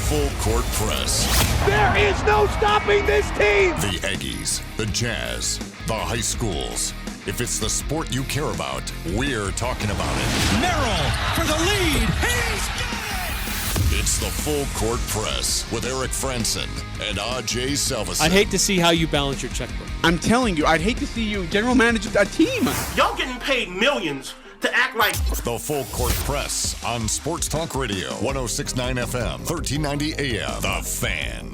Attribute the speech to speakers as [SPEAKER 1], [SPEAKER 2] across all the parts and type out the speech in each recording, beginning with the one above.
[SPEAKER 1] Full Court Press.
[SPEAKER 2] There is no stopping this team.
[SPEAKER 1] The Aggies, the Jazz, the high schools. If it's the sport you care about, we're talking about it.
[SPEAKER 3] Merrill for the lead. He's got it!
[SPEAKER 1] It's the Full Court Press with Eric Frandsen and Ajay Salvesen.
[SPEAKER 4] I'd hate to see how you balance your checkbook.
[SPEAKER 5] I'm telling you, I'd hate to see you general manage a team.
[SPEAKER 2] Y'all getting paid millions to act like...
[SPEAKER 1] The Full Court Press on Sports Talk Radio, 106.9 FM, 1390 AM. The Fan.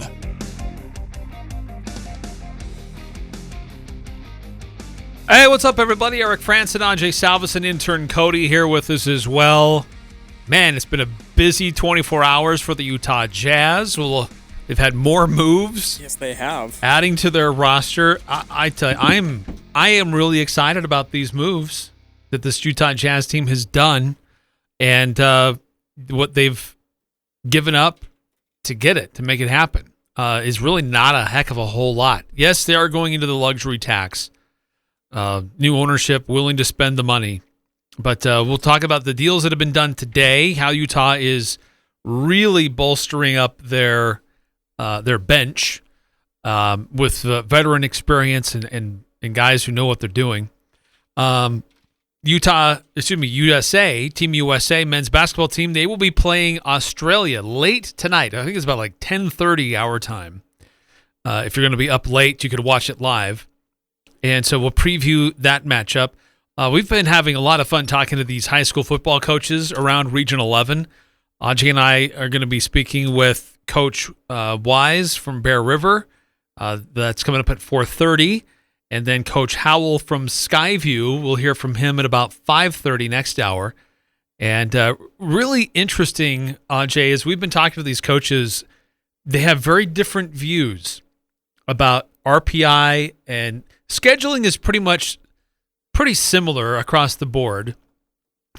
[SPEAKER 6] Hey, what's up, everybody? Eric Frandsen, Ajay Salvesen, intern Cody here with us as well. Man, it's been a busy 24 hours for the Utah Jazz. Well, they've had more moves.
[SPEAKER 4] Yes, they have.
[SPEAKER 6] Adding to their roster. I tell you, I am really excited about these moves that this Utah Jazz team has done and what they've given up to get it, to make it happen, is really not a heck of a whole lot. Yes, they are going into the luxury tax. New ownership, willing to spend the money. But we'll talk about the deals that have been done today, how Utah is really bolstering up their bench with veteran experience and guys who know what they're doing. USA, Team USA men's basketball team, they will be playing Australia late tonight. I think it's about like 10:30 our time. If you're going to be up late, you could watch it live. And so we'll preview that matchup. We've been having a lot of fun talking to these high school football coaches around Region 11. Ajay and I are going to be speaking with Coach Wise from Bear River. That's coming up at 4:30. And then Coach Howell from Skyview, we'll hear from him at about 5:30 next hour. And really interesting, Ajay, as we've been talking to these coaches, they have very different views about RPI, and scheduling is pretty similar across the board,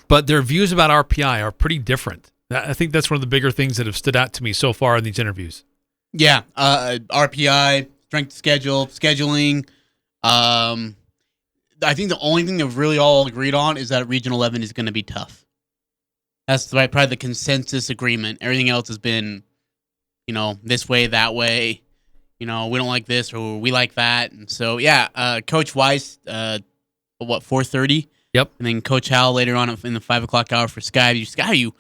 [SPEAKER 6] but their views about RPI are pretty different. I think that's one of the bigger things that have stood out to me so far in these interviews.
[SPEAKER 5] Yeah, RPI, strength of schedule, scheduling. I think the only thing they've really all agreed on is that Region 11 is going to be tough. That's probably the consensus agreement. Everything else has been, this way, that way. We don't like this or we like that. And so, Coach Weiss, 4:30?
[SPEAKER 6] Yep.
[SPEAKER 5] And then Coach Howell later on in the 5 o'clock hour for Skyview. Skyview,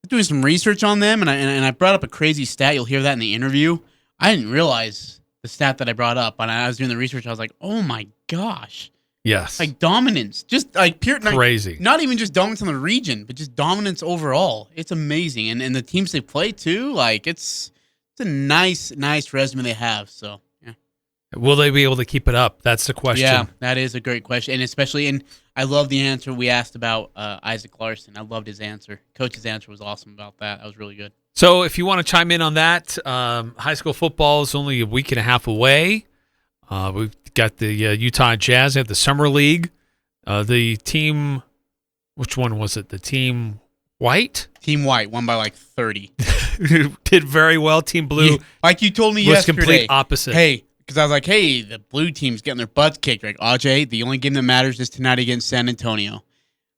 [SPEAKER 5] doing some research on them, and I brought up a crazy stat. You'll hear that in the interview. I didn't realize the stat that I brought up. And I was doing the research. I was like, oh, my gosh.
[SPEAKER 6] Yes.
[SPEAKER 5] Like dominance. Just like pure.
[SPEAKER 6] Crazy.
[SPEAKER 5] Not even just dominance in the region, but just dominance overall. It's amazing. And the teams they play, too, like it's a nice resume they have. So, yeah.
[SPEAKER 6] Will they be able to keep it up? That's the question.
[SPEAKER 5] Yeah, that is a great question. And especially, I love the answer we asked about Isaac Larson. I loved his answer. Coach's answer was awesome about that. That was really good.
[SPEAKER 6] So if you want to chime in on that, high school football is only a week and a half away. We've got the Utah Jazz. They have the Summer League. The team, which one was it? The Team White?
[SPEAKER 5] Team White won by like 30.
[SPEAKER 6] Did very well. Team Blue,
[SPEAKER 5] yeah, like you told me
[SPEAKER 6] was
[SPEAKER 5] yesterday.
[SPEAKER 6] Complete opposite.
[SPEAKER 5] Hey, because I was like, hey, the blue team's getting their butts kicked. Like, Ajay, the only game that matters is tonight against San Antonio.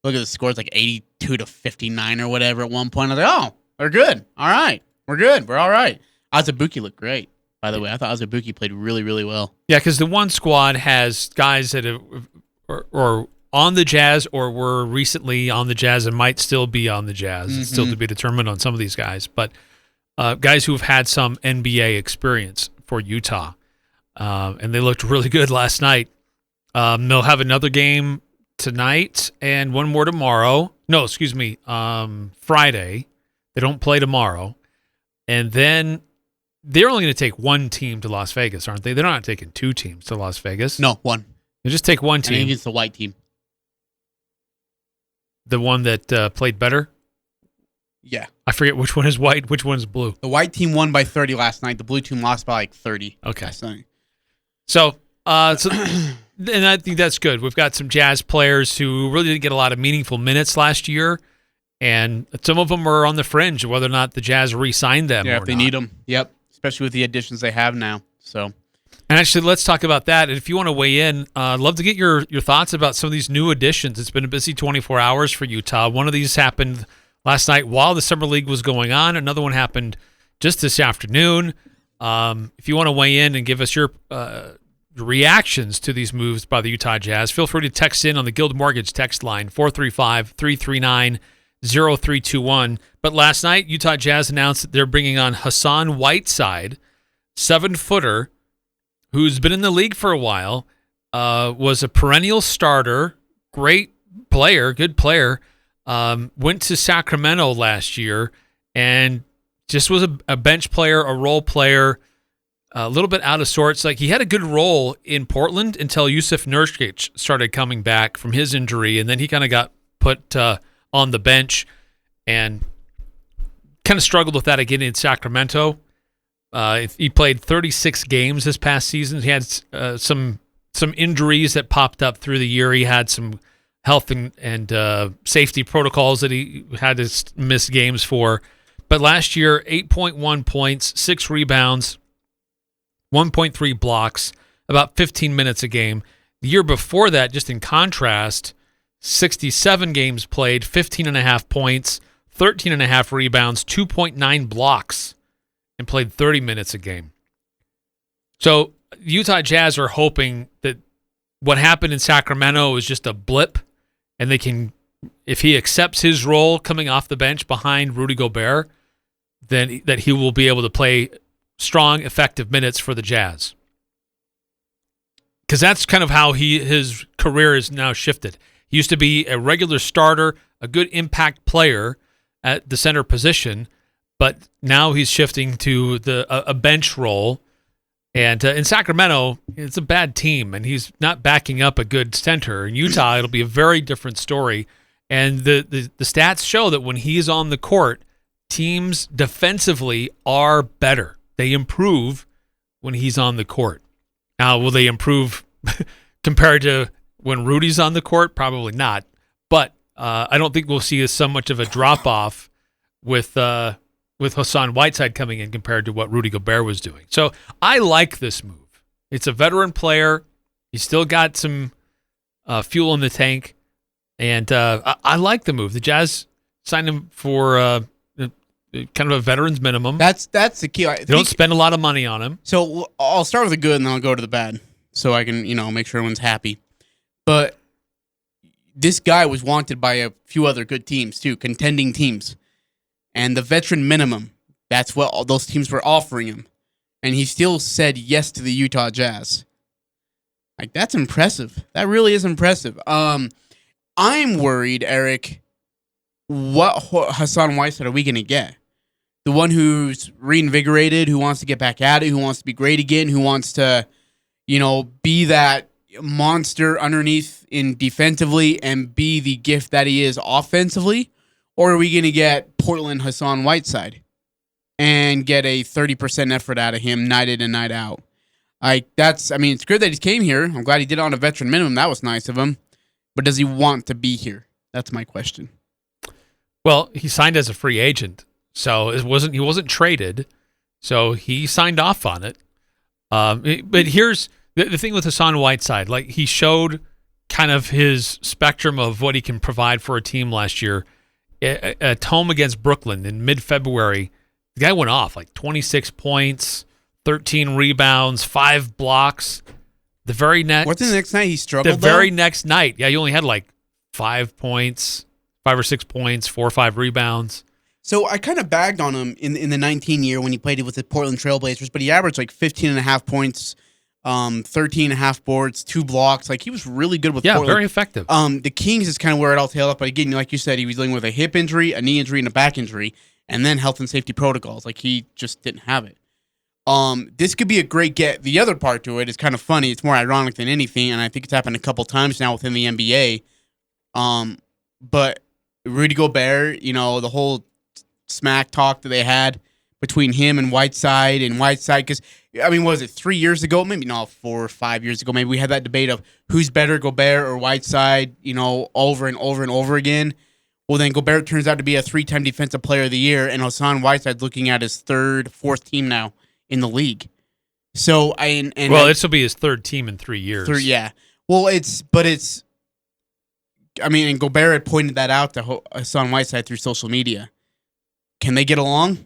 [SPEAKER 5] Look at the scores, like 82-59 or whatever at one point. I was like, oh, they're good. All right. We're good. We're all right. Azubuike looked great, by the way. I thought Azubuike played really, really well.
[SPEAKER 6] Yeah, because the one squad has guys that are on the Jazz or were recently on the Jazz and might still be on the Jazz. It's still to be determined on some of these guys. But guys who have had some NBA experience for Utah. And they looked really good last night. They'll have another game tonight and one more tomorrow. No, excuse me, Friday. They don't play tomorrow. And then they're only going to take one team to Las Vegas, aren't they? They're not taking two teams to Las Vegas.
[SPEAKER 5] No, one.
[SPEAKER 6] They just take one team.
[SPEAKER 5] I think it's the white team.
[SPEAKER 6] The one that played better?
[SPEAKER 5] Yeah.
[SPEAKER 6] I forget which one is white, which one's blue.
[SPEAKER 5] The white team won by 30 last night. The blue team lost by like 30.
[SPEAKER 6] Okay.
[SPEAKER 5] Last night.
[SPEAKER 6] So and I think that's good. We've got some Jazz players who really didn't get a lot of meaningful minutes last year, and some of them are on the fringe of whether or not the Jazz re-signed them.
[SPEAKER 5] Yeah,
[SPEAKER 6] or
[SPEAKER 5] if they need them. Yep, especially with the additions they have now. So,
[SPEAKER 6] and actually, let's talk about that. And if you want to weigh in, I'd love to get your thoughts about some of these new additions. It's been a busy 24 hours for Utah. One of these happened last night while the Summer League was going on. Another one happened just this afternoon. If you want to weigh in and give us your reactions to these moves by the Utah Jazz, feel free to text in on the Guild Mortgage text line, 435-339-0321. But last night, Utah Jazz announced that they're bringing on Hassan Whiteside, 7-footer, who's been in the league for a while, was a perennial starter, great player, good player, went to Sacramento last year and just was a bench player, a role player, a little bit out of sorts. Like, he had a good role in Portland until Yusuf Nurkic started coming back from his injury, and then he kind of got put on the bench and kind of struggled with that again in Sacramento. He played 36 games this past season. He had some injuries that popped up through the year. He had some health and safety protocols that he had to miss games for. But last year, 8.1 points, 6 rebounds, 1.3 blocks, about 15 minutes a game. The year before that, just in contrast, 67 games played, 15.5 points, 13.5 rebounds, 2.9 blocks, and played 30 minutes a game. So Utah Jazz are hoping that what happened in Sacramento is just a blip, and they can, if he accepts his role coming off the bench behind Rudy Gobert, then that he will be able to play strong, effective minutes for the Jazz. Because that's kind of how his career is now shifted. He used to be a regular starter, a good impact player at the center position, but now he's shifting to a bench role. And in Sacramento, it's a bad team, and he's not backing up a good center. In Utah, it'll be a very different story. And the stats show that when he's on the court, teams defensively are better. They improve when he's on the court. Now, will they improve compared to when Rudy's on the court? Probably not. But I don't think we'll see so much of a drop-off with Hassan Whiteside coming in compared to what Rudy Gobert was doing. So I like this move. It's a veteran player. He's still got some fuel in the tank. And I like the move. The Jazz signed him for kind of a veteran's minimum.
[SPEAKER 5] That's the key.
[SPEAKER 6] They don't spend a lot of money on him.
[SPEAKER 5] So I'll start with the good, and then I'll go to the bad, so I can make sure everyone's happy. But this guy was wanted by a few other good teams too, contending teams, and the veteran minimum. That's what all those teams were offering him, and he still said yes to the Utah Jazz. Like, that's impressive. That really is impressive. I'm worried, Eric. What Hassan Whiteside are we going to get? The one who's reinvigorated, who wants to get back at it, who wants to be great again, who wants to, be that monster underneath in defensively and be the gift that he is offensively? Or are we going to get Portland Hassan Whiteside and get a 30% effort out of him night in and night out? It's good that he came here. I'm glad he did it on a veteran minimum. That was nice of him. But does he want to be here? That's my question.
[SPEAKER 6] Well, he signed as a free agent, so he wasn't traded, so he signed off on it. But here's the thing with Hassan Whiteside: like, he showed kind of his spectrum of what he can provide for a team last year. At home against Brooklyn in mid-February, the guy went off, like 26 points, 13 rebounds, 5 blocks. The very next
[SPEAKER 5] night he struggled.
[SPEAKER 6] The very next night, yeah, he only had like 5 points. 5 or 6 points, 4 or 5 rebounds.
[SPEAKER 5] So I kind of bagged on him in the 19 year when he played with the Portland Trailblazers, but he averaged like 15.5 points, 13.5 boards, 2 blocks. Like, he was really good with Portland.
[SPEAKER 6] Yeah, very effective.
[SPEAKER 5] The Kings is kind of where it all tailed up. But again, like you said, he was dealing with a hip injury, a knee injury, and a back injury, and then health and safety protocols. Like, he just didn't have it. This could be a great get. The other part to it is kind of funny. It's more ironic than anything, and I think it's happened a couple times now within the NBA. But Rudy Gobert, the whole smack talk that they had between him and Whiteside, because, was it 3 years ago? Maybe not 4 or 5 years ago. Maybe we had that debate of who's better, Gobert or Whiteside, over and over and over again. Well, then Gobert turns out to be a 3-time Defensive Player of the Year, and Hassan Whiteside's looking at his 3rd, 4th team now in the league. So,
[SPEAKER 6] this will be his 3rd team in 3 years.
[SPEAKER 5] Yeah. Well, and Gobert had pointed that out to Hassan Whiteside through social media. Can they get along?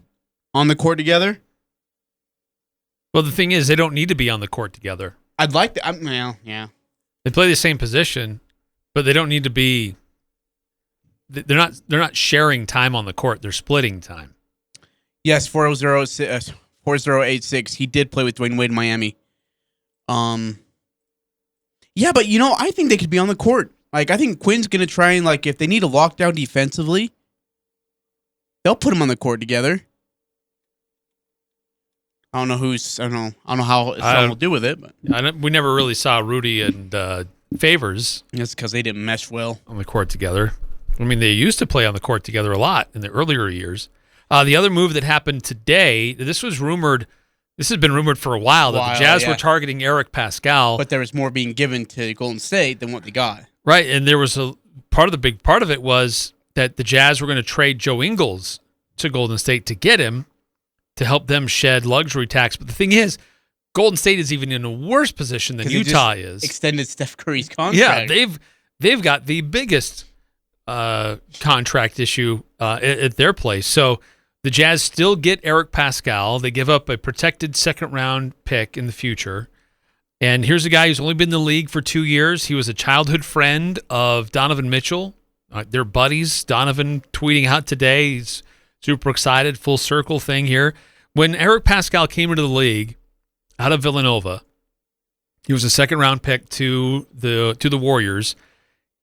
[SPEAKER 5] on the court together.
[SPEAKER 6] Well, the thing is, they don't need to be on the court together.
[SPEAKER 5] I'd like to. Well, yeah.
[SPEAKER 6] They play the same position, but they don't need to be. They're not sharing time on the court. They're splitting time.
[SPEAKER 5] Yes, 4086. He did play with Dwayne Wade in Miami. Yeah, but I think they could be on the court. Like, I think Quinn's gonna try and if they need a lockdown defensively, they'll put them on the court together. I don't know how someone will do with it, but
[SPEAKER 6] we never really saw Rudy and Favors.
[SPEAKER 5] it's because they didn't mesh well
[SPEAKER 6] on the court together. I mean, they used to play on the court together a lot in the earlier years. The other move that happened today, this has been rumored for a while that the Jazz were targeting Eric Pascal.
[SPEAKER 5] But there was more being given to Golden State than what they got.
[SPEAKER 6] Right, and there was the big part of it was that the Jazz were going to trade Joe Ingles to Golden State to get him to help them shed luxury tax. But the thing is, Golden State is even in a worse position than Utah is.
[SPEAKER 5] Extended Steph Curry's contract.
[SPEAKER 6] Yeah, they've got the biggest contract issue at their place. So the Jazz still get Eric Pascal. They give up a protected second-round pick in the future. And here's a guy who's only been in the league for 2 years. He was a childhood friend of Donovan Mitchell. They're buddies. Donovan tweeting out today. He's super excited. Full circle thing here. When Eric Pascal came into the league out of Villanova, he was a second-round pick to the Warriors.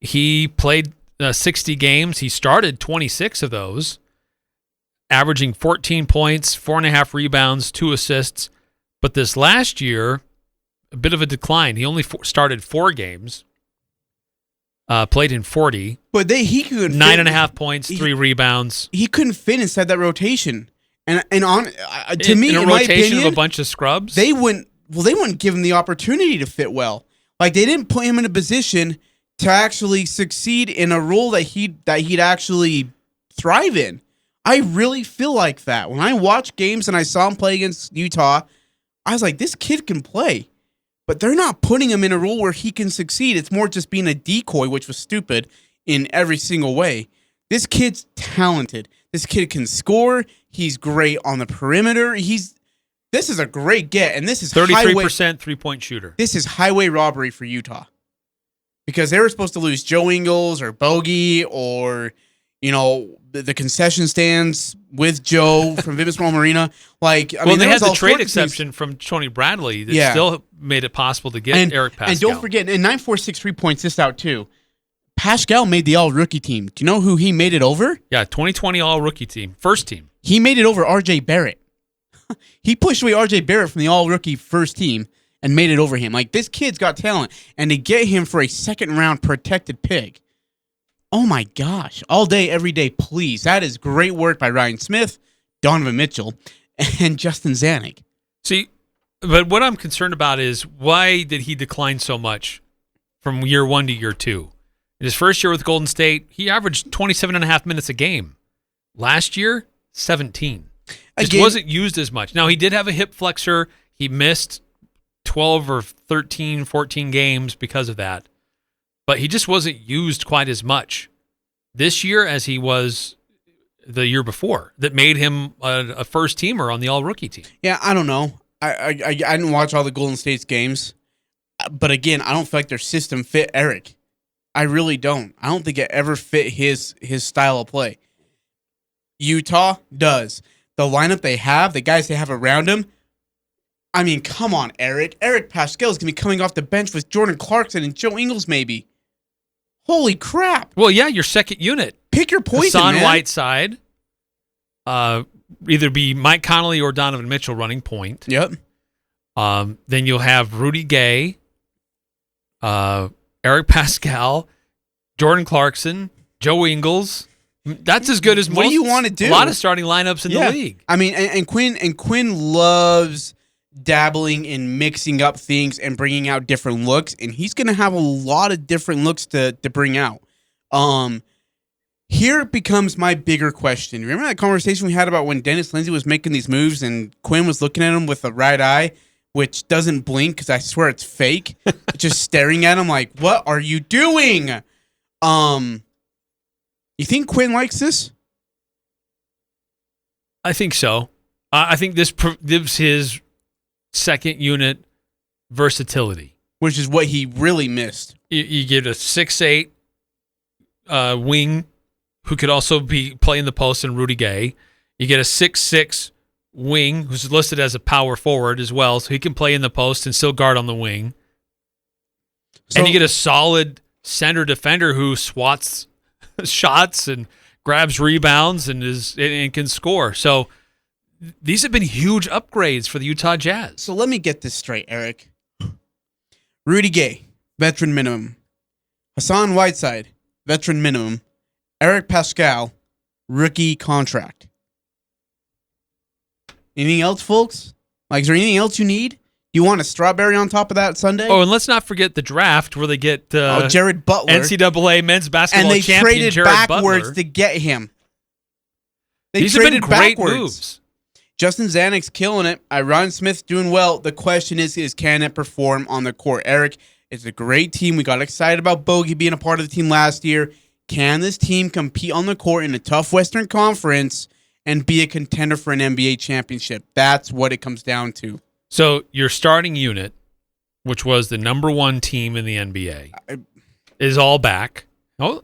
[SPEAKER 6] He played 60 games. He started 26 of those, averaging 14 points, 4.5 rebounds, 2 assists. But this last year, a bit of a decline. He only started 4 games, played in 40.
[SPEAKER 5] But he could
[SPEAKER 6] 9.5 points, 3 rebounds.
[SPEAKER 5] He couldn't fit inside that rotation. And to me,
[SPEAKER 6] in a
[SPEAKER 5] in my
[SPEAKER 6] rotation
[SPEAKER 5] opinion,
[SPEAKER 6] of a bunch of scrubs,
[SPEAKER 5] they wouldn't give him the opportunity to fit well. Like, they didn't put him in a position to actually succeed in a role that he'd actually thrive in. I really feel like that. When I watch games and I saw him play against Utah, I was like, this kid can play. But they're not putting him in a role where he can succeed. It's more just being a decoy, which was stupid in every single way. This kid's talented. This kid can score. He's great on the perimeter. This is a great get, and this is
[SPEAKER 6] 33% three-point shooter.
[SPEAKER 5] This is highway robbery for Utah. Because they were supposed to lose Joe Ingles or Bogey or, the concession stands with Joe from Vivint Small Marina.
[SPEAKER 6] They had the trade exception from Tony Bradley that still made it possible to get Eric Pascal.
[SPEAKER 5] And don't forget, and 946 points this out too. Pascal made the All-Rookie team. Do you know who he made it over?
[SPEAKER 6] Yeah, 2020 All-Rookie team. First team.
[SPEAKER 5] He made it over RJ Barrett. He pushed away RJ Barrett from the All-Rookie first team and made it over him. Like, this kid's got talent. And to get him for a second-round protected pick, oh my gosh. All day, every day, please. That is great work by Ryan Smith, Donovan Mitchell, and Justin Zanuck.
[SPEAKER 6] See, but what I'm concerned about is why did he decline so much from year 1 to year 2? In his first year with Golden State, he averaged 27.5 minutes a game. Last year, 17. Just wasn't used as much. Now, he did have a hip flexor. He missed 12 or 13, 14 games because of that. But he just wasn't used quite as much this year as he was the year before. That made him a first-teamer on the All-Rookie team.
[SPEAKER 5] Yeah, I don't know. I didn't watch all the Golden State's games. But again, I don't feel like their system fit Eric. I really don't. I don't think it ever fit his style of play. Utah does. The lineup they have, the guys they have around him, I mean, come on, Eric. Eric Pascal is going to be coming off the bench with Jordan Clarkson and Joe Ingles, maybe. Holy crap.
[SPEAKER 6] Well, yeah, your second unit.
[SPEAKER 5] Pick your poison,
[SPEAKER 6] Hassan
[SPEAKER 5] man.
[SPEAKER 6] Whiteside. Either be Mike Conley or Donovan Mitchell running point.
[SPEAKER 5] Yep.
[SPEAKER 6] Then you'll have Rudy Gay, Eric Pascal, Jordan Clarkson, Joe Ingles. That's as good as
[SPEAKER 5] what do you want to do?
[SPEAKER 6] A lot of starting lineups in the league.
[SPEAKER 5] I mean, and Quinn loves dabbling in mixing up things and bringing out different looks, and he's going to have a lot of different looks to bring out. Here becomes my bigger question. Remember that conversation we had about when Dennis Lindsey was making these moves and Quinn was looking at him with the right eye, which doesn't blink because I swear it's fake, just staring at him like, what are you doing? You think Quinn likes this?
[SPEAKER 6] I think so. I think this gives his second unit versatility,
[SPEAKER 5] which is what he really missed.
[SPEAKER 6] You get a 6'8" wing who could also be playing the post in Rudy Gay. You get a 6'6" wing who's listed as a power forward as well, so he can play in the post and still guard on the wing. And you get a solid center defender who swats shots and grabs rebounds and can score. So these have been huge upgrades for the Utah Jazz.
[SPEAKER 5] So let me get this straight, Eric. Rudy Gay, veteran minimum. Hassan Whiteside, veteran minimum. Eric Pascal, rookie contract. Anything else, folks? Like, is there anything else you need? You want a strawberry on top of that Sunday?
[SPEAKER 6] Oh, and let's not forget the draft where they get
[SPEAKER 5] Jared Butler,
[SPEAKER 6] NCAA men's basketball
[SPEAKER 5] and they
[SPEAKER 6] champion
[SPEAKER 5] traded
[SPEAKER 6] Jared
[SPEAKER 5] backwards
[SPEAKER 6] Butler.
[SPEAKER 5] to get him.
[SPEAKER 6] These have been great moves.
[SPEAKER 5] Justin Zanuck's killing it. Iron Smith's doing well. The question is can it perform on the court? Eric, it's a great team. We got excited about Bogey being a part of the team last year. Can this team compete on the court in a tough Western Conference and be a contender for an NBA championship? That's what it comes down to.
[SPEAKER 6] So your starting unit, which was the number one team in the NBA, is all back. Oh,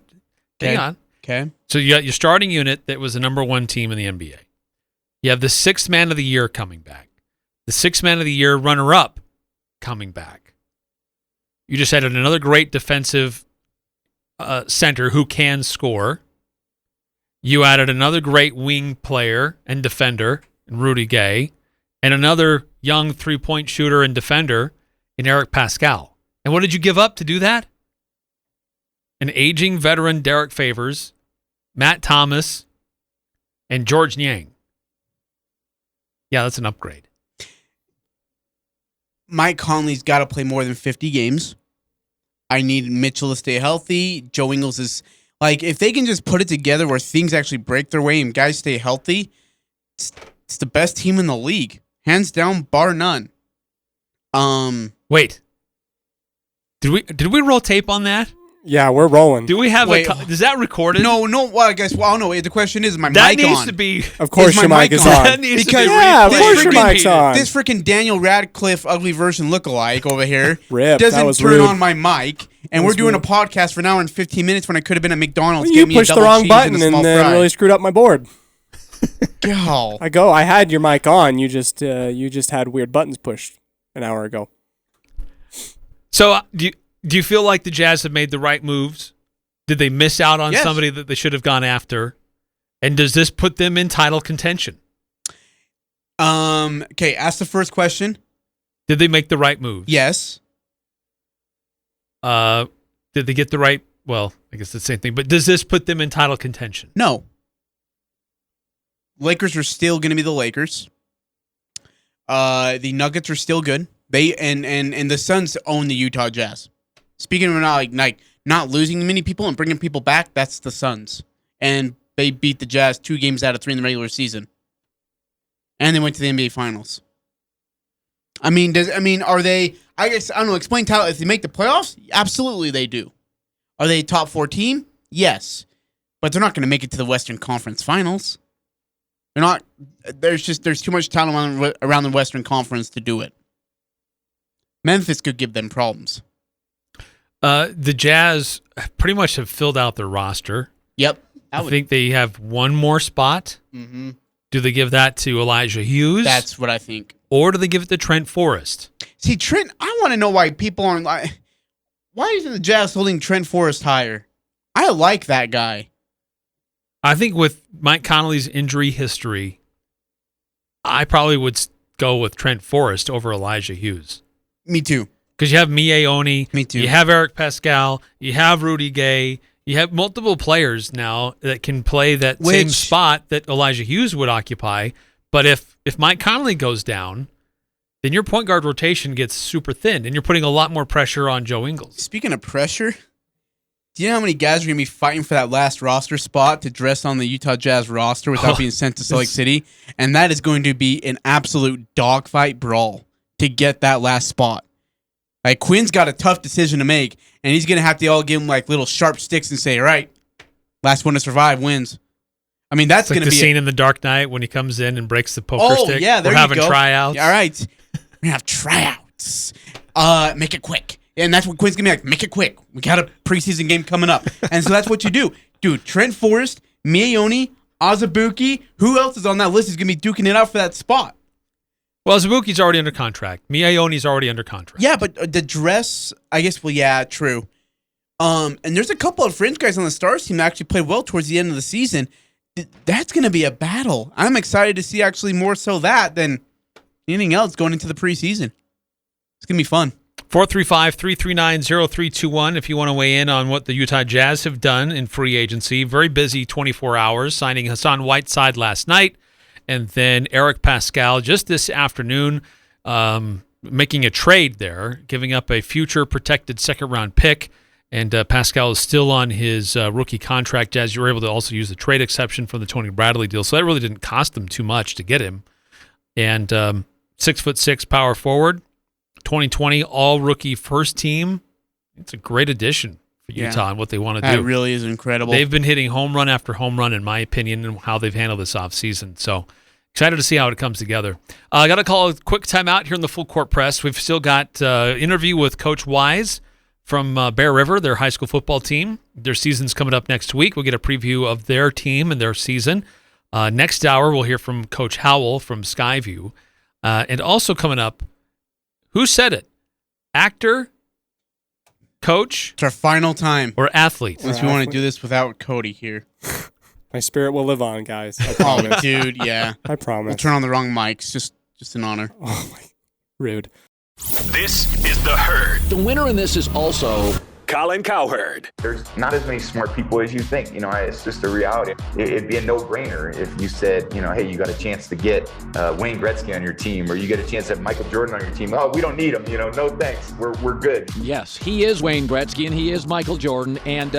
[SPEAKER 6] hang on.
[SPEAKER 5] Okay.
[SPEAKER 6] So you got your starting unit that was the number one team in the NBA. You have the sixth man of the year coming back. The sixth man of the year runner-up coming back. You just added another great defensive center who can score. You added another great wing player and defender in Rudy Gay, and another young three-point shooter and defender in Eric Pascal. And what did you give up to do that? An aging veteran Derek Favors, Matt Thomas, and George Niang. Yeah, that's an upgrade.
[SPEAKER 5] Mike Conley's got to play more than 50 games. I need Mitchell to stay healthy. Joe Ingles is like, if they can just put it together where things actually break their way and guys stay healthy, it's the best team in the league. Hands down, bar none.
[SPEAKER 6] Wait. Did we roll tape on that?
[SPEAKER 7] Yeah, we're rolling.
[SPEAKER 6] Do we have is that recorded?
[SPEAKER 5] No. Well, I guess. Well, no. The question is my
[SPEAKER 6] that
[SPEAKER 5] mic on?
[SPEAKER 6] That needs to be.
[SPEAKER 7] Of course, your mic is on.
[SPEAKER 6] That needs
[SPEAKER 5] because
[SPEAKER 6] to be
[SPEAKER 7] yeah, of course your mic's on.
[SPEAKER 5] This freaking Daniel Radcliffe ugly version lookalike over here
[SPEAKER 7] Rip,
[SPEAKER 5] doesn't turn
[SPEAKER 7] rude.
[SPEAKER 5] on my mic, and we're doing a podcast for an hour and 15 minutes when I could have been at McDonald's.
[SPEAKER 7] Well, you pushed the wrong button and then really screwed up my board.
[SPEAKER 5] Go.
[SPEAKER 7] I had your mic on. You just had weird buttons pushed an hour ago.
[SPEAKER 6] So do you feel like the Jazz have made the right moves? Did they miss out on somebody that they should have gone after? And does this put them in title contention?
[SPEAKER 5] Okay, ask the first question.
[SPEAKER 6] Did they make the right moves?
[SPEAKER 5] Yes.
[SPEAKER 6] Did they get the right? Well, I guess it's the same thing. But does this put them in title contention?
[SPEAKER 5] No. Lakers are still going to be the Lakers. The Nuggets are still good. They and the Suns own the Utah Jazz. Speaking of not losing many people and bringing people back, that's the Suns. And they beat the Jazz 2 games out of 3 in the regular season. And they went to the NBA Finals. Are they, I guess, I don't know, explain how, if they make the playoffs, absolutely they do. Are they a top 4 team? Yes. But they're not going to make it to the Western Conference Finals. They're not, there's too much talent around the Western Conference to do it. Memphis could give them problems.
[SPEAKER 6] The Jazz pretty much have filled out their roster.
[SPEAKER 5] Yep.
[SPEAKER 6] I think they have one more spot.
[SPEAKER 5] Mm-hmm.
[SPEAKER 6] Do they give that to Elijah Hughes?
[SPEAKER 5] That's what I think.
[SPEAKER 6] Or do they give it to Trent Forrest?
[SPEAKER 5] See, Trent, I want to know why people aren't like, why isn't the Jazz holding Trent Forrest higher? I like that guy.
[SPEAKER 6] I think with Mike Conley's injury history, I probably would go with Trent Forrest over Elijah Hughes.
[SPEAKER 5] Me too.
[SPEAKER 6] Because you have Mie Oni,
[SPEAKER 5] Me too.
[SPEAKER 6] You have Eric Pascal, you have Rudy Gay, you have multiple players now that can play that same spot that Elijah Hughes would occupy. But if Mike Conley goes down, then your point guard rotation gets super thin, and you're putting a lot more pressure on Joe Ingles.
[SPEAKER 5] Speaking of pressure, do you know how many guys are going to be fighting for that last roster spot to dress on the Utah Jazz roster without being sent to Salt Lake City? And that is going to be an absolute dogfight brawl to get that last spot. Like, Quinn's got a tough decision to make, and he's going to have to all give him like little sharp sticks and say, all right, last one to survive wins. I mean, that's
[SPEAKER 6] It's like
[SPEAKER 5] going to
[SPEAKER 6] the
[SPEAKER 5] be
[SPEAKER 6] scene in The Dark Knight when he comes in and breaks the poker stick.
[SPEAKER 5] Yeah, there
[SPEAKER 6] We're
[SPEAKER 5] you
[SPEAKER 6] having
[SPEAKER 5] go.
[SPEAKER 6] tryouts.
[SPEAKER 5] Yeah, all right. We're going to have tryouts. Make it quick. And that's what Quinn's going to be like. Make it quick. We got a preseason game coming up. And so that's what you do. Dude, Trent Forrest, Miyoni, Azubuike, who else is on that list is going to be duking it out for that spot?
[SPEAKER 6] Well, Zabuki's already under contract. Miayone's already under contract.
[SPEAKER 5] Yeah, but the dress, I guess, well, yeah, true. And there's a couple of fringe guys on the Stars team that actually played well towards the end of the season. That's going to be a battle. I'm excited to see actually more so that than anything else going into the preseason. It's going to be fun.
[SPEAKER 6] 435-339-0321 if you want to weigh in on what the Utah Jazz have done in free agency. Very busy 24 hours, signing Hassan Whiteside last night, and then Eric Pascal just this afternoon making a trade there, giving up a future protected second-round pick. And Pascal is still on his rookie contract. Jazz, you were able to also use the trade exception from the Tony Bradley deal, so that really didn't cost them too much to get him. And 6'6" power forward, 2020 all-rookie first team. It's a great addition for Utah and what they want to do.
[SPEAKER 5] That really is incredible.
[SPEAKER 6] They've been hitting home run after home run, in my opinion, and how they've handled this offseason. So excited to see how it comes together. I got to call a quick timeout here in the Full Court Press. We've still got interview with Coach Wise from Bear River, their high school football team. Their season's coming up next week. We'll get a preview of their team and their season. Next hour, we'll hear from Coach Howell from Skyview. And also coming up, who said it? Actor, coach,
[SPEAKER 5] It's our final time.
[SPEAKER 6] or athlete?
[SPEAKER 5] Unless we want to do this without Cody here.
[SPEAKER 7] My spirit will live on, guys. I
[SPEAKER 5] Oh,
[SPEAKER 7] promise.
[SPEAKER 5] dude, yeah.
[SPEAKER 7] I promise.
[SPEAKER 5] We'll turn on the wrong mics. Just an honor.
[SPEAKER 7] Oh my, rude.
[SPEAKER 3] This is The Herd.
[SPEAKER 8] The winner in this is also
[SPEAKER 3] Colin Cowherd.
[SPEAKER 9] There's not as many smart people as you think. It's just a reality. It'd be a no-brainer if you said, hey, you got a chance to get Wayne Gretzky on your team, or you get a chance to have Michael Jordan on your team. Oh, we don't need him. No thanks. We're good.
[SPEAKER 8] Yes, he is Wayne Gretzky and he is Michael Jordan, and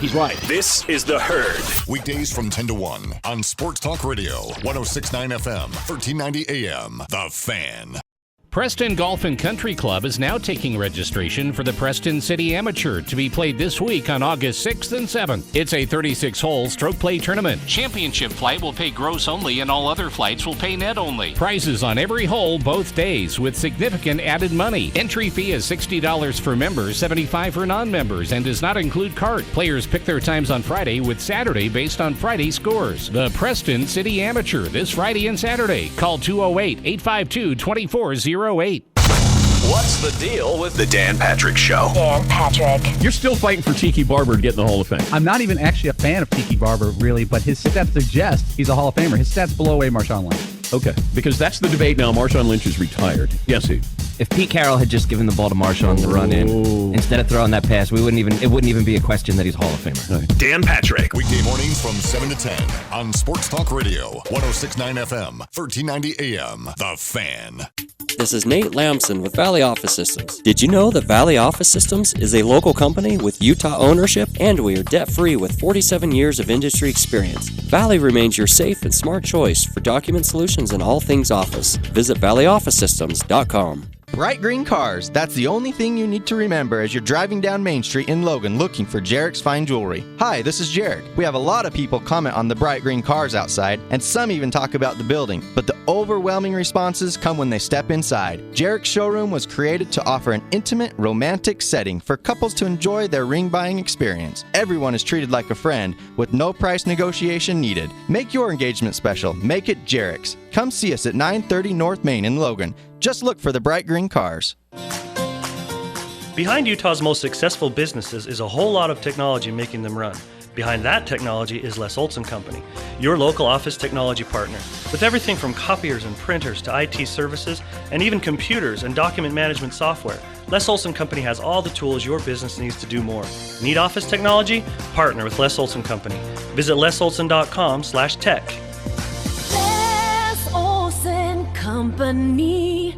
[SPEAKER 8] he's right.
[SPEAKER 3] This is The Herd.
[SPEAKER 1] Weekdays from 10 to 1 on Sports Talk Radio, 106.9 FM, 1390 AM. The Fan.
[SPEAKER 10] Preston Golf and Country Club is now taking registration for the Preston City Amateur to be played this week on August 6th and 7th. It's a 36-hole stroke play tournament. Championship flight will pay gross only and all other flights will pay net only. Prizes on every hole both days with significant added money. Entry fee is $60 for members, $75 for non-members, and does not include cart. Players pick their times on Friday with Saturday based on Friday scores. The Preston City Amateur this Friday and Saturday. Call 208-852-2408.
[SPEAKER 3] What's the deal with the Dan Patrick Show?
[SPEAKER 11] Dan Patrick.
[SPEAKER 12] You're still fighting for Tiki Barber to get in the Hall of Fame.
[SPEAKER 13] I'm not even actually a fan of Tiki Barber, really, but his stats suggest he's a Hall of Famer. His stats blow away Marshawn Lynch.
[SPEAKER 12] Okay, because that's the debate now. Marshawn Lynch is retired. Yes, he.
[SPEAKER 14] If Pete Carroll had just given the ball to Marshawn to run in, instead of throwing that pass, it wouldn't even be a question that he's Hall of Famer.
[SPEAKER 12] Right.
[SPEAKER 3] Dan Patrick.
[SPEAKER 1] Weekday mornings from 7 to 10 on Sports Talk Radio, 106.9 FM, 1390 AM. The Fan.
[SPEAKER 15] This is Nate Lamson with Valley Office Systems. Did you know that Valley Office Systems is a local company with Utah ownership, and we are debt-free with 47 years of industry experience? Valley remains your safe and smart choice for document solutions and all things office. Visit valleyofficesystems.com.
[SPEAKER 16] Bright green cars, that's the only thing you need to remember as you're driving down Main Street in Logan looking for Jarek's Fine Jewelry. Hi, this is Jarek. We have a lot of people comment on the bright green cars outside, and some even talk about the building, but the overwhelming responses come when they step inside. Jarek's showroom was created to offer an intimate, romantic setting for couples to enjoy their ring buying experience. Everyone is treated like a friend, with no price negotiation needed. Make your engagement special. Make it Jarek's. Come see us at 930 North Main in Logan. Just look for the bright green cars.
[SPEAKER 17] Behind Utah's most successful businesses is a whole lot of technology making them run. Behind that technology is Les Olsen Company, your local office technology partner. With everything from copiers and printers to IT services and even computers and document management software, Les Olsen Company has all the tools your business needs to do more. Need office technology? Partner with Les Olsen Company. Visit lesolsen.com/tech.
[SPEAKER 11] Les Olsen Company.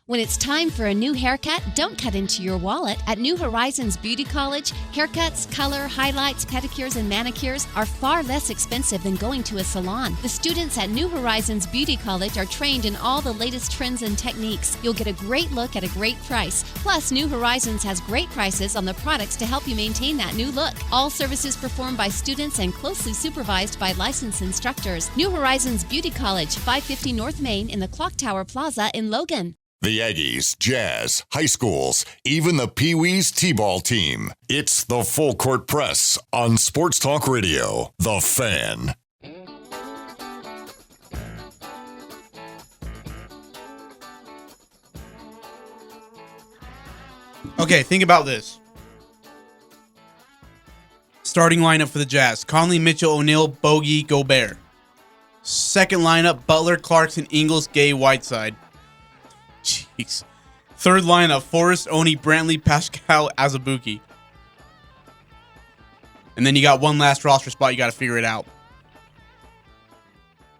[SPEAKER 11] When it's time for a new haircut, don't cut into your wallet. At New Horizons Beauty College, haircuts, color, highlights, pedicures, and manicures are far less expensive than going to a salon. The students at New Horizons Beauty College are trained in all the latest trends and techniques. You'll get a great look at a great price. Plus, New Horizons has great prices on the products to help you maintain that new look. All services performed by students and closely supervised by licensed instructors. New Horizons Beauty College, 550 North Main in the Clock Tower Plaza in Logan.
[SPEAKER 1] The Aggies, Jazz, high schools, even the Pee Wee's T-ball team. It's the Full Court Press on Sports Talk Radio, The Fan.
[SPEAKER 5] Okay, think about this. Starting lineup for the Jazz: Conley, Mitchell, O'Neal, Bogey, Gobert. Second lineup: Butler, Clarkson, Ingles, Gay, Whiteside. Jeez. Third lineup: Forrest, Oni, Brantley, Pascal, Azubuike. And then you got one last roster spot. You got to figure it out.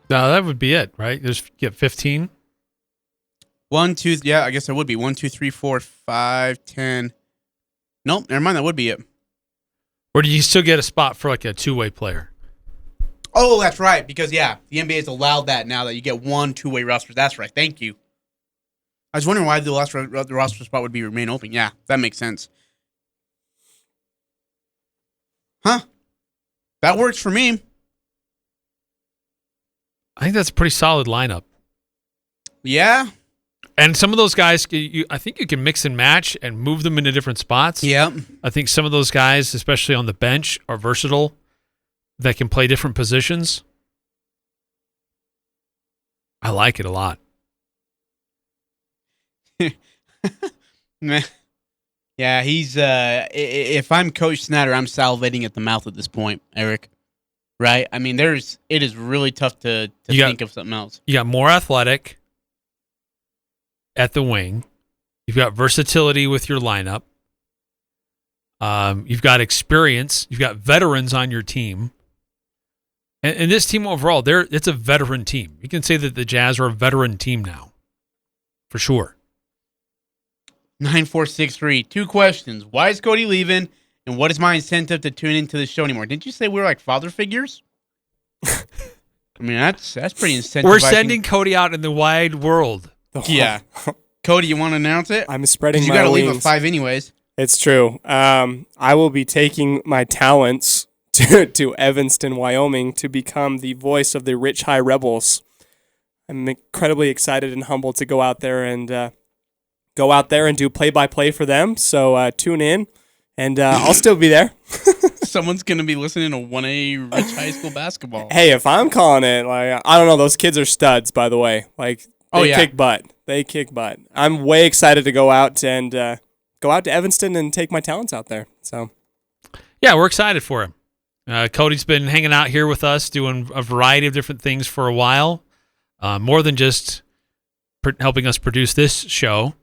[SPEAKER 6] No, that would be it, right? There's get 15.
[SPEAKER 5] 1, 2, yeah, I guess that would be 1, 2, 3, 4, 5, 10. Nope, never mind. That would be it.
[SPEAKER 6] Or do you still get a spot for like a two-way player?
[SPEAKER 5] Oh, that's right. Because yeah, the NBA has allowed that now that you get one two-way roster. That's right. Thank you. I was wondering why the roster spot would remain open. Yeah, that makes sense. Huh? That works for me.
[SPEAKER 6] I think that's a pretty solid lineup.
[SPEAKER 5] Yeah.
[SPEAKER 6] And some of those guys, I think you can mix and match and move them into different spots.
[SPEAKER 5] Yeah.
[SPEAKER 6] I think some of those guys, especially on the bench, are versatile, that can play different positions. I like it a lot.
[SPEAKER 5] Yeah, he's if I'm Coach Snyder, I'm salivating at the mouth at this point, Eric. Right? I mean, it is really tough to think of something else.
[SPEAKER 6] You got more athletic at the wing. You've got versatility with your lineup. You've got experience. You've got veterans on your team. And this team overall, it's a veteran team. You can say that the Jazz are a veteran team now. For sure.
[SPEAKER 5] 9463. 2 questions. Why is Cody leaving? And what is my incentive to tune into the show anymore? Didn't you say we were like father figures? I mean, that's pretty incentivizing.
[SPEAKER 6] We're sending Cody out in the wide world.
[SPEAKER 5] Yeah. Cody, you want to announce it?
[SPEAKER 7] I'm spreading my
[SPEAKER 5] wings. You got to leave
[SPEAKER 7] at
[SPEAKER 5] 5 anyways.
[SPEAKER 7] It's true. I will be taking my talents to Evanston, Wyoming to become the voice of the Rich High Rebels. I'm incredibly excited and humbled to go out there and do play-by-play for them. So tune in, and I'll still be there.
[SPEAKER 5] Someone's going to be listening to 1A Rich High School basketball.
[SPEAKER 7] Hey, if I'm calling it, like, I don't know, those kids are studs, by the way. Like, they kick butt. They kick butt. I'm way excited to go out to Evanston and take my talents out there. So,
[SPEAKER 6] yeah, we're excited for him. Cody's been hanging out here with us, doing a variety of different things for a while, more than just helping us produce this show.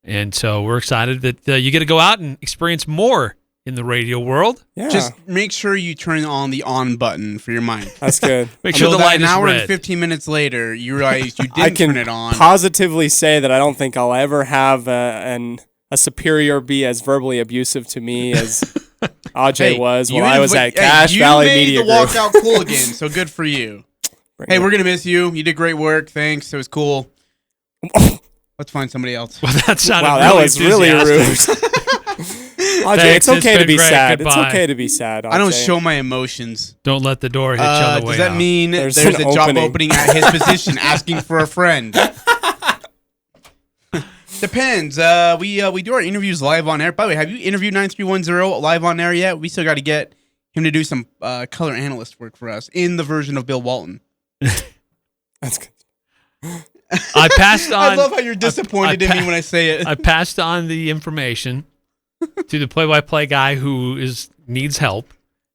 [SPEAKER 6] And so we're excited that you get to go out and experience more in the radio world.
[SPEAKER 5] Yeah. Just make sure you turn on the on button for your mind.
[SPEAKER 7] That's good.
[SPEAKER 6] Make sure the light is red.
[SPEAKER 5] An hour and 15 minutes later, you realize you didn't turn it on.
[SPEAKER 7] I can positively say that I don't think I'll ever have a superior be as verbally abusive to me as Ajay was when I was at Cache Valley Media Group.
[SPEAKER 5] You made the walkout cool again, so good for you. We're going to miss you. You did great work. Thanks. It was cool. Let's find somebody else.
[SPEAKER 6] Well, that sounded
[SPEAKER 7] that was really rude. Ajay, it's okay to be sad. Goodbye. It's okay to be sad, Ajay.
[SPEAKER 5] I don't show my emotions.
[SPEAKER 6] Don't let the door hit you on the way out.
[SPEAKER 5] Does that mean there's a job opening at his position asking for a friend? Depends. We do our interviews live on air. By the way, have you interviewed 9310 live on air yet? We still got to get him to do some color analyst work for us in the version of Bill Walton.
[SPEAKER 7] That's good.
[SPEAKER 6] I passed on.
[SPEAKER 5] I love how you're disappointed in me when I say it.
[SPEAKER 6] I passed on the information to the play-by-play guy who needs help,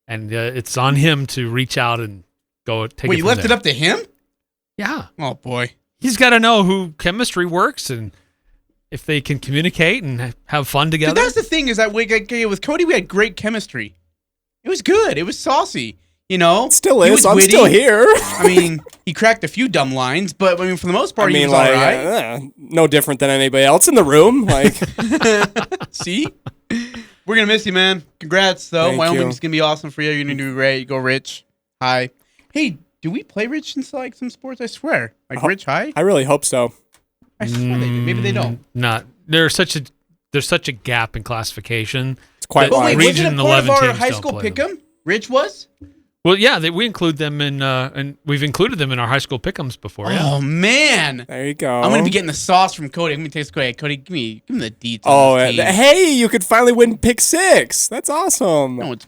[SPEAKER 6] and it's on him to reach out and go take it.
[SPEAKER 5] Wait, you left it up to him?
[SPEAKER 6] Yeah.
[SPEAKER 5] Oh boy,
[SPEAKER 6] he's got to know who chemistry works and if they can communicate and have fun together.
[SPEAKER 5] But that's the thing is that with Cody we had great chemistry. It was good. It was saucy. You know,
[SPEAKER 7] Still
[SPEAKER 5] he
[SPEAKER 7] is.
[SPEAKER 5] was
[SPEAKER 7] I'm
[SPEAKER 5] witty.
[SPEAKER 7] still here.
[SPEAKER 5] I mean, he cracked a few dumb lines, but I mean, for the most part, he was all right.
[SPEAKER 7] No different than anybody else in the room. Like,
[SPEAKER 5] See, we're gonna miss you, man. Congrats, though.
[SPEAKER 7] Thank
[SPEAKER 5] Wyoming's
[SPEAKER 7] you.
[SPEAKER 5] gonna be awesome for you. You're gonna do great. Go Rich. Hi. Hey, do we play Rich in like some sports? I swear, like Rich High.
[SPEAKER 7] I really hope so.
[SPEAKER 5] I swear they do. Maybe they don't.
[SPEAKER 6] Not. There's such a gap in classification.
[SPEAKER 7] It's quite
[SPEAKER 5] But wait,
[SPEAKER 6] Region
[SPEAKER 5] wasn't it part
[SPEAKER 6] 11
[SPEAKER 5] of our
[SPEAKER 6] teams
[SPEAKER 5] high
[SPEAKER 6] don't
[SPEAKER 5] school
[SPEAKER 6] play them.
[SPEAKER 5] pick'em? Rich was.
[SPEAKER 6] Well, yeah, we include them in, and we've included them in our high school pick'ems before. Yeah.
[SPEAKER 5] Oh man,
[SPEAKER 7] there you go.
[SPEAKER 5] I'm gonna be getting the sauce from Cody. I'm gonna taste Cody. Cody, give me the deets.
[SPEAKER 7] Oh,
[SPEAKER 5] on this team.
[SPEAKER 7] hey, you could finally win pick 6. That's awesome.
[SPEAKER 5] No, it's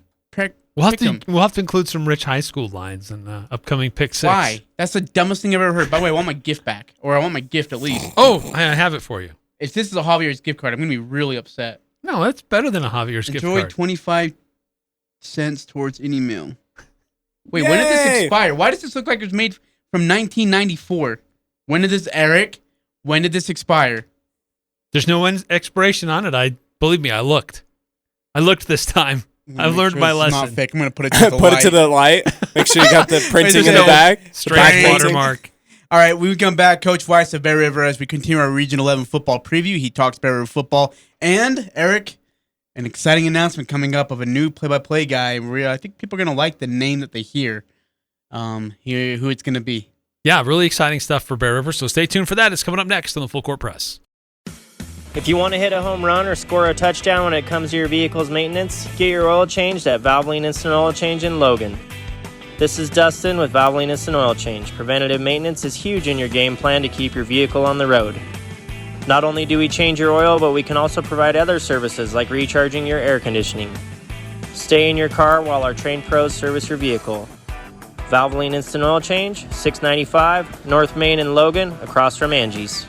[SPEAKER 6] We'll have to include some rich high school lines in the upcoming pick 6.
[SPEAKER 5] Why? That's the dumbest thing I've ever heard. By the way, I want my gift back, or I want my gift at least.
[SPEAKER 6] Oh, I have it for you.
[SPEAKER 5] If this is a Javier's gift card, I'm gonna be really upset.
[SPEAKER 6] No, that's better than a Javier's gift
[SPEAKER 5] Enjoy
[SPEAKER 6] card.
[SPEAKER 5] 25 cents towards any meal. Wait, when did this expire? Why does this look like it was made from 1994? When did this, Eric? When did this expire?
[SPEAKER 6] There's no expiration on it. Believe me, I looked. I looked this time. I've learned my lesson.
[SPEAKER 5] Not fake. I'm gonna put it to the
[SPEAKER 7] Put
[SPEAKER 5] light.
[SPEAKER 7] it to the light. Make sure you got the printing in the
[SPEAKER 5] no
[SPEAKER 7] back.
[SPEAKER 6] Straight watermark.
[SPEAKER 5] All right, we come back. Coach Weiss of Bear River as we continue our Region 11 football preview. He talks Bear River football. And, Eric, an exciting announcement coming up of a new play-by-play guy. I think people are going to like the name that they hear, who it's going to be.
[SPEAKER 6] Yeah, really exciting stuff for Bear River, so stay tuned for that. It's coming up next on the Full Court Press.
[SPEAKER 18] If you want to hit a home run or score a touchdown when it comes to your vehicle's maintenance, get your oil changed at Valvoline Instant Oil Change in Logan. This is Dustin with Valvoline Instant Oil Change. Preventative maintenance is huge in your game plan to keep your vehicle on the road. Not only do we change your oil, but we can also provide other services like recharging your air conditioning. Stay in your car while our trained pros service your vehicle. Valvoline Instant Oil Change, 695 North Main in Logan, across from Angie's.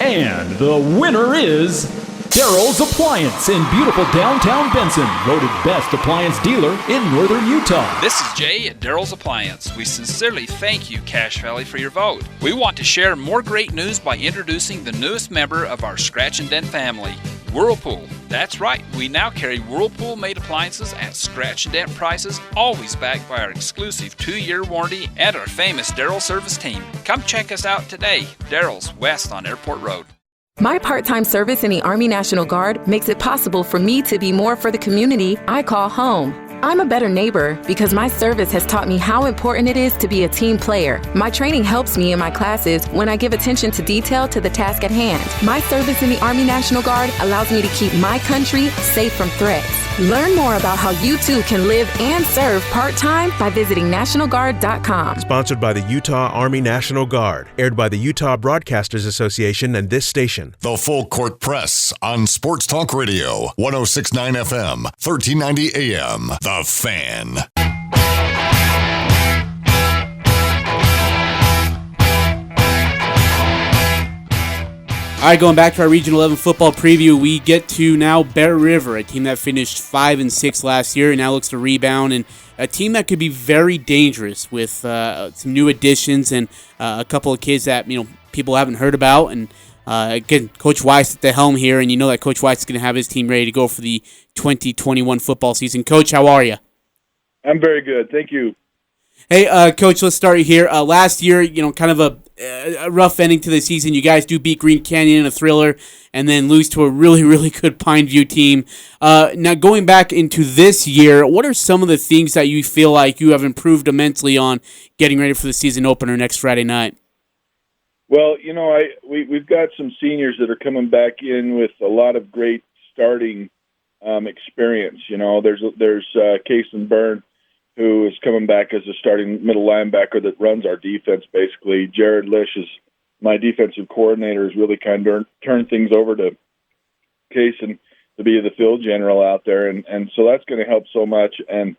[SPEAKER 19] And the winner is Daryl's Appliance in beautiful downtown Benson, voted best appliance dealer in northern Utah.
[SPEAKER 20] This is Jay at Daryl's Appliance. We sincerely thank you, Cache Valley, for your vote. We want to share more great news by introducing the newest member of our Scratch and Dent family, Whirlpool. That's right, we now carry Whirlpool-made appliances at Scratch and Dent prices, always backed by our exclusive 2-year warranty and our famous Daryl service team. Come check us out today. Daryl's, west on Airport Road.
[SPEAKER 21] My part-time service in the Army National Guard makes it possible for me to be more for the community I call home. I'm a better neighbor because my service has taught me how important it is to be a team player. My training helps me in my classes when I give attention to detail to the task at hand. My service in the Army National Guard allows me to keep my country safe from threats. Learn more about how you too can live and serve part-time by visiting NationalGuard.com.
[SPEAKER 22] Sponsored by the Utah Army National Guard. Aired by the Utah Broadcasters Association and this station.
[SPEAKER 1] The Full Court Press on Sports Talk Radio, 106.9 FM, 1390 AM. The Fan.
[SPEAKER 5] All right, going back to our Region 11 football preview, we get to now Bear River, a team that finished 5-6 last year and now looks to rebound, and a team that could be very dangerous with some new additions and a couple of kids that people haven't heard about. And again, Coach Weiss at the helm here, and you know that Coach Weiss is going to have his team ready to go for the 2021 football season. Coach, how are you?
[SPEAKER 23] I'm very good, thank you.
[SPEAKER 5] Hey, Coach, let's start here. Last year, kind of a rough ending to the season. You guys do beat Green Canyon in a thriller and then lose to a really, really good Pine View team. Now, going back into this year, what are some of the things that you feel like you have improved immensely on getting ready for the season opener next Friday night?
[SPEAKER 23] Well, we've got some seniors that are coming back in with a lot of great starting experience. There's Kason Byrne, who is coming back as a starting middle linebacker that runs our defense, basically. Jared Lish is my defensive coordinator, has really kind of turned things over to Kason to be the field general out there, and so that's going to help so much. And,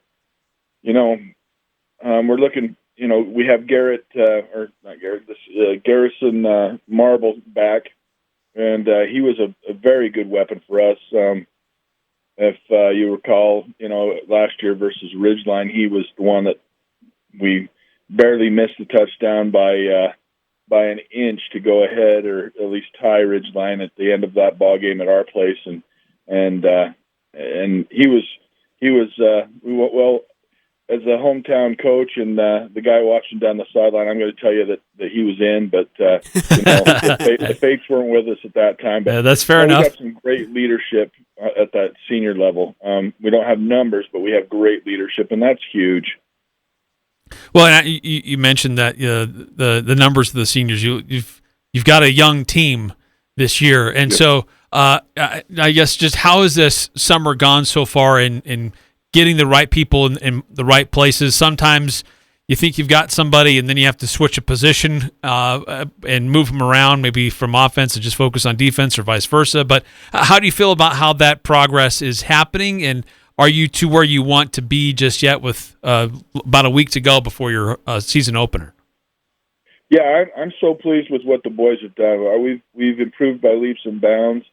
[SPEAKER 23] we're looking, we have Garrison Marble back, and he was a very good weapon for us. If you recall, last year versus Ridgeline, he was the one that we barely missed the touchdown by an inch to go ahead or at least tie Ridgeline at the end of that ball game at our place, and he was as a hometown coach and the guy watching down the sideline, I'm going to tell you that he was in, but the fates weren't with us at that time. But
[SPEAKER 6] that's fair enough.
[SPEAKER 23] We got some great leadership at that senior level. We don't have numbers, but we have great leadership, and that's huge.
[SPEAKER 6] Well, and you mentioned that the numbers of the seniors. You've got a young team this year, and so I guess just how has this summer gone so far in getting the right people in the right places? Sometimes you think you've got somebody, and then you have to switch a position and move them around, maybe from offense to just focus on defense, or vice versa. But how do you feel about how that progress is happening, and are you to where you want to be just yet with about a week to go before your season opener?
[SPEAKER 23] Yeah, I'm so pleased with what the boys have done. We've improved by leaps and bounds.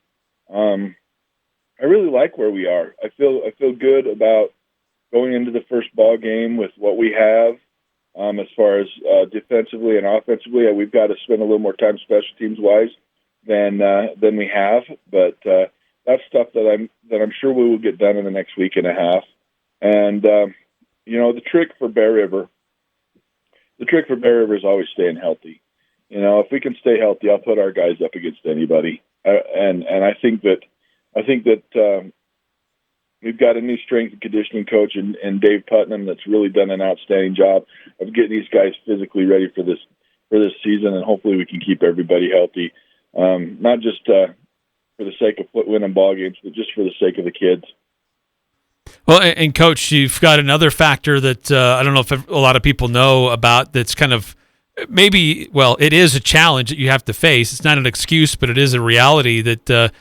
[SPEAKER 23] I really like where we are. I feel good about going into the first ball game with what we have as far as defensively and offensively. We've got to spend a little more time special teams wise than we have, but that's stuff that I'm sure we will get done in the next week and a half. And the trick for Bear River is always staying healthy. If we can stay healthy, I'll put our guys up against anybody. And I think that we've got a new strength and conditioning coach and Dave Putnam that's really done an outstanding job of getting these guys physically ready for this season, and hopefully we can keep everybody healthy, not just for the sake of winning ball games, but just for the sake of the kids.
[SPEAKER 6] Well, and Coach, you've got another factor that I don't know if a lot of people know about. That's kind of it is a challenge that you have to face. It's not an excuse, but it is a reality that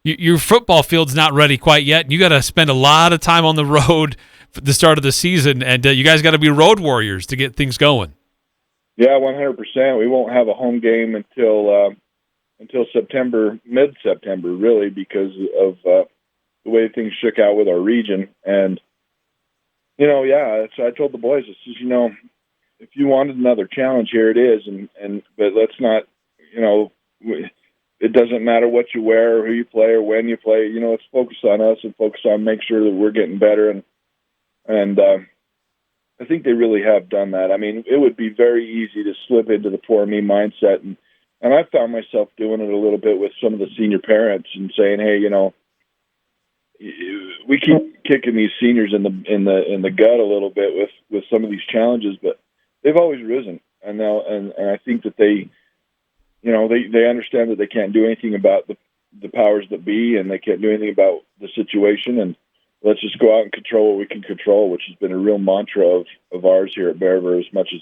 [SPEAKER 6] your football field's not ready quite yet, and you got to spend a lot of time on the road for the start of the season, and you guys got to be road warriors to get things going.
[SPEAKER 23] Yeah, 100%. We won't have a home game until September, mid-September, really, because of the way things shook out with our region. And so I told the boys, I says, if you wanted another challenge, here it is, but let's not, it doesn't matter what you wear or who you play or when you play. Let's focus on us and focus on make sure that we're getting better. And I think they really have done that. I mean, it would be very easy to slip into the poor me mindset, and I found myself doing it a little bit with some of the senior parents and saying, hey, we keep kicking these seniors in the gut a little bit with some of these challenges, but they've always risen, and I think that they understand that they can't do anything about the powers that be, and they can't do anything about the situation, and let's just go out and control what we can control, which has been a real mantra of ours here at Bear River. As much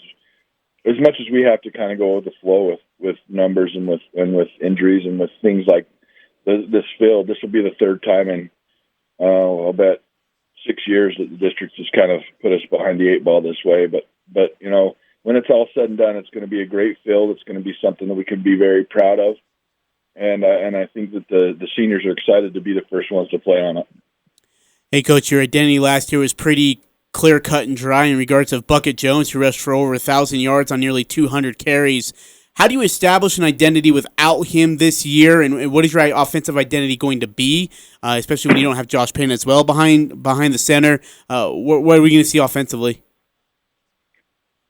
[SPEAKER 23] as we have to kind of go with the flow with numbers and with injuries and with things like this field. This will be the third time in I'll bet 6 years that the district has kind of put us behind the eight ball this way, but when it's all said and done, it's going to be a great field. It's going to be something that we can be very proud of, and I think that the seniors are excited to be the first ones to play on it.
[SPEAKER 5] Hey, Coach, your identity last year was pretty clear-cut and dry in regards of Bucket Jones, who rushed for over 1,000 yards on nearly 200 carries. How do you establish an identity without him this year, and what is your offensive identity going to be, especially when you don't have Josh Payne as well behind the center? What are we going to see offensively?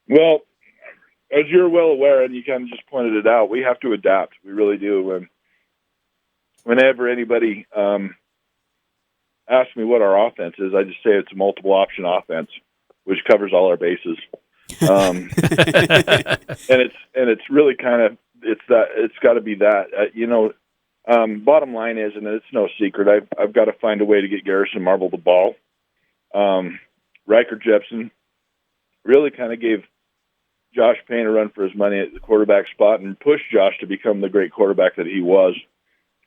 [SPEAKER 23] Well, as you're well aware, and you kind of just pointed it out, we have to adapt. We really do. Whenever anybody asks me what our offense is, I just say it's a multiple option offense, which covers all our bases. And it's really kind of it's got to be that. Bottom line is, and it's no secret, I've got to find a way to get Garrison Marble the ball. Riker Jepson really kind of gave Josh Payne a run for his money at the quarterback spot and pushed Josh to become the great quarterback that he was.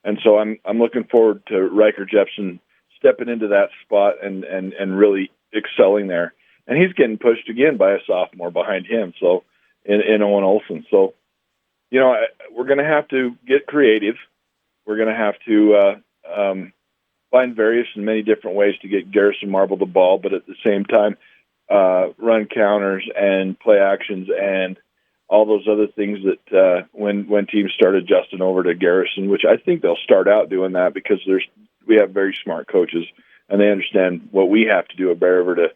[SPEAKER 23] And so I'm looking forward to Riker Jepson stepping into that spot and really excelling there. And he's getting pushed again by a sophomore behind him, so in Owen Olsen. So, we're going to have to get creative. We're going to have to find various and many different ways to get Garrison Marble the ball, but at the same time, run counters and play actions and all those other things that when teams start adjusting over to Garrison, which I think they'll start out doing that because we have very smart coaches and they understand what we have to do at Bear River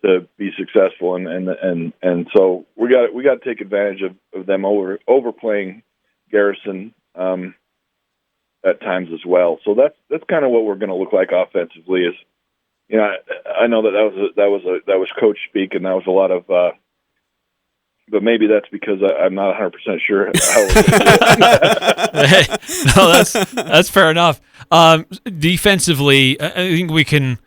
[SPEAKER 23] to be successful, and so we got to take advantage of them overplaying Garrison at times as well. So that's kind of what we're going to look like offensively. Is I know that was coach speak, and that was a lot of. But maybe that's because I'm not 100% sure how
[SPEAKER 6] No, that's fair enough. Defensively, I think we can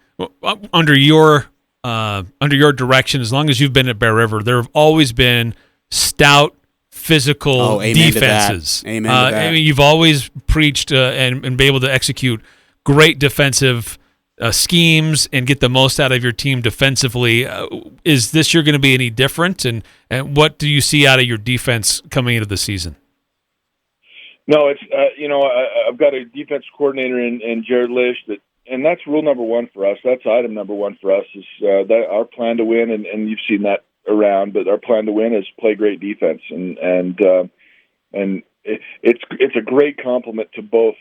[SPEAKER 6] under your direction. As long as you've been at Bear River, there have always been stout, physical defenses.
[SPEAKER 5] Amen to that.
[SPEAKER 6] I mean, you've always preached and been able to execute great defensive schemes and get the most out of your team defensively. Is this year going to be any different? And what do you see out of your defense coming into the season?
[SPEAKER 23] No, it's I've got a defense coordinator in Jared Lish and that's rule number one for us. That's item number one for us is that our plan to win, and you've seen that around. But our plan to win is play great defense, and it's a great compliment to both.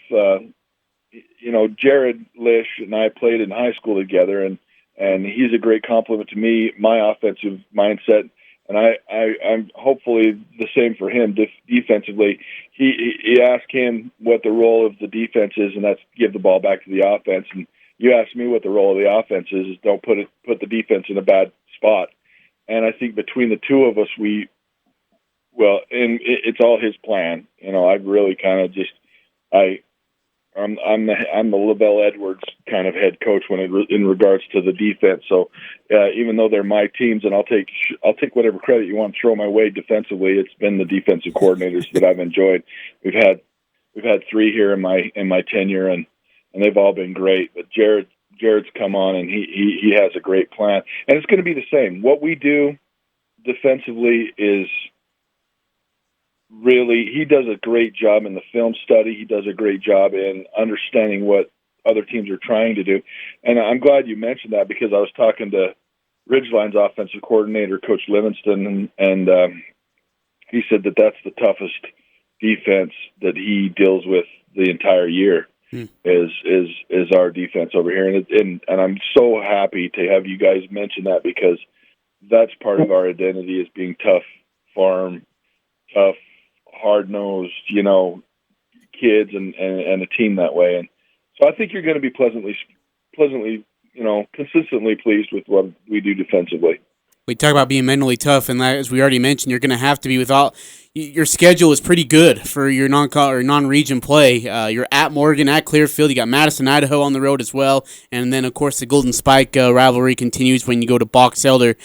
[SPEAKER 23] Jared Lish and I played in high school together, and he's a great compliment to me, my offensive mindset, and I'm hopefully the same for him defensively. He asked him what the role of the defense is, and that's give the ball back to the offense. And you asked me what the role of the offense is don't put the defense in a bad spot. And I think between the two of us, it's all his plan. I really kind of I'm the LaBelle Edwards kind of head coach in regards to the defense. So even though they're my teams, and I'll take whatever credit you want to throw my way defensively, it's been the defensive coordinators that I've enjoyed. We've had three here in my tenure, and they've all been great. But Jared's come on, and he has a great plan, and it's going to be the same. What we do defensively is. Really, he does a great job in the film study. He does a great job in understanding what other teams are trying to do. And I'm glad you mentioned that because I was talking to Ridgeline's offensive coordinator, Coach Livingston, and he said that that's the toughest defense that he deals with the entire year is our defense over here. And I'm so happy to have you guys mention that because that's part of our identity is being tough farm, tough, hard-nosed, kids and a team that way. And so I think you're going to be pleasantly, consistently pleased with what we do defensively.
[SPEAKER 5] We talk about being mentally tough, and that, as we already mentioned, you're going to have to be your schedule is pretty good for your non-region play. You're at Morgan, at Clearfield. You got Madison, Idaho on the road as well. And then, of course, the Golden Spike rivalry continues when you go to Box Elder,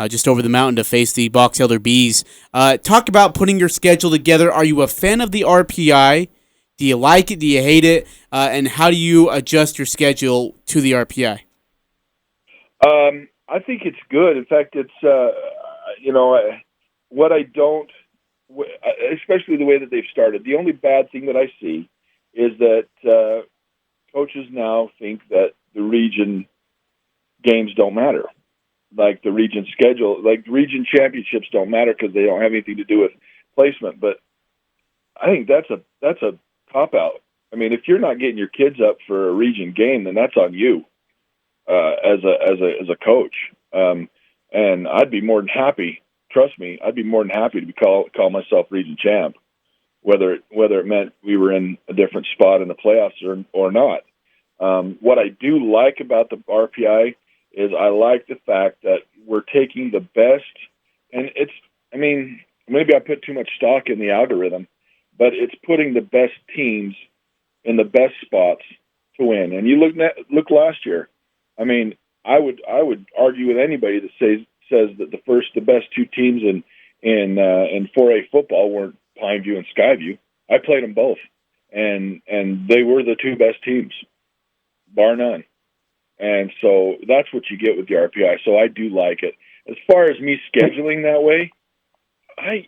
[SPEAKER 5] just over the mountain to face the Box Elder Bees. Talk about putting your schedule together. Are you a fan of the RPI? Do you like it? Do you hate it? And how do you adjust your schedule to the RPI?
[SPEAKER 23] I think it's good. In fact, it's, what I don't, especially the way that they've started, the only bad thing that I see is that coaches now think that the region games don't matter. Like the region schedule, like region championships don't matter because they don't have anything to do with placement. But I think that's a cop-out. I mean, if you're not getting your kids up for a region game, then that's on you. As a coach, and I'd be more than happy. Trust me, I'd be more than happy to call myself region champ, whether it meant we were in a different spot in the playoffs or not. What I do like about the RPI is I like the fact that we're taking the best, and maybe I put too much stock in the algorithm, but it's putting the best teams in the best spots to win. And you look last year. I mean, I would argue with anybody that says that the best two teams in 4A football weren't Pineview and Skyview. I played them both, and they were the two best teams, bar none. And so that's what you get with the RPI. So I do like it. As far as me scheduling that way, I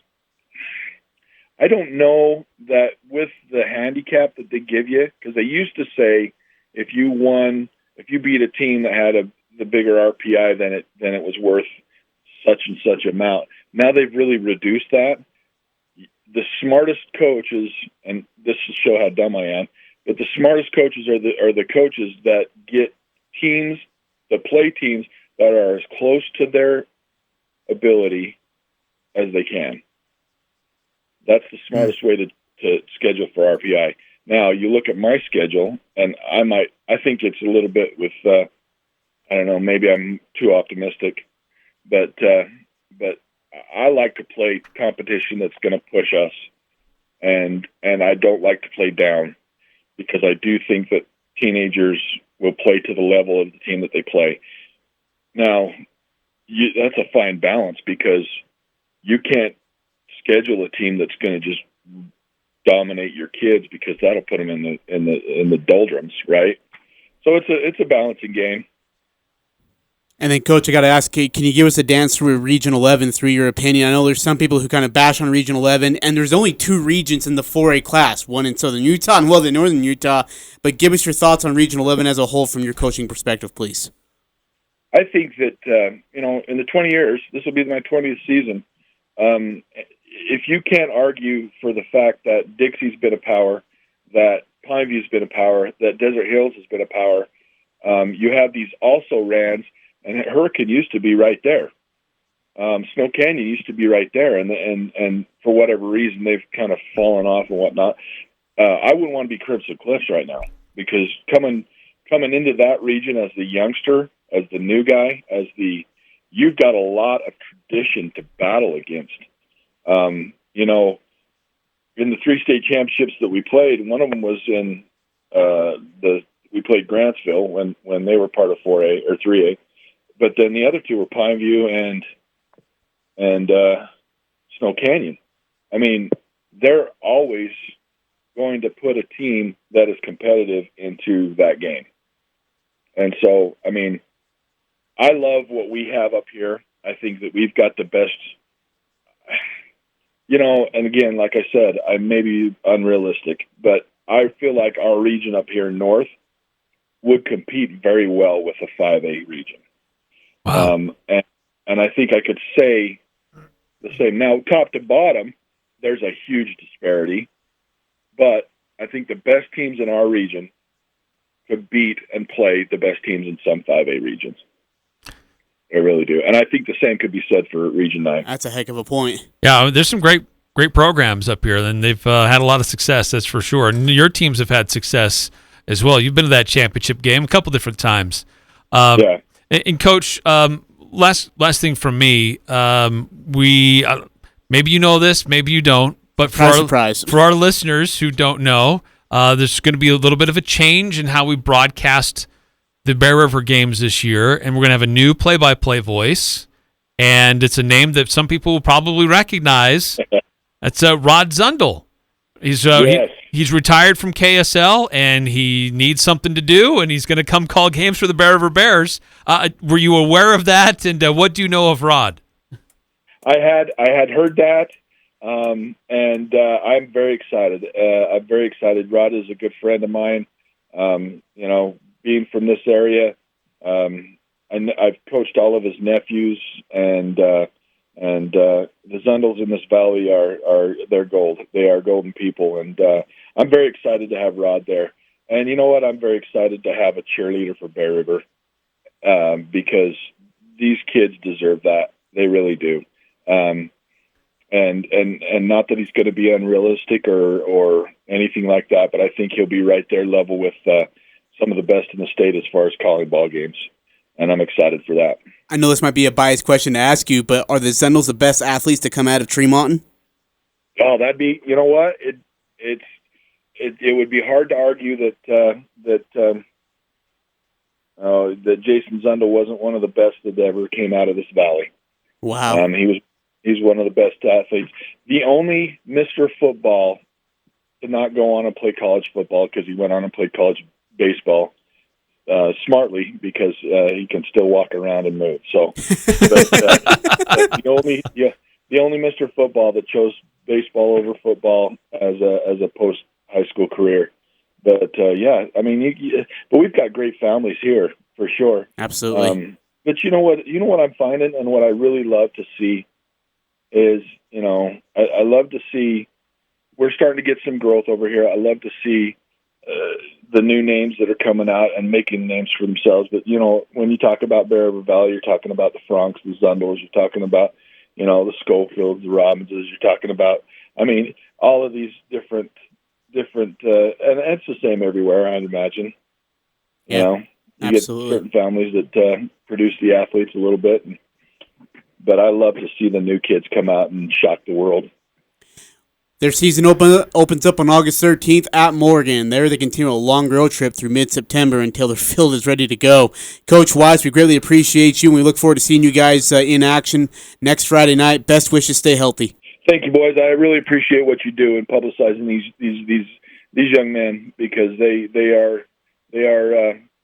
[SPEAKER 23] don't know that with the handicap that they give you, because they used to say if you beat a team that had the bigger RPI, then it was worth such and such amount. Now they've really reduced that. The smartest coaches, and this will show how dumb I am, but the smartest coaches are the coaches that get teams, that play teams that are as close to their ability as they can. That's the smartest way to schedule for RPI. Now, you look at my schedule, and I think it's a little bit with, I don't know, maybe I'm too optimistic, but I like to play competition that's going to push us, and I don't like to play down, because I do think that teenagers will play to the level of the team that they play. Now, that's a fine balance, because you can't schedule a team that's going to just dominate your kids, because that'll put them in the doldrums, right? So it's a balancing game.
[SPEAKER 5] And then, Coach, I got to ask, can you give us a dance through Region 11 through your opinion? I know there's some people who kind of bash on Region 11, and there's only 2 regions in the 4A class, one in Southern Utah and one in Northern Utah. But give us your thoughts on Region 11 as a whole from your coaching perspective, please.
[SPEAKER 23] I think that, in the 20 years, this will be my 20th season, if you can't argue for the fact that Dixie's been a power, that Pineview's been a power, that Desert Hills has been a power, you have these also rans, and Hurricane used to be right there. Snow Canyon used to be right there, and for whatever reason, they've kind of fallen off and whatnot. I wouldn't want to be Crimson Cliffs right now, because coming into that region as the youngster, as the new guy, you've got a lot of tradition to battle against. In the 3 state championships that we played, one of them was in we played Grantsville when they were part of 4A or 3A, but then the other 2 were Pineview and Snow Canyon. I mean, they're always going to put a team that is competitive into that game. And so, I mean, I love what we have up here. I think that we've got the best, and again, like I said, I may be unrealistic, but I feel like our region up here north would compete very well with a 5A region. Wow. And I think I could say the same. Now, top to bottom, there's a huge disparity, but I think the best teams in our region could beat and play the best teams in some 5A regions. I really do. And I think the same could be said for Region 9.
[SPEAKER 5] That's a heck of a point.
[SPEAKER 6] Yeah, there's some great programs up here, and they've had a lot of success, that's for sure. And your teams have had success as well. You've been to that championship game a couple different times.
[SPEAKER 23] Yeah.
[SPEAKER 6] And Coach, last thing from me, we maybe you know this, maybe you don't, but for our listeners who don't know, there's going to be a little bit of a change in how we broadcast the Bear River games this year, and we're going to have a new play-by-play voice, and it's a name that some people will probably recognize. That's Rod Zundel. He's retired from KSL, and he needs something to do, and he's going to come call games for the Bear River Bears. Were you aware of that, and what do you know of Rod?
[SPEAKER 23] I had heard that, and I'm very excited. I'm very excited. Rod is a good friend of mine. Being from this area, I've coached all of his nephews, and the Zundels in this valley they're gold. They are golden people, and I'm very excited to have Rod there. And you know what? I'm very excited to have a cheerleader for Bear River, because these kids deserve that. They really do. And not that he's going to be unrealistic or anything like that, but I think he'll be right there level with some of the best in the state as far as calling ball games, and I'm excited for that.
[SPEAKER 5] I know this might be a biased question to ask you, but are the Zundels the best athletes to come out of Tremonton?
[SPEAKER 23] Oh, that'd be. You know what? It would be hard to argue that Jason Zundel wasn't one of the best that ever came out of this valley.
[SPEAKER 5] Wow.
[SPEAKER 23] He's one of the best athletes. The only Mr. Football to not go on and play college football, because he went on and played college baseball smartly, because he can still walk around and move. So, but the only Mr. Football that chose baseball over football as a post high school career. But but we've got great families here for sure.
[SPEAKER 5] Absolutely.
[SPEAKER 23] But you know what I'm finding, and what I really love to see is, I love to see we're starting to get some growth over here. I love to see the new names that are coming out and making names for themselves. But, when you talk about Bear River Valley, you're talking about the Franks, the Zundels, you're talking about, the Schofields, the Robinses, you're talking about, all of these different, and it's the same everywhere, I'd imagine. You
[SPEAKER 5] absolutely.
[SPEAKER 23] Get certain families that produce the athletes a little bit. But I love to see the new kids come out and shock the world.
[SPEAKER 5] Their season opens up on August 13th at Morgan. There they continue a long road trip through mid-September until their field is ready to go. Coach Wise, we greatly appreciate you, and we look forward to seeing you guys in action next Friday night. Best wishes. Stay healthy.
[SPEAKER 23] Thank you, boys. I really appreciate what you do in publicizing these young men, because they are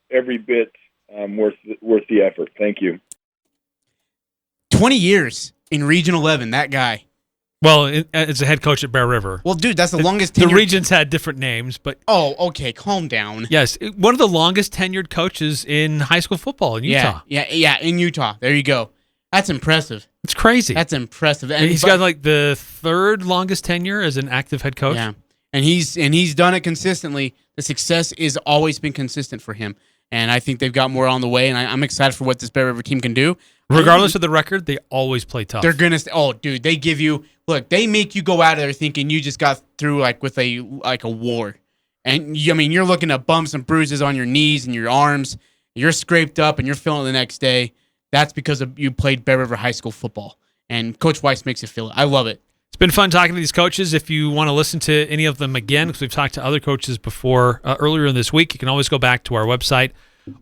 [SPEAKER 23] every bit worth the effort. Thank you.
[SPEAKER 5] 20 years in Region 11, that guy.
[SPEAKER 6] Well, as a head coach at Bear River.
[SPEAKER 5] Well, dude, that's the longest
[SPEAKER 6] tenured.
[SPEAKER 5] tenured...
[SPEAKER 6] The regions had different names, but...
[SPEAKER 5] Oh, okay, calm down.
[SPEAKER 6] Yes, one of the longest tenured coaches in high school football in Utah.
[SPEAKER 5] Yeah, in Utah. There you go. That's impressive.
[SPEAKER 6] It's crazy.
[SPEAKER 5] That's impressive. And
[SPEAKER 6] he's got like the third longest tenure as an active head coach.
[SPEAKER 5] Yeah, and he's done it consistently. The success has always been consistent for him, and I think they've got more on the way, and I'm excited for what this Bear River team can do.
[SPEAKER 6] Regardless of the record, they always play tough.
[SPEAKER 5] They're gonna. Oh, dude, they give you. Look, they make you go out of there thinking you just got through with a war, and you're looking at bumps and bruises on your knees and your arms. You're scraped up and you're feeling it the next day. That's because you played Bear River High School football, and Coach Weiss makes you feel it. I love it.
[SPEAKER 6] It's been fun talking to these coaches. If you want to listen to any of them again, because we've talked to other coaches before earlier in this week, you can always go back to our website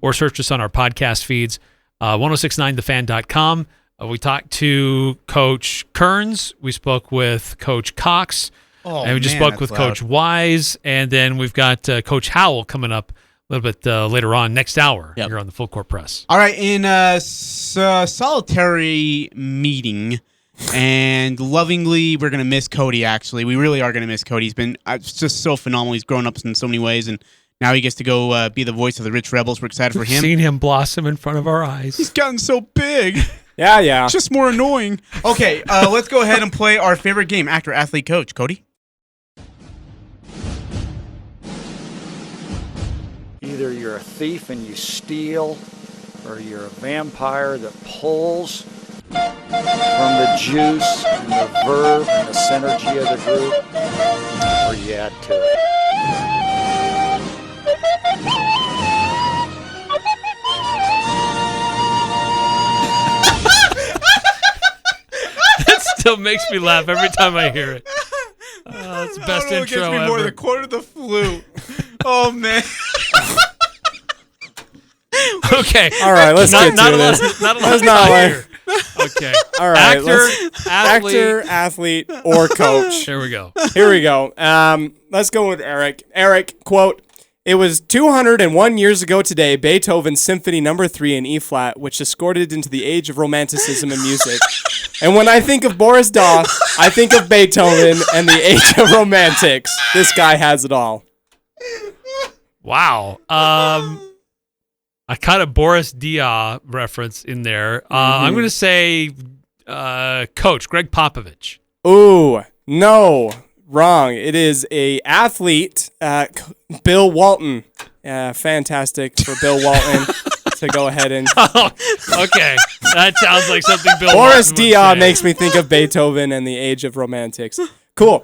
[SPEAKER 6] or search us on our podcast feeds, 1069thefan.com. We talked to Coach Kearns. We spoke with Coach Cox. And we just spoke with Coach Wise. And then we've got Coach Howell coming up a little bit later on next hour here on the Full Court Press.
[SPEAKER 5] All right, in solitary meeting, and lovingly, we're going to miss Cody, actually. We really are going to miss Cody. He's been just so phenomenal. He's grown up in so many ways, and now he gets to go be the voice of the Rich Rebels. We're excited for him.
[SPEAKER 6] Seen him blossom in front of our eyes.
[SPEAKER 5] He's gotten so big.
[SPEAKER 7] Yeah.
[SPEAKER 5] Just more annoying. Okay, let's go ahead and play our favorite game, Actor, Athlete, Coach. Cody?
[SPEAKER 2] Either you're a thief and you steal, or you're a vampire that pulls from the juice and the verve and the synergy of the group, or you add to it.
[SPEAKER 6] That still makes me laugh every time I hear it. It's the best intro
[SPEAKER 5] gets me
[SPEAKER 6] ever.
[SPEAKER 5] more the quarter of the flute. Oh, man.
[SPEAKER 6] Okay.
[SPEAKER 7] All right, let's get to this.
[SPEAKER 6] Not a lot here. Okay.
[SPEAKER 7] All right.
[SPEAKER 6] Actor,
[SPEAKER 7] athlete, or coach.
[SPEAKER 6] Here we go.
[SPEAKER 7] Let's go with Eric. Eric, quote, "It was 201 years ago today, Beethoven's Symphony No. 3 in E-flat, which escorted into the age of romanticism in music. And when I think of Boris Daw, I think of Beethoven and the age of romantics. This guy has it all."
[SPEAKER 6] Wow. I caught a Boris Dia reference in there. I'm going to say Coach Greg Popovich.
[SPEAKER 7] Ooh, no, wrong. It is a athlete, Bill Walton. Fantastic for Bill Walton to go ahead and...
[SPEAKER 6] Okay, that sounds like something Bill
[SPEAKER 7] Boris
[SPEAKER 6] Walton would
[SPEAKER 7] Dia
[SPEAKER 6] say.
[SPEAKER 7] makes me think of Beethoven and the age of romantics. Cool.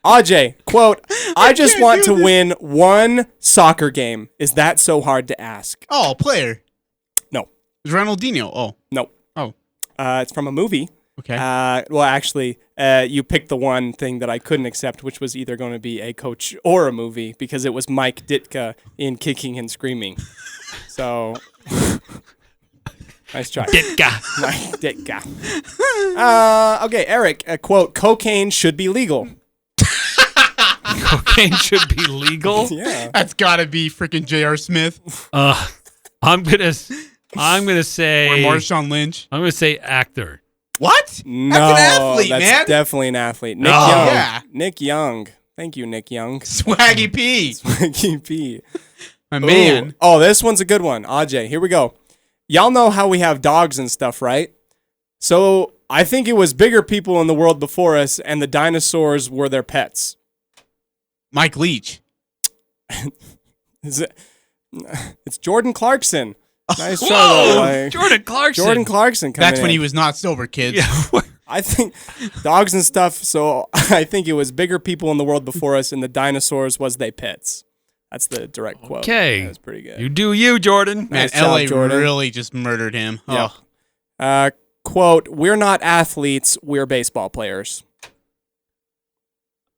[SPEAKER 7] Ajay, quote, "I just want to win one soccer game. Is that so hard to ask?"
[SPEAKER 5] Oh, player.
[SPEAKER 7] No.
[SPEAKER 5] It's Ronaldinho. Oh.
[SPEAKER 7] No.
[SPEAKER 5] Oh.
[SPEAKER 7] It's from a movie.
[SPEAKER 5] Okay.
[SPEAKER 7] Well, actually, you picked the one thing that I couldn't accept, which was either going to be a coach or a movie, because it was Mike Ditka in Kicking and Screaming. So, nice try.
[SPEAKER 6] Ditka.
[SPEAKER 7] Mike Ditka. Okay, Eric, quote, "Cocaine should be legal."
[SPEAKER 6] Cocaine should be legal?
[SPEAKER 7] Yeah.
[SPEAKER 5] That's got to be freaking J.R. Smith.
[SPEAKER 6] I'm gonna say...
[SPEAKER 5] Or Marshawn Lynch.
[SPEAKER 6] I'm going to say actor.
[SPEAKER 5] What?
[SPEAKER 7] No,
[SPEAKER 5] that's an athlete,
[SPEAKER 7] that's
[SPEAKER 5] man.
[SPEAKER 7] definitely an athlete. Nick
[SPEAKER 6] Oh.
[SPEAKER 7] Young.
[SPEAKER 5] Yeah.
[SPEAKER 7] Nick Young. Thank you, Nick Young.
[SPEAKER 5] Swaggy P.
[SPEAKER 7] Swaggy P.
[SPEAKER 5] My man.
[SPEAKER 7] Ooh. Oh, this one's a good one. Ajay, here we go. Y'all know how we have dogs and stuff, right? So I think it was bigger people in the world before us, and the dinosaurs were their pets.
[SPEAKER 5] Mike Leach.
[SPEAKER 7] It's Jordan Clarkson. Nice try,
[SPEAKER 6] Whoa!
[SPEAKER 7] though. Like,
[SPEAKER 6] Jordan Clarkson.
[SPEAKER 7] Jordan Clarkson coming
[SPEAKER 5] That's when
[SPEAKER 7] in.
[SPEAKER 5] he was not sober, kids.
[SPEAKER 6] Yeah.
[SPEAKER 7] I think dogs and stuff, so I think it was bigger people in the world before us, and the dinosaurs was they pits. That's the direct quote.
[SPEAKER 6] Okay.
[SPEAKER 7] That was pretty good.
[SPEAKER 6] You do you, Jordan.
[SPEAKER 5] Man,
[SPEAKER 7] Nice job,
[SPEAKER 5] LA
[SPEAKER 7] Jordan.
[SPEAKER 5] really just murdered him.
[SPEAKER 7] Yeah.
[SPEAKER 5] Oh.
[SPEAKER 7] Quote, we're not athletes, we're baseball players.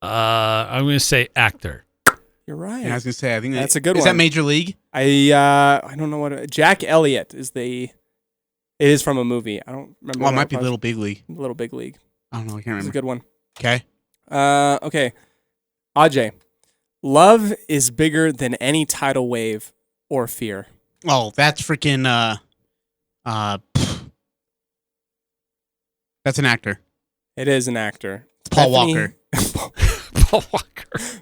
[SPEAKER 6] I'm going to say actor.
[SPEAKER 7] You're right.
[SPEAKER 5] Yeah, I was going to say, I think
[SPEAKER 7] that's a good one.
[SPEAKER 5] Is that Major League?
[SPEAKER 7] I don't know what Jack Elliott is it is from a movie. I don't remember.
[SPEAKER 5] Well, it might be Little Big League.
[SPEAKER 7] Little Big League.
[SPEAKER 5] I don't know. I can't remember.
[SPEAKER 7] It's a good one.
[SPEAKER 5] Okay.
[SPEAKER 7] Okay. Ajay. Love is bigger than any tidal wave or fear.
[SPEAKER 5] Oh, that's freaking that's an actor.
[SPEAKER 7] It is an actor.
[SPEAKER 5] It's Paul Walker.
[SPEAKER 6] Paul Walker.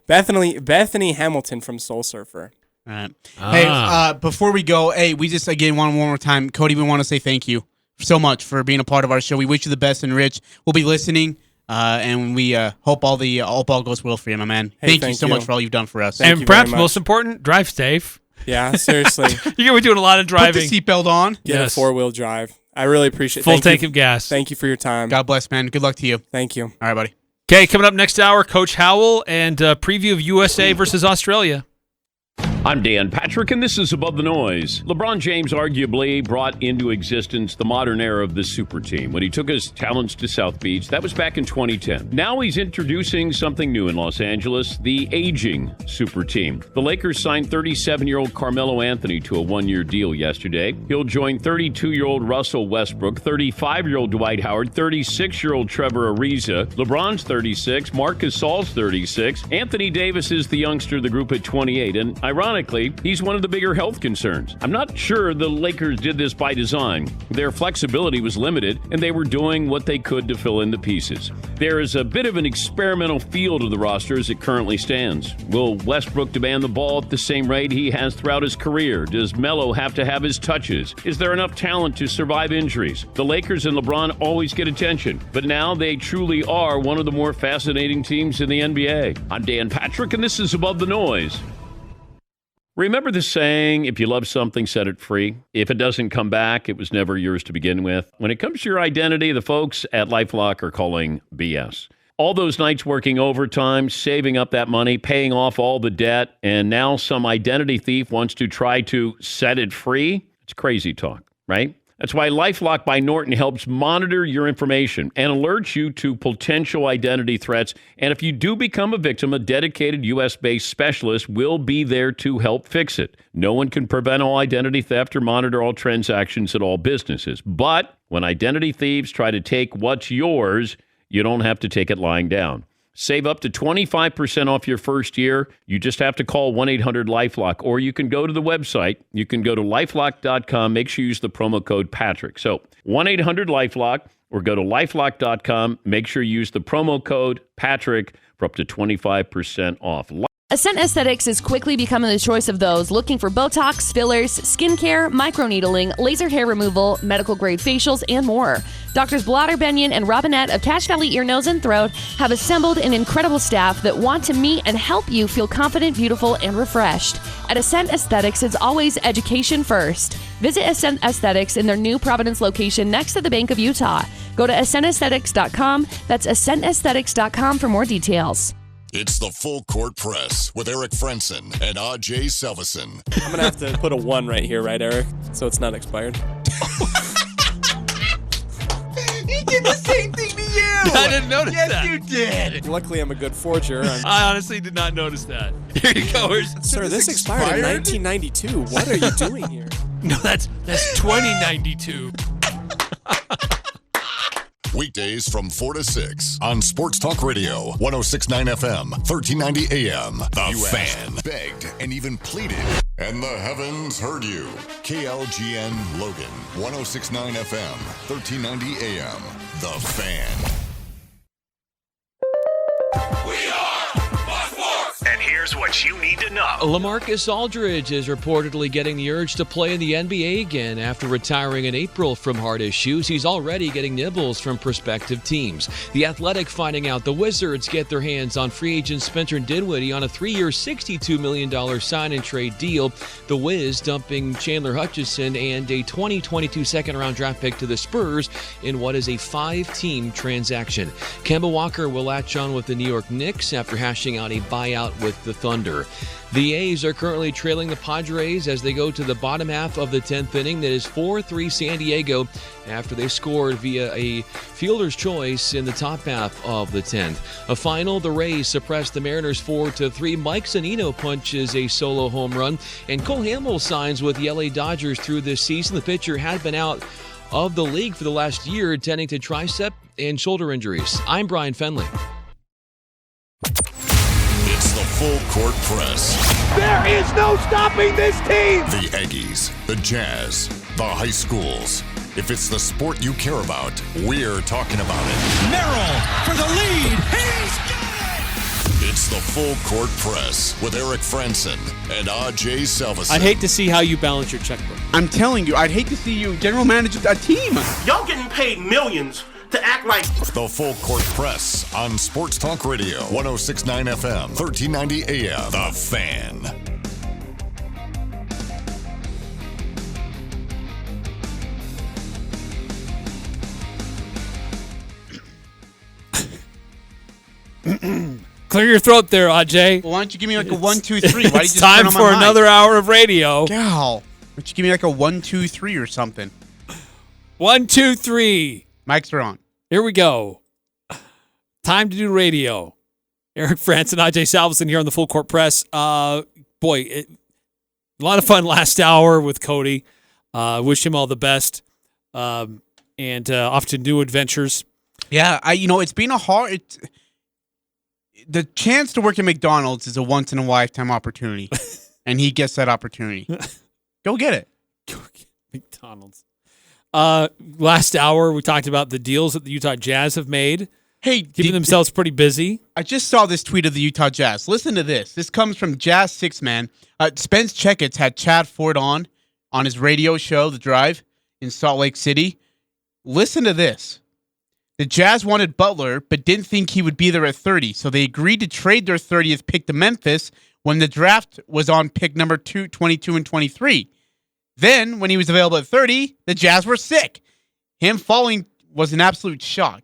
[SPEAKER 7] Bethany Hamilton from Soul Surfer.
[SPEAKER 5] All right. Hey, before we go, we just again want one more time, Cody. We want to say thank you so much for being a part of our show. We wish you the best, and Rich will be listening, and we hope all goes well for you, my man.
[SPEAKER 7] Hey,
[SPEAKER 5] thank you so much for all you've done for us.
[SPEAKER 6] And perhaps most important, drive safe.
[SPEAKER 7] Yeah, seriously.
[SPEAKER 6] You're going to be doing a lot of driving.
[SPEAKER 5] Put the seatbelt on.
[SPEAKER 7] Get a 4-wheel drive. I really appreciate it.
[SPEAKER 6] Full tank of gas.
[SPEAKER 7] Thank you for your time.
[SPEAKER 5] God bless, man. Good luck to you.
[SPEAKER 7] Thank you.
[SPEAKER 5] All right, buddy.
[SPEAKER 6] Okay, coming up next hour, Coach Howell and preview of USA versus Australia.
[SPEAKER 12] I'm Dan Patrick, and this is Above the Noise. LeBron James arguably brought into existence the modern era of the super team when he took his talents to South Beach. That was back in 2010. Now he's introducing something new in Los Angeles, the aging super team. The Lakers signed 37-year-old Carmelo Anthony to a one-year deal yesterday. He'll join 32-year-old Russell Westbrook, 35-year-old Dwight Howard, 36-year-old Trevor Ariza. LeBron's 36, Marc Gasol's 36. Anthony Davis is the youngster of the group at 28, and ironically, he's one of the bigger health concerns. I'm not sure the Lakers did this by design. Their flexibility was limited, and they were doing what they could to fill in the pieces. There is a bit of an experimental feel to the roster as it currently stands. Will Westbrook demand the ball at the same rate he has throughout his career? Does Melo have to have his touches? Is there enough talent to survive injuries? The Lakers and LeBron always get attention, but now they truly are one of the more fascinating teams in the NBA. I'm Dan Patrick, and this is Above the Noise. Remember the saying, if you love something, set it free. If it doesn't come back, it was never yours to begin with. When it comes to your identity, the folks at LifeLock are calling BS. All those nights working overtime, saving up that money, paying off all the debt, and now some identity thief wants to try to set it free? It's crazy talk, right? That's why LifeLock by Norton helps monitor your information and alerts you to potential identity threats. And if you do become a victim, a dedicated U.S.-based specialist will be there to help fix it. No one can prevent all identity theft or monitor all transactions at all businesses. But when identity thieves try to take what's yours, you don't have to take it lying down. Save up to 25% off your first year. You just have to call 1-800-LifeLock, or you can go to the website. You can go to LifeLock.com. Make sure you use the promo code Patrick. So 1-800-LifeLock, or go to LifeLock.com. Make sure you use the promo code Patrick for up to 25% off.
[SPEAKER 4] Ascent Aesthetics is quickly becoming the choice of those looking for Botox, fillers, skincare, microneedling, laser hair removal, medical-grade facials, and more. Doctors Blotter, Benyon, and Robinette of Cache Valley Ear, Nose, and Throat have assembled an incredible staff that want to meet and help you feel confident, beautiful, and refreshed. At Ascent Aesthetics, it's always education first. Visit Ascent Aesthetics in their new Providence location next to the Bank of Utah. Go to AscentAesthetics.com. That's AscentAesthetics.com for more details.
[SPEAKER 1] It's the Full Court Press with Eric Frandsen and Ajay Salvesen.
[SPEAKER 7] I'm going to have to put a 1 right here, right, Eric? So it's not expired.
[SPEAKER 5] He did the same thing to you.
[SPEAKER 6] I didn't notice that.
[SPEAKER 5] Yes, you did.
[SPEAKER 7] Luckily, I'm a good forger.
[SPEAKER 6] I honestly did not notice that. Here you go.
[SPEAKER 7] Sir, this expired in 1992. What are you doing here?
[SPEAKER 6] No, that's 2092.
[SPEAKER 1] Weekdays from 4 to 6 on Sports Talk Radio, 106.9 FM, 1390 AM. The Fan begged and even pleaded, and the heavens heard you. KLGN Logan, 106.9 FM, 1390 AM. The Fan.
[SPEAKER 3] We are Fox Sports. And here
[SPEAKER 8] Here's what you need to know.
[SPEAKER 9] LaMarcus Aldridge is reportedly getting the urge to play in the NBA again after retiring in April from heart issues. He's already getting nibbles from prospective teams. The Athletic finding out the Wizards get their hands on free agent Spencer Dinwiddie on a 3-year, $62 million sign-and-trade deal. The Wiz dumping Chandler Hutchison and a 2022 second-round draft pick to the Spurs in what is a 5-team transaction. Kemba Walker will latch on with the New York Knicks after hashing out a buyout with the Thunder. The A's are currently trailing the Padres as they go to the bottom half of the 10th inning. That is 4-3 San Diego after they scored via a fielder's choice in the top half of the 10th. A final, the Rays suppressed the Mariners 4-3. Mike Zunino punches a solo home run, and Cole Hamels signs with the LA Dodgers through this season. The pitcher had been out of the league for the last year, tending to tricep and shoulder injuries. I'm Brian Fenley.
[SPEAKER 1] It's the Full Court Press.
[SPEAKER 3] There is no stopping this team.
[SPEAKER 1] The Aggies, the Jazz, the high schools. If it's the sport you care about, we're talking about it.
[SPEAKER 3] Merrill for the lead. He's got it.
[SPEAKER 1] It's the Full Court Press with Eric Frandsen and Ajay Salvesen.
[SPEAKER 10] I'd hate to see how you balance your checkbook.
[SPEAKER 5] I'm telling you, I'd hate to see you general manage a team.
[SPEAKER 8] Y'all getting paid millions to act like
[SPEAKER 1] the Full Court Press on Sports Talk Radio, 106.9 FM, 1390 AM. The Fan.
[SPEAKER 10] Clear your throat there, Ajay.
[SPEAKER 5] Well, why don't you give me like a 1, 2, 3? Why did you
[SPEAKER 10] It's
[SPEAKER 5] just
[SPEAKER 10] time
[SPEAKER 5] turn on my
[SPEAKER 10] for
[SPEAKER 5] mic?
[SPEAKER 10] another hour of radio.
[SPEAKER 5] Gal, why don't you give me like a 1, 2, 3 or something?
[SPEAKER 10] 1, 2, 3.
[SPEAKER 5] Mics are on.
[SPEAKER 10] Here we go. Time to do radio. Eric Frandsen, Ajay Salvesen here on the Full Court Press. A lot of fun last hour with Cody. Wish him all the best. And off to new adventures.
[SPEAKER 5] Yeah, it's been the chance to work at McDonald's is a once in a lifetime opportunity, and he gets that opportunity. Go get it.
[SPEAKER 10] Go get McDonald's. Last hour we talked about the deals that the Utah Jazz have made.
[SPEAKER 5] Hey,
[SPEAKER 10] keeping themselves pretty busy.
[SPEAKER 5] I just saw this tweet of the Utah Jazz. Listen to this. This comes from Jazz Six Man. Spence Checketts had Chad Ford on his radio show, The Drive, in Salt Lake City. Listen to this. The Jazz wanted Butler, but didn't think he would be there at 30, so they agreed to trade their 30th pick to Memphis when the draft was on pick number 22 and 23. Then, when he was available at 30, the Jazz were sick. Him falling was an absolute shock.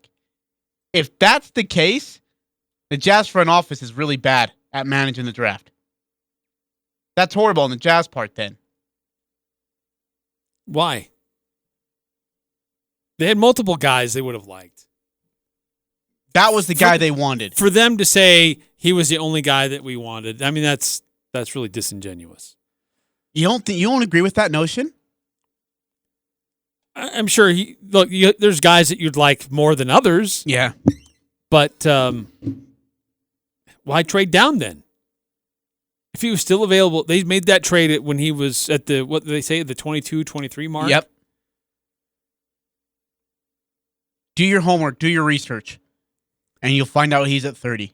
[SPEAKER 5] If that's the case, the Jazz front office is really bad at managing the draft. That's horrible on the Jazz part then.
[SPEAKER 10] Why? They had multiple guys they would have liked.
[SPEAKER 5] That was the guy they wanted.
[SPEAKER 10] For them to say he was the only guy that we wanted, I mean, that's really disingenuous.
[SPEAKER 5] You don't agree with that notion?
[SPEAKER 10] I'm sure there's guys that you'd like more than others.
[SPEAKER 5] Yeah.
[SPEAKER 10] But why trade down then? If he was still available, they made that trade when he was at the 22, 23 mark.
[SPEAKER 5] Yep. Do your homework, do your research, and you'll find out he's at 30.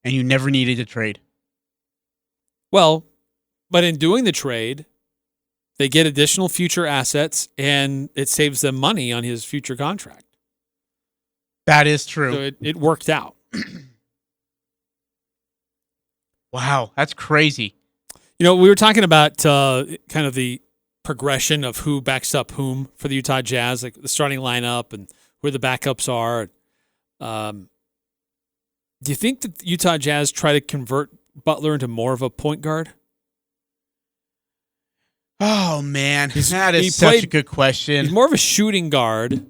[SPEAKER 5] And you never needed to trade.
[SPEAKER 10] Well, but in doing the trade, they get additional future assets, and it saves them money on his future contract.
[SPEAKER 5] That is true.
[SPEAKER 10] So it worked out.
[SPEAKER 5] Wow, that's crazy.
[SPEAKER 10] We were talking about kind of the progression of who backs up whom for the Utah Jazz, like the starting lineup and where the backups are. Do you think that the Utah Jazz try to convert Butler into more of a point guard?
[SPEAKER 5] Oh, man. That is such a good question.
[SPEAKER 10] He's more of a shooting guard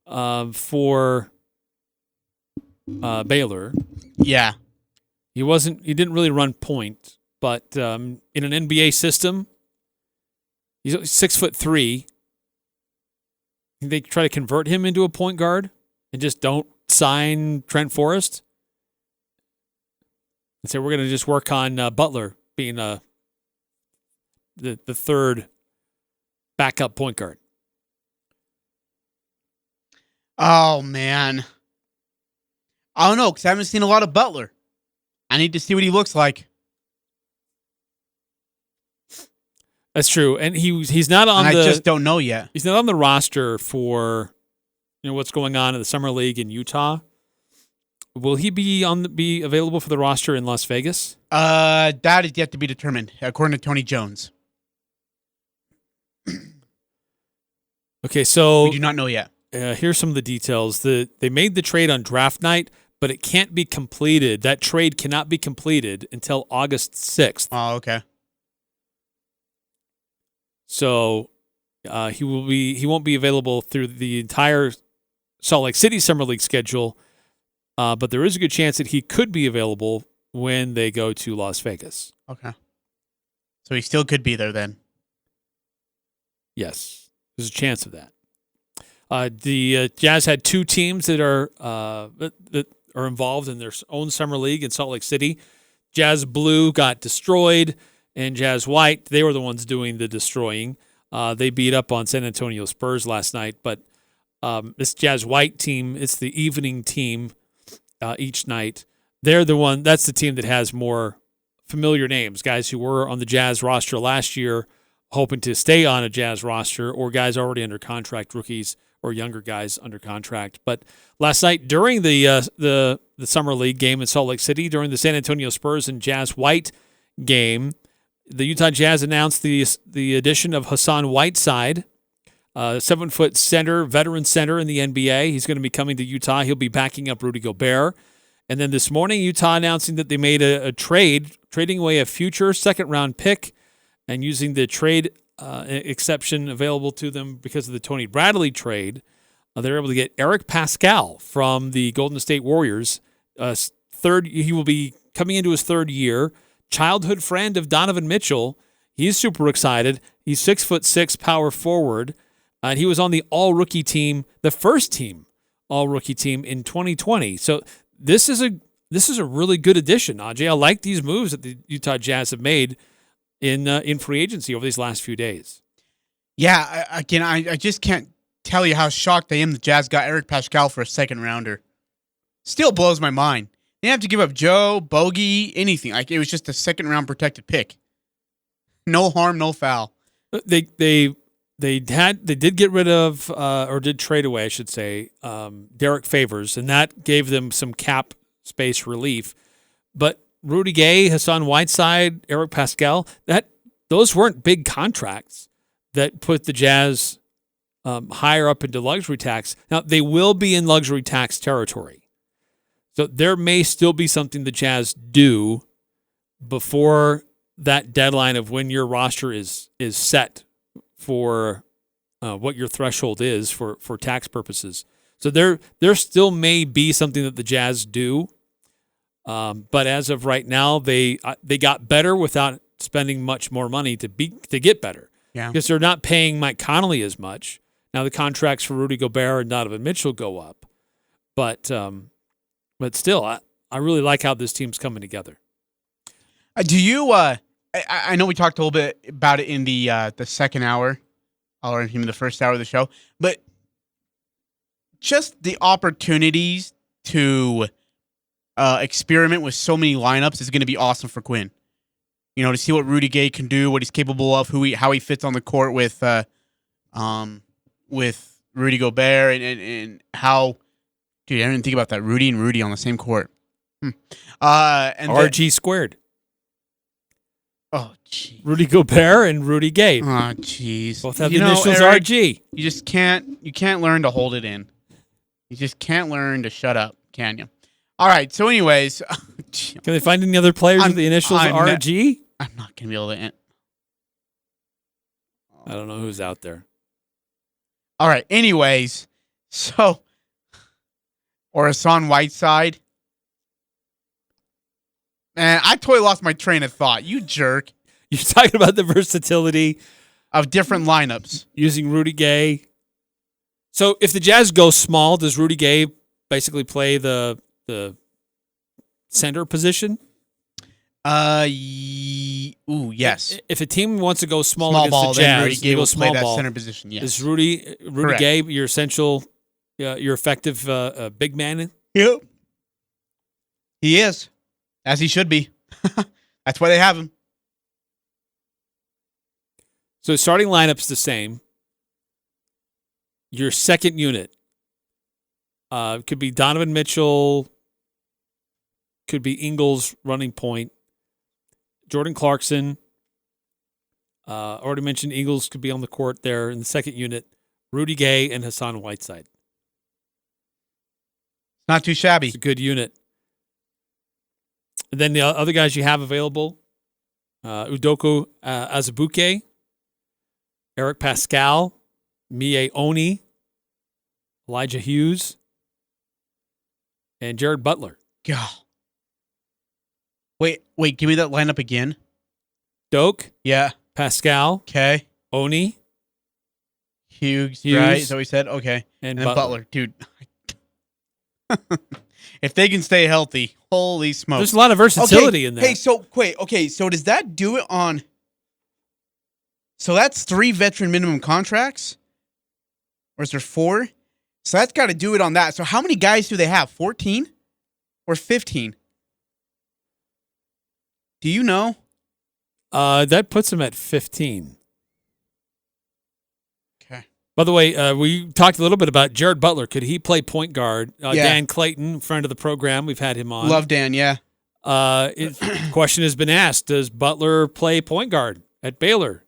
[SPEAKER 10] for Baylor.
[SPEAKER 5] Yeah.
[SPEAKER 10] He didn't really run point, but in an NBA system, he's 6'3". They try to convert him into a point guard and just don't sign Trent Forrest and say we're going to just work on Butler being the third backup point guard.
[SPEAKER 5] Oh, man. I don't know, because I haven't seen a lot of Butler. I need to see what he looks like.
[SPEAKER 10] That's true, and he's not on.
[SPEAKER 5] And I just don't know yet.
[SPEAKER 10] He's not on the roster for what's going on in the summer league in Utah. Will he be available for the roster in Las Vegas?
[SPEAKER 5] That is yet to be determined, according to Tony Jones.
[SPEAKER 10] Okay, so
[SPEAKER 5] we do not know yet.
[SPEAKER 10] Here's some of the details. They made the trade on draft night, but it can't be completed. That trade cannot be completed until August 6th.
[SPEAKER 5] Oh, okay.
[SPEAKER 10] So he won't be available through the entire Salt Lake City Summer League schedule, but there is a good chance that he could be available when they go to Las Vegas.
[SPEAKER 5] Okay. So he still could be there then.
[SPEAKER 10] Yes, there's a chance of that. The Jazz had two teams that are involved in their own summer league in Salt Lake City. Jazz Blue got destroyed, and Jazz White, they were the ones doing the destroying. They beat up on San Antonio Spurs last night, but this Jazz White team, it's the evening team each night. They're the one. That's the team that has more familiar names, guys who were on the Jazz roster last year, hoping to stay on a Jazz roster, or guys already under contract, rookies or younger guys under contract. But last night during the summer league game in Salt Lake City, during the San Antonio Spurs and Jazz White game, the Utah Jazz announced the addition of Hassan Whiteside, 7-foot center, veteran center in the NBA. He's going to be coming to Utah. He'll be backing up Rudy Gobert. And then this morning, Utah announcing that they made a trade, trading away a future second-round pick and using the trade exception available to them because of the Tony Bradley trade. They're able to get Eric Pascal from the Golden State Warriors. He will be coming into his third year. Childhood friend of Donovan Mitchell. He's super excited. He's 6'6" power forward. And he was on the all-rookie team, the first team all-rookie team in 2020. So this is a really good addition, Ajay. I like these moves that the Utah Jazz have made in free agency over these last few days.
[SPEAKER 5] Yeah, I just can't tell you how shocked I am the Jazz got Eric Pascal for a second rounder. Still blows my mind. They didn't have to give up Joe, Bogey, anything. Like, it was just a second round protected pick. No harm, no foul.
[SPEAKER 10] They did get rid of or did trade away, I should say, Derek Favors, and that gave them some cap space relief. But Rudy Gay, Hassan Whiteside, Eric Pascal, those weren't big contracts that put the Jazz higher up into luxury tax. Now, they will be in luxury tax territory. So there may still be something the Jazz do before that deadline of when your roster is set for what your threshold is for tax purposes. So there still may be something that the Jazz do. But as of right now, they got better without spending much more money to get better.
[SPEAKER 5] Yeah.
[SPEAKER 10] Because they're not paying Mike Conley as much. Now the contracts for Rudy Gobert and Donovan Mitchell go up. But still, I really like how this team's coming together.
[SPEAKER 5] Do you I know we talked a little bit about it in the second hour, or even the first hour of the show, but just the opportunities to experiment with so many lineups is going to be awesome for Quinn. You know, to see what Rudy Gay can do, what he's capable of, how he fits on the court with Rudy Gobert, and how, dude, I didn't think about that. Rudy and Rudy on the same court. And
[SPEAKER 10] RG squared.
[SPEAKER 5] Oh, jeez.
[SPEAKER 10] Rudy Gobert and Rudy Gay.
[SPEAKER 5] Oh, jeez.
[SPEAKER 10] Both have the initials Eric, RG.
[SPEAKER 5] You can't learn to hold it in. You just can't learn to shut up, can you? All right. So, anyways,
[SPEAKER 10] can they find any other players with the initials RG?
[SPEAKER 5] I'm not gonna be able to.
[SPEAKER 10] I don't know who's out there.
[SPEAKER 5] All right. Anyways, so or Hassan Whiteside. Man, I totally lost my train of thought. You jerk.
[SPEAKER 10] You're talking about the versatility
[SPEAKER 5] of different lineups
[SPEAKER 10] using Rudy Gay. So if the Jazz go small, does Rudy Gay basically play the center position?
[SPEAKER 5] Yes.
[SPEAKER 10] If a team wants to go small against
[SPEAKER 5] ball,
[SPEAKER 10] the Jazz,
[SPEAKER 5] Rudy Gay will
[SPEAKER 10] small
[SPEAKER 5] play that
[SPEAKER 10] ball.
[SPEAKER 5] Center position. Yes.
[SPEAKER 10] Is Rudy Gay your essential, your effective big man?
[SPEAKER 5] Yep. He is, as he should be. That's why they have him.
[SPEAKER 10] So starting lineup's the same. Your second unit could be Donovan Mitchell, could be Ingles running point, Jordan Clarkson. Already mentioned Ingles could be on the court there in the second unit. Rudy Gay and Hassan Whiteside.
[SPEAKER 5] Not too shabby.
[SPEAKER 10] It's a good unit. And then the other guys you have available, Udoka Azubuike, Eric Pascal, Mie Oni, Elijah Hughes, and Jared Butler.
[SPEAKER 5] God. Wait, give me that lineup again.
[SPEAKER 10] Doak.
[SPEAKER 5] Yeah.
[SPEAKER 10] Pascal.
[SPEAKER 5] Okay.
[SPEAKER 10] Oni.
[SPEAKER 5] Hughes, right? Is that what we said? Okay.
[SPEAKER 10] And
[SPEAKER 5] then
[SPEAKER 10] Butler.
[SPEAKER 5] Dude. If they can stay healthy, holy smokes.
[SPEAKER 10] There's a lot of versatility in that.
[SPEAKER 5] Hey, so does that do it on... So that's 3 veteran minimum contracts? Or is there 4? So that's got to do it on that. So how many guys do they have? 14 or 15? Do you know?
[SPEAKER 10] That puts them at 15.
[SPEAKER 5] Okay.
[SPEAKER 10] By the way, we talked a little bit about Jared Butler. Could he play point guard?
[SPEAKER 5] Yeah.
[SPEAKER 10] Dan Clayton, friend of the program, we've had him on.
[SPEAKER 5] Love Dan, yeah.
[SPEAKER 10] Question has been asked, does Butler play point guard at Baylor?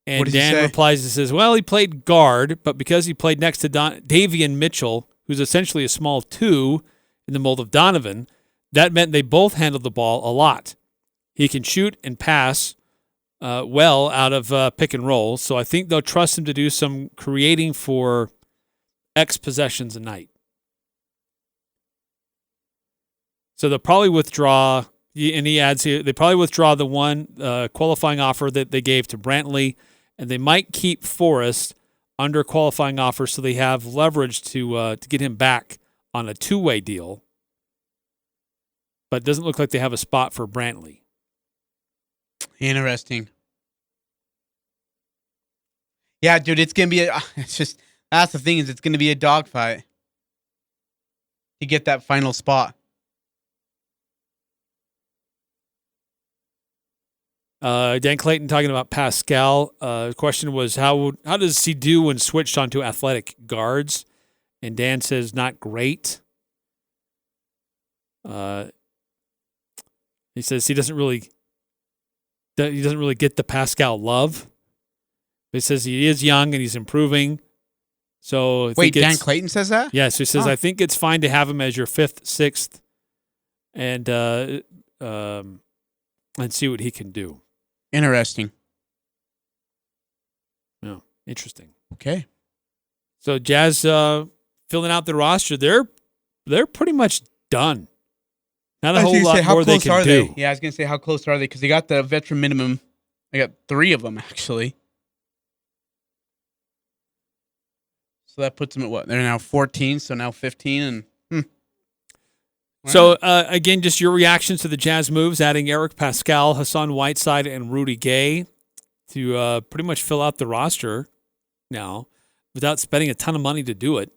[SPEAKER 10] And
[SPEAKER 5] What does he
[SPEAKER 10] Dan
[SPEAKER 5] say?
[SPEAKER 10] replies and says, well, he played guard, but because he played next to Davian Mitchell, who's essentially a small 2 in the mold of Donovan, that meant they both handled the ball a lot. He can shoot and pass well out of pick and roll, so I think they'll trust him to do some creating for X possessions a night. So they'll probably withdraw, and he adds here, they probably withdraw the one qualifying offer that they gave to Brantley, and they might keep Forrest under qualifying offer so they have leverage to get him back on a 2-way deal. But it doesn't look like they have a spot for Brantley.
[SPEAKER 5] Interesting. Yeah, dude, it's going to be that's the thing is it's going to be a dogfight to get that final spot.
[SPEAKER 10] Dan Clayton talking about Pascal. The question was, how does he do when switched onto athletic guards? And Dan says, not great. He says he doesn't really get the Pascal love. He says he is young and he's improving. So
[SPEAKER 5] wait, Dan Clayton says that?
[SPEAKER 10] Yeah, so he says I think it's fine to have him as your 5th, 6th, and see what he can do.
[SPEAKER 5] Interesting.
[SPEAKER 10] Yeah, interesting.
[SPEAKER 5] Okay.
[SPEAKER 10] So Jazz filling out the roster, they're pretty much done. Not a whole lot more they can do.
[SPEAKER 5] Yeah, I was going to say, how close are they? Because they got the veteran minimum. They got 3 of them, actually. So that puts them at what? They're now 14, so now 15. And
[SPEAKER 10] So, again, just your reactions to the Jazz moves, adding Eric Pascal, Hassan Whiteside, and Rudy Gay to pretty much fill out the roster now without spending a ton of money to do it.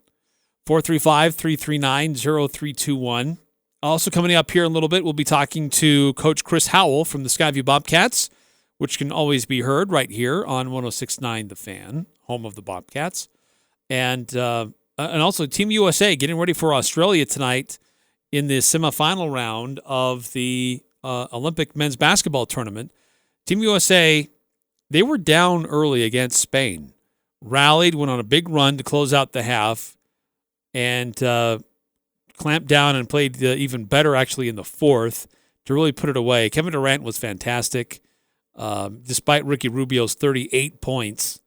[SPEAKER 10] 435-339-0321. Also coming up here in a little bit, we'll be talking to Coach Chris Howell from the Skyview Bobcats, which can always be heard right here on 106.9 The Fan, home of the Bobcats. And also Team USA getting ready for Australia tonight in the semifinal round of the Olympic men's basketball tournament. Team USA, they were down early against Spain, rallied, went on a big run to close out the half, and clamped down and played even better actually in the 4th to really put it away. Kevin Durant was fantastic, despite Ricky Rubio's 38 points.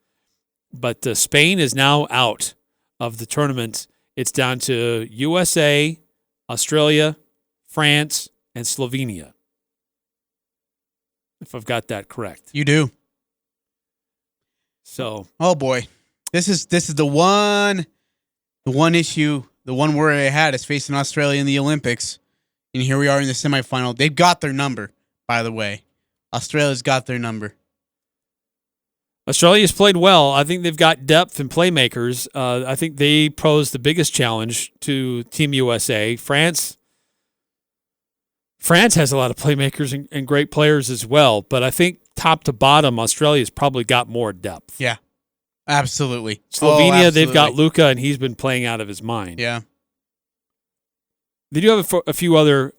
[SPEAKER 10] But Spain is now out of the tournament. It's down to USA, Australia, France, and Slovenia. If I've got that correct.
[SPEAKER 5] You do.
[SPEAKER 10] So,
[SPEAKER 5] oh boy, this is the one issue, the one worry I had is facing Australia in the Olympics, and here we are in the semifinal. They've got their number, by the way. Australia's got their number.
[SPEAKER 10] Australia's played well. I think they've got depth and playmakers. I think they pose the biggest challenge to Team USA. France, France has a lot of playmakers and great players as well, but I think top to bottom, Australia's probably got more depth.
[SPEAKER 5] Yeah, absolutely.
[SPEAKER 10] Slovenia, they've got Luka, and he's been playing out of his mind.
[SPEAKER 5] Yeah.
[SPEAKER 10] They do have a few other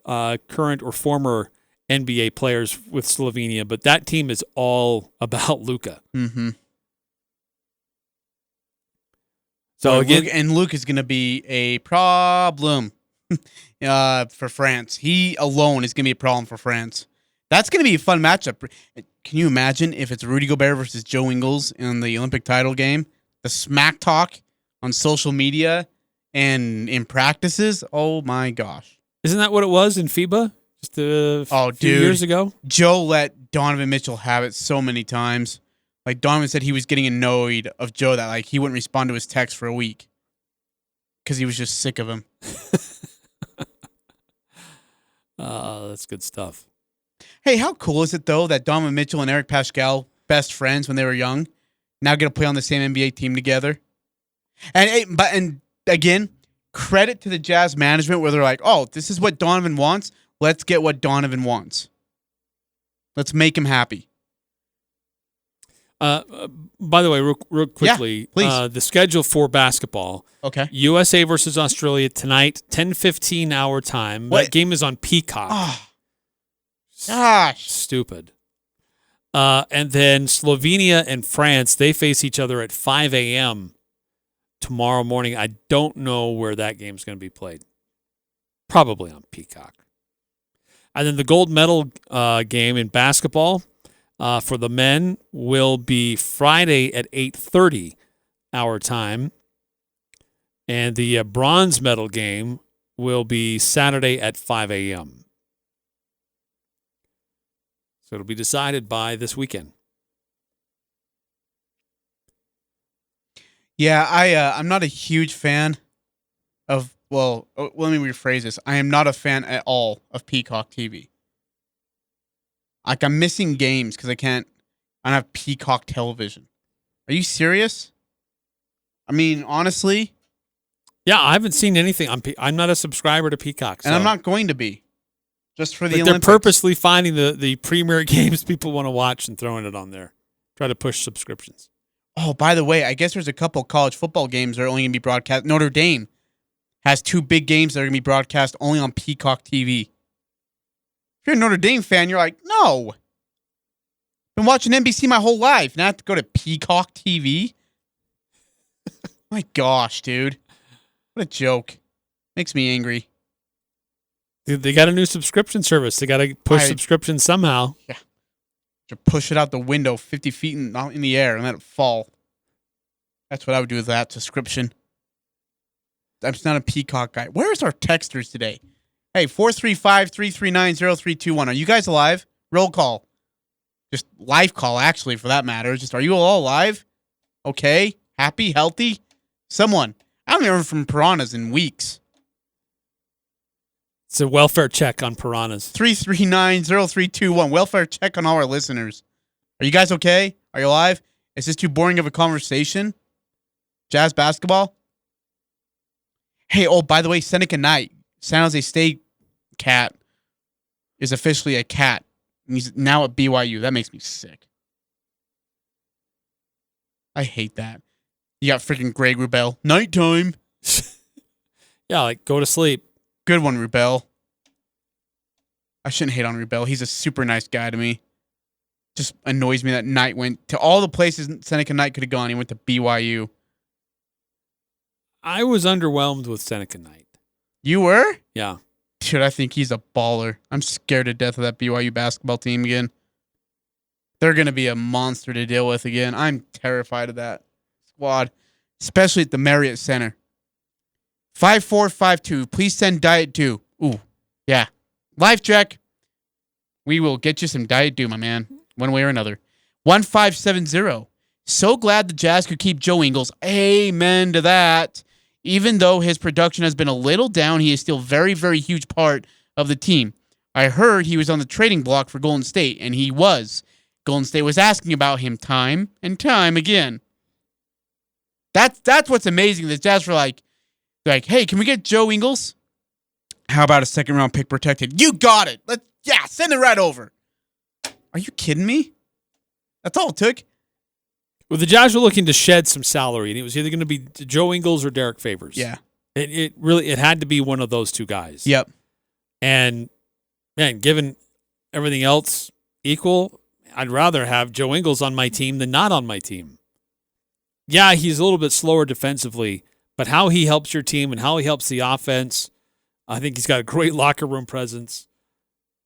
[SPEAKER 10] current or former NBA players with Slovenia, but that team is all about Luka.
[SPEAKER 5] Mm-hmm.
[SPEAKER 10] So
[SPEAKER 5] again, Luke is going to be a problem for France. He alone is going to be a problem for France. That's going to be a fun matchup. Can you imagine if it's Rudy Gobert versus Joe Ingles in the Olympic title game? The smack talk on social media and in practices. Oh my gosh!
[SPEAKER 10] Isn't that what it was in FIBA just a few years ago?
[SPEAKER 5] Joe let Donovan Mitchell have it so many times. Like Donovan said, he was getting annoyed of Joe that like he wouldn't respond to his text for a week because he was just sick of him.
[SPEAKER 10] That's good stuff.
[SPEAKER 5] Hey, how cool is it though that Donovan Mitchell and Eric Pascal, best friends when they were young, now get to play on the same NBA team together? And again, credit to the Jazz management where they're like, oh, this is what Donovan wants. Let's get what Donovan wants. Let's make him happy.
[SPEAKER 10] By the way, real quickly,
[SPEAKER 5] please.
[SPEAKER 10] The schedule for basketball.
[SPEAKER 5] Okay.
[SPEAKER 10] USA versus Australia tonight, 10:15 our time.
[SPEAKER 5] What?
[SPEAKER 10] That game is on Peacock.
[SPEAKER 5] Oh, gosh.
[SPEAKER 10] Stupid. And then Slovenia and France, they face each other at 5 a.m. tomorrow morning. I don't know where that game's going to be played. Probably on Peacock. And then the gold medal game in basketball for the men will be Friday at 8:30 our time. And the bronze medal game will be Saturday at 5 a.m. So it'll be decided by this weekend.
[SPEAKER 5] Yeah, I'm not a huge fan of, let me rephrase this. I am not a fan at all of Peacock TV. Like, I'm missing games because I don't have Peacock television. Are you serious? I mean, honestly.
[SPEAKER 10] Yeah, I haven't seen anything. I'm not a subscriber to Peacock.
[SPEAKER 5] And I'm not going to be. Just for the
[SPEAKER 10] Olympics.
[SPEAKER 5] Olympics.
[SPEAKER 10] They're purposely finding the premier games people want to watch and throwing it on there. Try to push subscriptions.
[SPEAKER 5] Oh, by the way, I guess there's a couple college football games that are only going to be broadcast. Notre Dame has 2 big games that are going to be broadcast only on Peacock TV. If you're a Notre Dame fan, you're like, no. Been watching NBC my whole life. Now I have to go to Peacock TV? My gosh, dude. What a joke. Makes me angry.
[SPEAKER 10] They got a new subscription service. They got to push subscriptions somehow.
[SPEAKER 5] Yeah. To push it out the window 50 feet in the air and let it fall. That's what I would do with that subscription. I'm just not a Peacock guy. Where's our texters today? Hey, 435-339-0321. Are you guys alive? Roll call. Just live call, actually, for that matter. Just, are you all alive? Okay? Happy? Healthy? Someone. I haven't heard from piranhas in weeks.
[SPEAKER 10] It's a welfare check on piranhas.
[SPEAKER 5] 339-0321. Welfare check on all our listeners. Are you guys okay? Are you alive? Is this too boring of a conversation? Jazz basketball? Hey, by the way, Seneca Knight, San Jose State cat, is officially a cat. And he's now at BYU. That makes me sick. I hate that. You got freaking Greg Wrubell. Nighttime.
[SPEAKER 10] Yeah, like go to sleep.
[SPEAKER 5] Good one, Wrubell. I shouldn't hate on Wrubell. He's a super nice guy to me. Just annoys me that Knight went to all the places Seneca Knight could have gone. He went to BYU.
[SPEAKER 10] I was underwhelmed with Seneca Knight.
[SPEAKER 5] You were?
[SPEAKER 10] Yeah.
[SPEAKER 5] Dude, I think he's a baller. I'm scared to death of that BYU basketball team again. They're going to be a monster to deal with again. I'm terrified of that squad, especially at the Marriott Center. 5452. Please send Diet Dew. Ooh, yeah. Life check. We will get you some Diet Dew, my man, one way or another. 1570. So glad the Jazz could keep Joe Ingles. Amen to that. Even though his production has been a little down, he is still very, very huge part of the team. I heard he was on the trading block for Golden State, and he was. Golden State was asking about him time and time again. That's what's amazing. The Jazz were like, hey, can we get Joe Ingles? How about a second-round pick protected? You got it. Send it right over. Are you kidding me? That's all it took.
[SPEAKER 10] Well, the Jazz were looking to shed some salary, and it was either going to be Joe Ingles or Derek Favors.
[SPEAKER 5] Yeah.
[SPEAKER 10] It had to be one of those two guys.
[SPEAKER 5] Yep.
[SPEAKER 10] And, man, given everything else equal, I'd rather have Joe Ingles on my team than not on my team. Yeah, he's a little bit slower defensively, but how he helps your team and how he helps the offense, I think he's got a great locker room presence.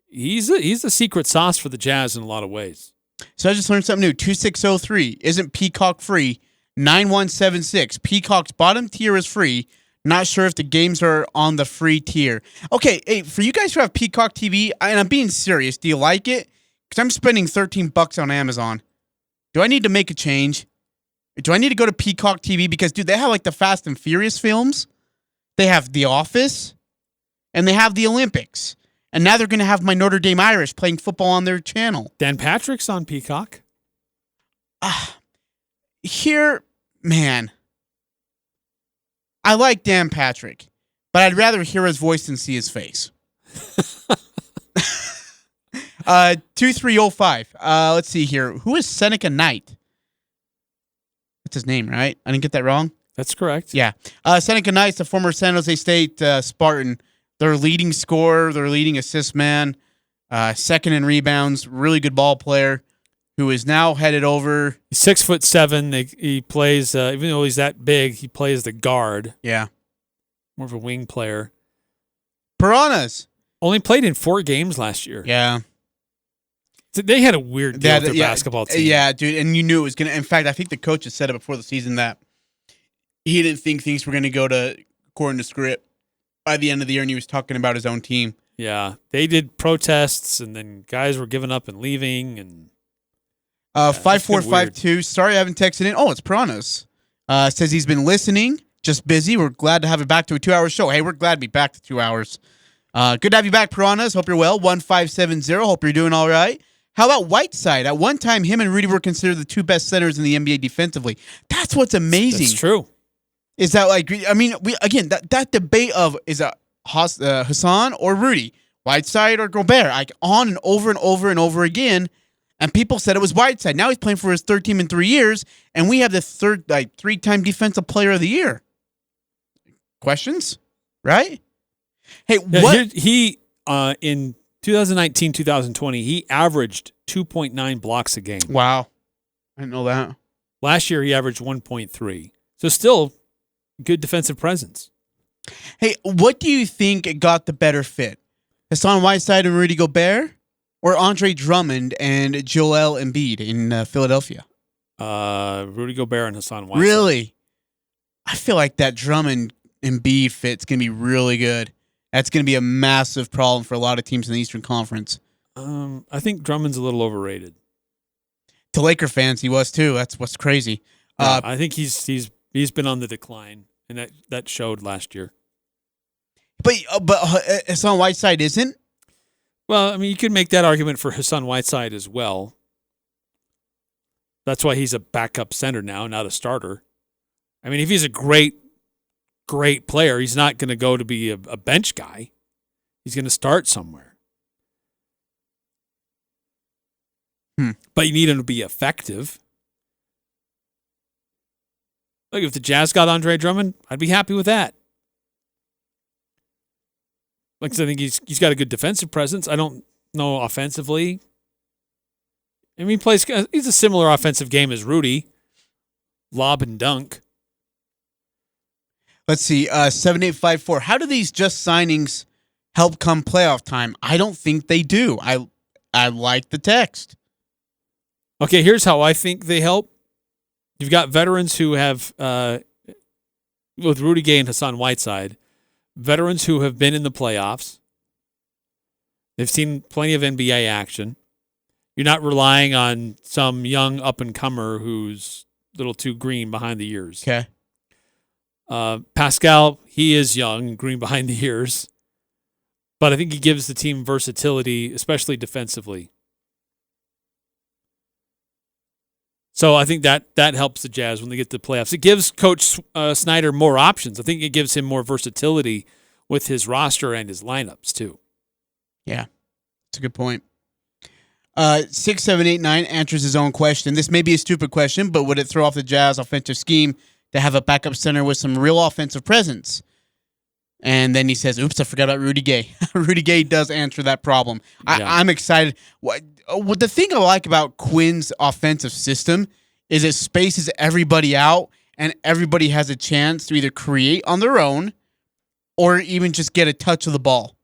[SPEAKER 10] He's the secret sauce for the Jazz in a lot of ways.
[SPEAKER 5] So I just learned something new. 2603 isn't Peacock free. 9176. Peacock's bottom tier is free. Not sure if the games are on the free tier. Okay, hey, for you guys who have Peacock TV, and I'm being serious, do you like it? Because I'm spending $13 on Amazon. Do I need to make a change? Do I need to go to Peacock TV? Because, dude, they have like the Fast and Furious films. They have The Office. And they have the Olympics. And now they're going to have my Notre Dame Irish playing football on their channel.
[SPEAKER 10] Dan Patrick's on Peacock.
[SPEAKER 5] Here, man, I like Dan Patrick, but I'd rather hear his voice than see his face. 2305. Let's see here. Who is Seneca Knight? That's his name, right? I didn't get that wrong?
[SPEAKER 10] That's correct.
[SPEAKER 5] Yeah. Seneca Knight's the former San Jose State Spartan. Their leading scorer, their leading assist man, second in rebounds, really good ball player, who is now headed over.
[SPEAKER 10] He's 6'7". He plays, even though he's that big, he plays the guard.
[SPEAKER 5] Yeah.
[SPEAKER 10] More of a wing player.
[SPEAKER 5] Piranhas.
[SPEAKER 10] Only played in 4 games last year.
[SPEAKER 5] Yeah.
[SPEAKER 10] So they had a weird deal with their basketball team.
[SPEAKER 5] Yeah, dude, and you knew it was going to. In fact, I think the coach had said it before the season that he didn't think things were going to go according to script by the end of the year, and he was talking about his own team.
[SPEAKER 10] Yeah, they did protests, and then guys were giving up and leaving. And
[SPEAKER 5] 5452. Sorry, I haven't texted in. Oh, it's Piranhas. Says he's been listening, just busy. We're glad to have it back to a 2-hour show. Hey, we're glad to be back to 2 hours. Good to have you back, Piranhas. Hope you're well. 1570. Hope you're doing all right. How about Whiteside? At one time, him and Rudy were considered the 2 best centers in the NBA defensively. That's what's amazing.
[SPEAKER 10] That's true.
[SPEAKER 5] Is that that debate of is it Hassan or Rudy, Whiteside or Gobert, like on and over and over and over again, and people said it was Whiteside. Now he's playing for his third team in 3 years, and we have the third 3-time defensive player of the year. Questions, right? Hey, what
[SPEAKER 10] he in 2019-2020 he averaged 2.9 blocks a game.
[SPEAKER 5] Wow, I didn't know that.
[SPEAKER 10] Last year he averaged 1.3. So still good defensive presence.
[SPEAKER 5] Hey, what do you think got the better fit? Hassan Whiteside and Rudy Gobert, or Andre Drummond and Joel Embiid in Philadelphia?
[SPEAKER 10] Rudy Gobert and Hassan Whiteside.
[SPEAKER 5] Really? I feel like that Drummond Embiid fit's going to be really good. That's going to be a massive problem for a lot of teams in the Eastern Conference.
[SPEAKER 10] I think Drummond's a little overrated.
[SPEAKER 5] To Laker fans, he was too. That's what's crazy.
[SPEAKER 10] Yeah, I think he's been on the decline, and that showed last year.
[SPEAKER 5] But Hassan Whiteside isn't?
[SPEAKER 10] Well, I mean, you could make that argument for Hassan Whiteside as well. That's why he's a backup center now, not a starter. I mean, if he's a great player, he's not going to go to be a bench guy. He's going to start somewhere. But you need him to be effective. Look, if the Jazz got Andre Drummond, I'd be happy with that. Like I said, I think he's got a good defensive presence. I don't know offensively. I mean, he's a similar offensive game as Rudy. Lob and dunk.
[SPEAKER 5] Let's see, 7854. How do these just signings help come playoff time? I don't think they do. I like the text.
[SPEAKER 10] Okay, here's how I think they help. You've got veterans who have, with Rudy Gay and Hassan Whiteside, veterans who have been in the playoffs. They've seen plenty of NBA action. You're not relying on some young up-and-comer who's a little too green behind the ears.
[SPEAKER 5] Okay.
[SPEAKER 10] Pascal, he is young and green behind the ears, but I think he gives the team versatility, especially defensively. So I think that helps the Jazz when they get to the playoffs. It gives Coach Snyder more options. I think it gives him more versatility with his roster and his lineups too.
[SPEAKER 5] Yeah, that's a good point. 6789 answers his own question. This may be a stupid question, but would it throw off the Jazz offensive scheme to have a backup center with some real offensive presence? And then he says, oops, I forgot about Rudy Gay. Rudy Gay does answer that problem. I'm excited. What the thing I like about Quinn's offensive system is it spaces everybody out and everybody has a chance to either create on their own or even just get a touch of the ball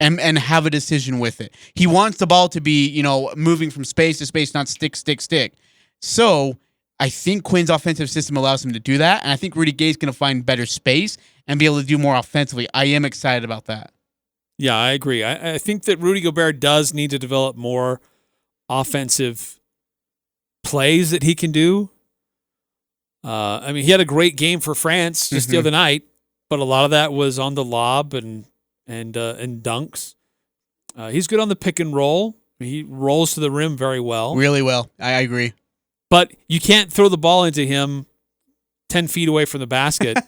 [SPEAKER 5] and have a decision with it. He wants the ball to be, moving from space to space, not stick. So I think Quinn's offensive system allows him to do that, and I think Rudy Gay's going to find better space and be able to do more offensively. I am excited about that.
[SPEAKER 10] Yeah, I agree. I think that Rudy Gobert does need to develop more offensive plays that he can do. He had a great game for France just the other night, but a lot of that was on the lob and dunks. He's good on the pick and roll. He rolls to the rim very well.
[SPEAKER 5] Really well. I agree.
[SPEAKER 10] But you can't throw the ball into him 10 feet away from the basket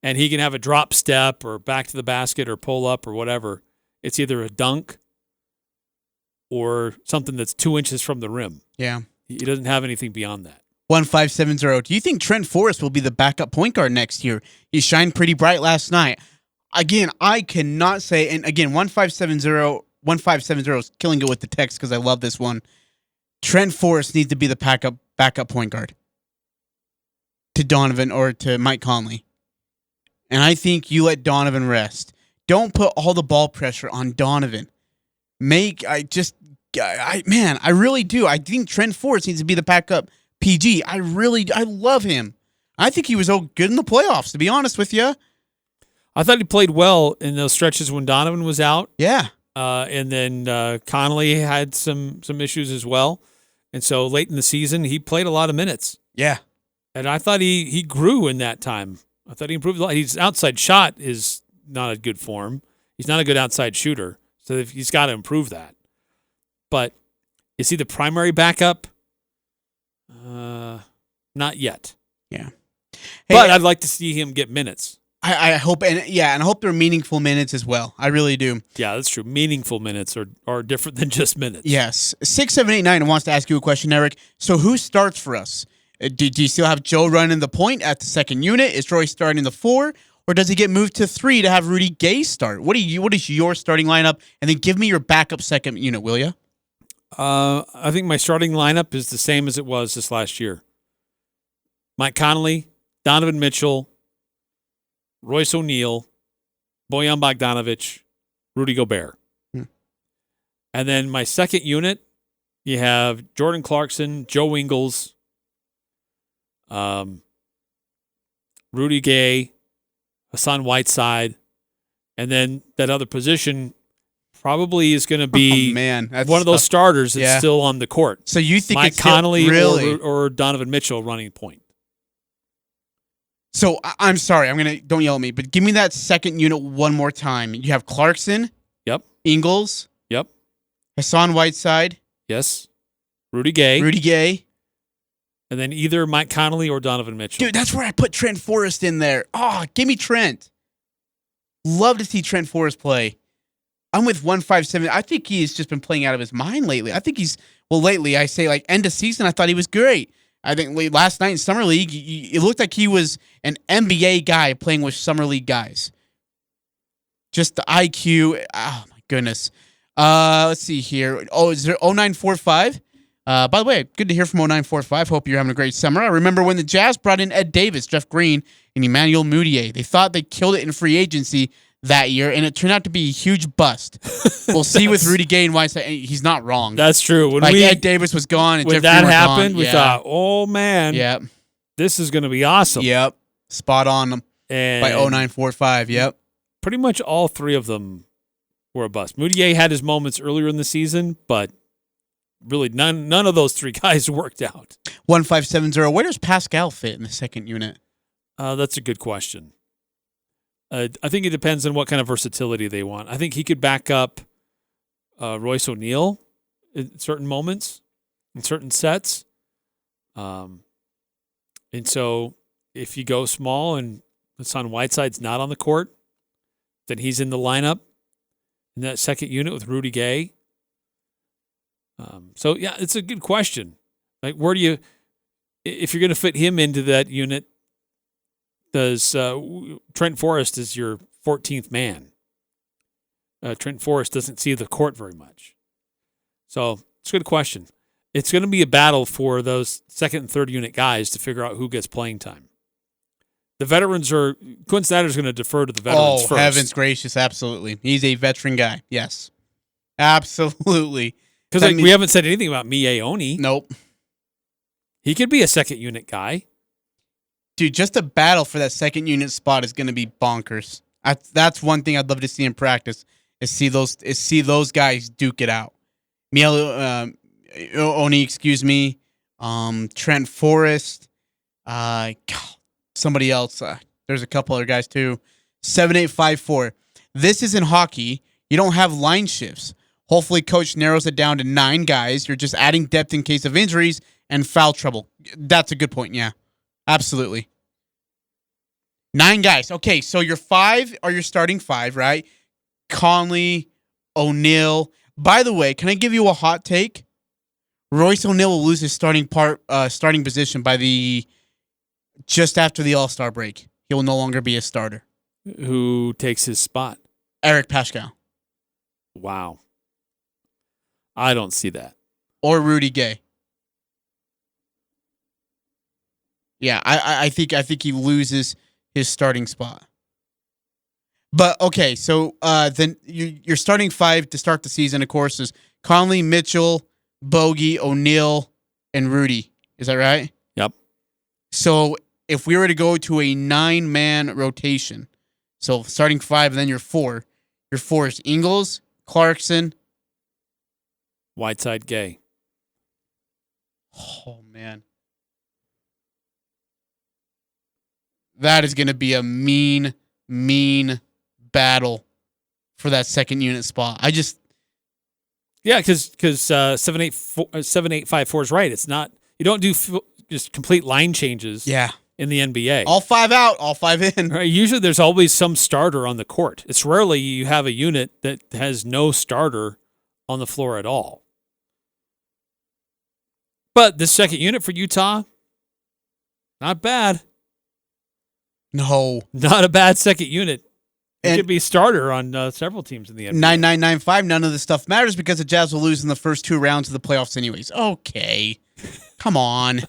[SPEAKER 10] and he can have a drop step or back to the basket or pull up or whatever. It's either a dunk or something that's 2 inches from the rim.
[SPEAKER 5] Yeah.
[SPEAKER 10] He doesn't have anything beyond that.
[SPEAKER 5] 1570. Do you think Trent Forrest will be the backup point guard next year? He shined pretty bright last night. Again, I cannot say, and again, 1570 is killing it with the text because I love this one. Trent Forrest needs to be the backup point guard to Donovan or to Mike Conley. And I think you let Donovan rest. Don't put all the ball pressure on Donovan. I really do. I think Trent Forrest needs to be the backup PG. I love him. I think he was good in the playoffs, to be honest with you.
[SPEAKER 10] I thought he played well in those stretches when Donovan was out.
[SPEAKER 5] Yeah.
[SPEAKER 10] And then Conley had some issues as well. And so late in the season, he played a lot of minutes.
[SPEAKER 5] Yeah.
[SPEAKER 10] And I thought he grew in that time. I thought he improved a lot. His outside shot is not a good form. He's not a good outside shooter. So he's got to improve that. But is he the primary backup? Not yet.
[SPEAKER 5] Yeah.
[SPEAKER 10] But I'd like to see him get minutes.
[SPEAKER 5] I hope, and I hope they're meaningful minutes as well. I really do.
[SPEAKER 10] Yeah, that's true. Meaningful minutes are different than just minutes.
[SPEAKER 5] Yes. 6789 wants to ask you a question, Eric. So who starts for us? Do you still have Joe running the point at the second unit? Is Troy starting the 4? Or does he get moved to 3 to have Rudy Gay start? What is your starting lineup? And then give me your backup second unit, will you?
[SPEAKER 10] I think my starting lineup is the same as it was this last year. Mike Conley, Donovan Mitchell, Royce O'Neal, Bojan Bogdanovic, Rudy Gobert. And then my second unit, you have Jordan Clarkson, Joe Ingles, Rudy Gay, Hassan Whiteside, and then that other position probably is going to be one of those starters that's still on the court.
[SPEAKER 5] So you think
[SPEAKER 10] Mike
[SPEAKER 5] it's
[SPEAKER 10] Conley
[SPEAKER 5] really?
[SPEAKER 10] or Donovan Mitchell running point?
[SPEAKER 5] So I'm sorry, don't yell at me, but give me that second unit one more time. You have Clarkson.
[SPEAKER 10] Yep.
[SPEAKER 5] Ingles.
[SPEAKER 10] Yep.
[SPEAKER 5] Hassan Whiteside.
[SPEAKER 10] Yes. Rudy Gay.
[SPEAKER 5] And
[SPEAKER 10] then either Mike Conley or Donovan Mitchell.
[SPEAKER 5] Dude, that's where I put Trent Forrest in there. Oh, give me Trent. Love to see Trent Forrest play. I'm with 157. I think he's just been playing out of his mind lately. I think lately, I say like end of season, I thought he was great. I think last night in Summer League, it looked like he was an NBA guy playing with Summer League guys. Just the IQ. Oh, my goodness. Let's see here. Oh, is there 0945? By the way, good to hear from 0945. Hope you're having a great summer. I remember when the Jazz brought in Ed Davis, Jeff Green, and Emmanuel Mudiay. They thought they killed it in free agency that year, and it turned out to be a huge bust. We'll see with Rudy Gay and Whiteside. He's not wrong.
[SPEAKER 10] That's true. When
[SPEAKER 5] Ed Davis was gone and
[SPEAKER 10] when
[SPEAKER 5] Jeff
[SPEAKER 10] that
[SPEAKER 5] Green was
[SPEAKER 10] happened,
[SPEAKER 5] gone,
[SPEAKER 10] we thought, oh, man, this is going to be awesome.
[SPEAKER 5] Yep. Spot on them by 0945. Yep.
[SPEAKER 10] Pretty much all three of them were a bust. Mudiay had his moments earlier in the season, but really none of those three guys worked out.
[SPEAKER 5] 1570. Where does Pascal fit in the second unit?
[SPEAKER 10] That's a good question. I think it depends on what kind of versatility they want. I think he could back up Royce O'Neal in certain moments, in certain sets. And so if you go small and Hassan Whiteside's not on the court, then he's in the lineup in that second unit with Rudy Gay. So, yeah, it's a good question. Like, where do you, if you're going to fit him into that unit, does Trent Forrest is your 14th man? Trent Forrest doesn't see the court very much. So, it's a good question. It's going to be a battle for those second and third unit guys to figure out who gets playing time. The veterans are, Quinn Snyder's going to defer to the veterans first.
[SPEAKER 5] Oh, heavens gracious, absolutely. He's a veteran guy. Yes. Absolutely.
[SPEAKER 10] Because we haven't said anything about Miaoni.
[SPEAKER 5] Nope.
[SPEAKER 10] He could be a second unit guy.
[SPEAKER 5] Dude, just a battle for that second unit spot is going to be bonkers. That's one thing I'd love to see in practice is see those guys duke it out. Miaoni, Trent Forrest, somebody else. There's a couple other guys too. 7-8-5-4. This isn't hockey. You don't have line shifts. Hopefully, coach narrows it down to 9 guys. You're just adding depth in case of injuries and foul trouble. That's a good point. Yeah, absolutely. 9 guys. Okay, so your 5 are your starting 5, right? Conley, O'Neal. By the way, can I give you a hot take? Royce O'Neal will lose his starting position by just after the All-Star break. He will no longer be a starter.
[SPEAKER 10] Who takes his spot?
[SPEAKER 5] Eric Paschal.
[SPEAKER 10] Wow. I don't see that.
[SPEAKER 5] Or Rudy Gay. Yeah, I think he loses his starting spot. But okay, so then your starting 5 to start the season, of course, is Conley, Mitchell, Bogey, O'Neal, and Rudy. Is that right?
[SPEAKER 10] Yep.
[SPEAKER 5] So if we were to go to a 9-man rotation, so starting 5 and then your 4 is Ingles, Clarkson,
[SPEAKER 10] Whiteside, Gay.
[SPEAKER 5] Oh, man. That is going to be a mean battle for that second unit spot.
[SPEAKER 10] Yeah, because 7-8-5-4 is right. It's not, you don't do just complete line changes.
[SPEAKER 5] Yeah.
[SPEAKER 10] In the NBA.
[SPEAKER 5] All 5 out, all 5 in.
[SPEAKER 10] Right. Usually there's always some starter on the court. It's rarely you have a unit that has no starter on the floor at all. But this second unit for Utah, not bad.
[SPEAKER 5] No.
[SPEAKER 10] Not a bad second unit. It could be a starter on several teams in the NBA.
[SPEAKER 5] 9-9-9-5, none of this stuff matters because the Jazz will lose in the first 2 rounds of the playoffs anyways. Okay. Come on.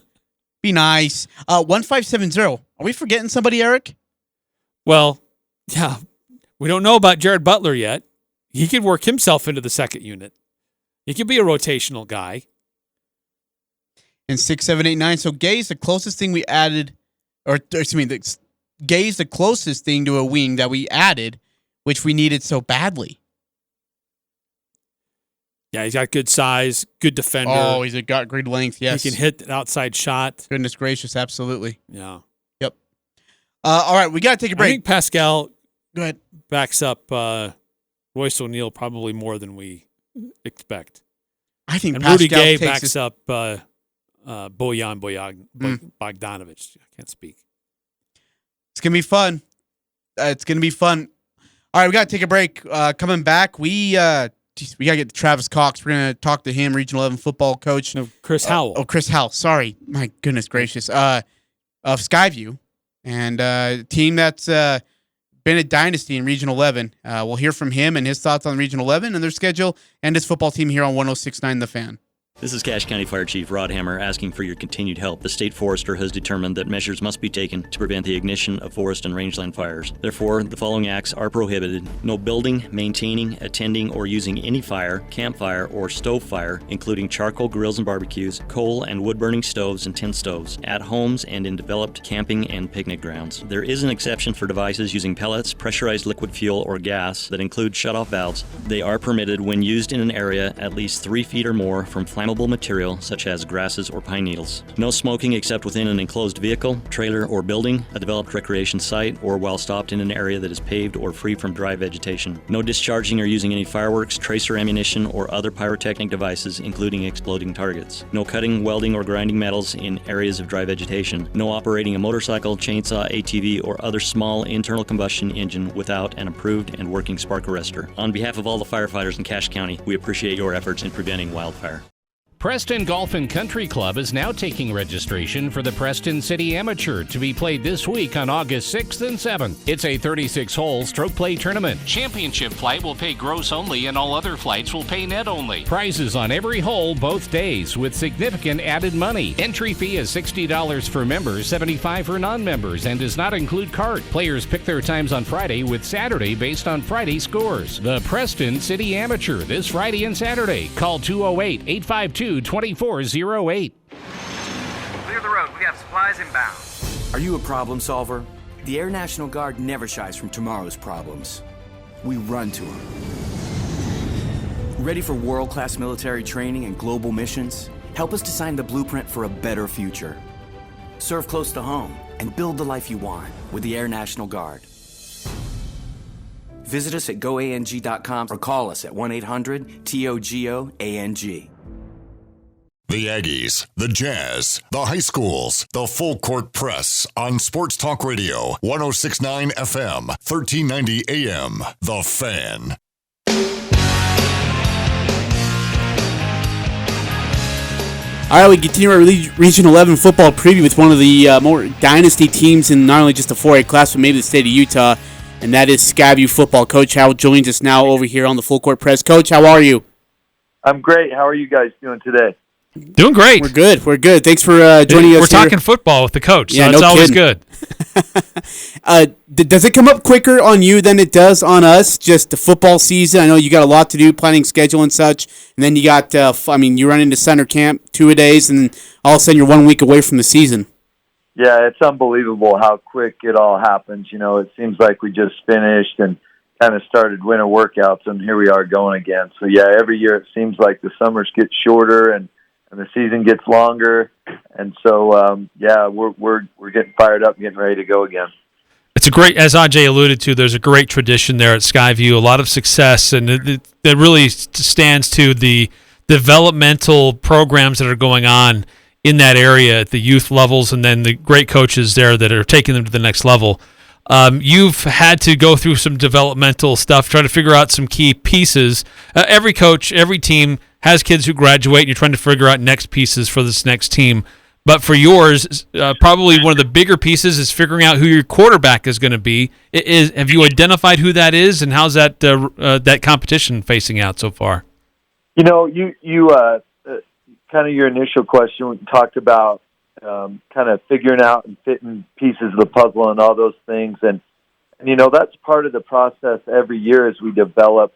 [SPEAKER 5] Be nice. 1570. Are we forgetting somebody, Eric?
[SPEAKER 10] Well, yeah. We don't know about Jared Butler yet. He could work himself into the second unit. He could be a rotational guy.
[SPEAKER 5] And 6, 7, 8, 9. So Gay's the closest thing we added, Gay's the closest thing to a wing that we added, which we needed so badly.
[SPEAKER 10] Yeah, he's got good size, good defender.
[SPEAKER 5] Oh, he's got great length, yes.
[SPEAKER 10] He can hit an outside shot.
[SPEAKER 5] Goodness gracious, absolutely.
[SPEAKER 10] Yeah.
[SPEAKER 5] Yep. All right, we got to take a break.
[SPEAKER 10] I think Pascal
[SPEAKER 5] Go ahead.
[SPEAKER 10] Backs up Royce O'Neal probably more than we expect.
[SPEAKER 5] I think
[SPEAKER 10] and
[SPEAKER 5] Pascal
[SPEAKER 10] Rudy Gay
[SPEAKER 5] takes
[SPEAKER 10] backs up Bojan Bogdanovic. I can't speak.
[SPEAKER 5] It's going to be fun. It's going to be fun. All right, we got to take a break. Coming back, we got to get Travis Cox. We're going to talk to him, Regional 11 football coach.
[SPEAKER 10] No, Chris Howell.
[SPEAKER 5] Chris Howell. Sorry. My goodness gracious. Of Skyview. And a team that's been a dynasty in Regional 11. We'll hear from him and his thoughts on Regional 11 and their schedule and his football team here on 106.9 The Fan.
[SPEAKER 13] This is Cache County Fire Chief Rod Hammer asking for your continued help. The state forester has determined that measures must be taken to prevent the ignition of forest and rangeland fires. Therefore, the following acts are prohibited. No building, maintaining, attending, or using any fire, campfire, or stove fire, including charcoal grills and barbecues, coal and wood-burning stoves and tin stoves, at homes and in developed camping and picnic grounds. There is an exception for devices using pellets, pressurized liquid fuel, or gas that include shutoff valves. They are permitted when used in an area at least 3 feet or more from flammable climbable material such as grasses or pine needles. No smoking except within an enclosed vehicle, trailer, or building, a developed recreation site, or while stopped in an area that is paved or free from dry vegetation. No discharging or using any fireworks, tracer ammunition, or other pyrotechnic devices, including exploding targets. No cutting, welding, or grinding metals in areas of dry vegetation. No operating a motorcycle, chainsaw, ATV, or other small internal combustion engine without an approved and working spark arrestor. On behalf of all the firefighters in Cache County, we appreciate your efforts in preventing wildfire.
[SPEAKER 14] Preston Golf and Country Club is now taking registration for the Preston City Amateur to be played this week on August 6th and 7th. It's a 36-hole stroke play tournament. Championship flight will pay gross only and all other flights will pay net only. Prizes on every hole both days with significant added money. Entry fee is $60 for members, $75 for non-members, and does not include cart. Players pick their times on Friday with Saturday based on Friday scores. The Preston City Amateur this Friday and Saturday. Call 208-852-2408.
[SPEAKER 15] Clear the road. We have supplies inbound. Are you a problem solver? The Air National Guard never shies from tomorrow's problems. We run to them. Ready for world-class military training and global missions? Help us design the blueprint for a better future. Serve close to home and build the life you want with the Air National Guard. Visit us at goang.com or call us at 1-800-TOGO-ANG.
[SPEAKER 1] The Aggies, the Jazz, the high schools, the Full Court Press on Sports Talk Radio, 106.9 FM, 1390 AM. The Fan.
[SPEAKER 16] All right, we continue our Region 11 football preview with one of the more dynasty teams in not only just the 4A class, but maybe the state of Utah, and that is Skyview football. Coach Howell joins us now over here on the Full Court Press. Coach, how are you?
[SPEAKER 24] I'm great. How are you guys doing today?
[SPEAKER 6] Doing great.
[SPEAKER 16] We're good. Thanks for joining us.
[SPEAKER 6] We're talking football with the coach, so it's always good.
[SPEAKER 16] Does it come up quicker on you than it does on us? Just the football season. I know you got a lot to do, planning schedule and such. And then you got, you run into summer camp 2-a-days, and all of a sudden you're 1 week away from the season.
[SPEAKER 24] Yeah, it's unbelievable how quick it all happens. You know, it seems like we just finished and kind of started winter workouts, and here we are going again. So yeah, every year it seems like the summers get shorter and the season gets longer, and so we're getting fired up, getting ready to go again.
[SPEAKER 6] It's a great, as Ajay alluded to, there's a great tradition there at Skyview, a lot of success, and it really stands to the developmental programs that are going on in that area at the youth levels, and then the great coaches there that are taking them to the next level. You've had to go through some developmental stuff, trying to figure out some key pieces. Every coach, every team has kids who graduate, and you're trying to figure out next pieces for this next team. But for yours, probably one of the bigger pieces is figuring out who your quarterback is going to be. Have you identified who that is, and how's that that competition facing out so far?
[SPEAKER 24] You know, you kind of your initial question, we talked about kind of figuring out and fitting pieces of the puzzle and all those things. And you know, that's part of the process every year as we develop,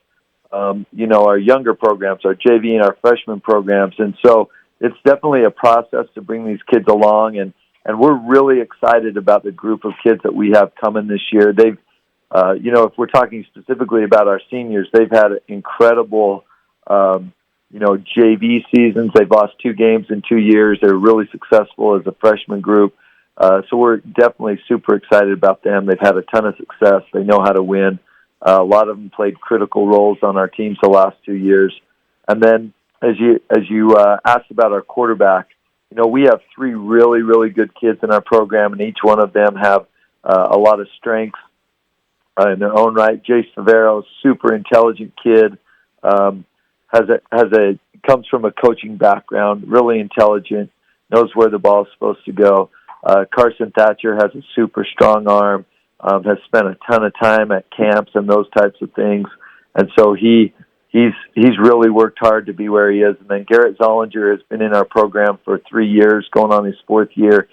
[SPEAKER 24] our younger programs, our JV and our freshman programs. And so it's definitely a process to bring these kids along. And we're really excited about the group of kids that we have coming this year. They've, if we're talking specifically about our seniors, they've had incredible, JV seasons. They've lost 2 games in 2 years. They're really successful as a freshman group. So we're definitely super excited about them. They've had a ton of success. They know how to win. A lot of them played critical roles on our teams the last 2 years. And then as you asked about our quarterback, we have 3 really, really good kids in our program, and each one of them have a lot of strengths in their own right. Jay Severo, super intelligent kid, comes from a coaching background, really intelligent, knows where the ball is supposed to go. Carson Thatcher has a super strong arm, has spent a ton of time at camps and those types of things, and so he's really worked hard to be where he is. And then Garrett Zollinger has been in our program for 3 years, going on his 4th year.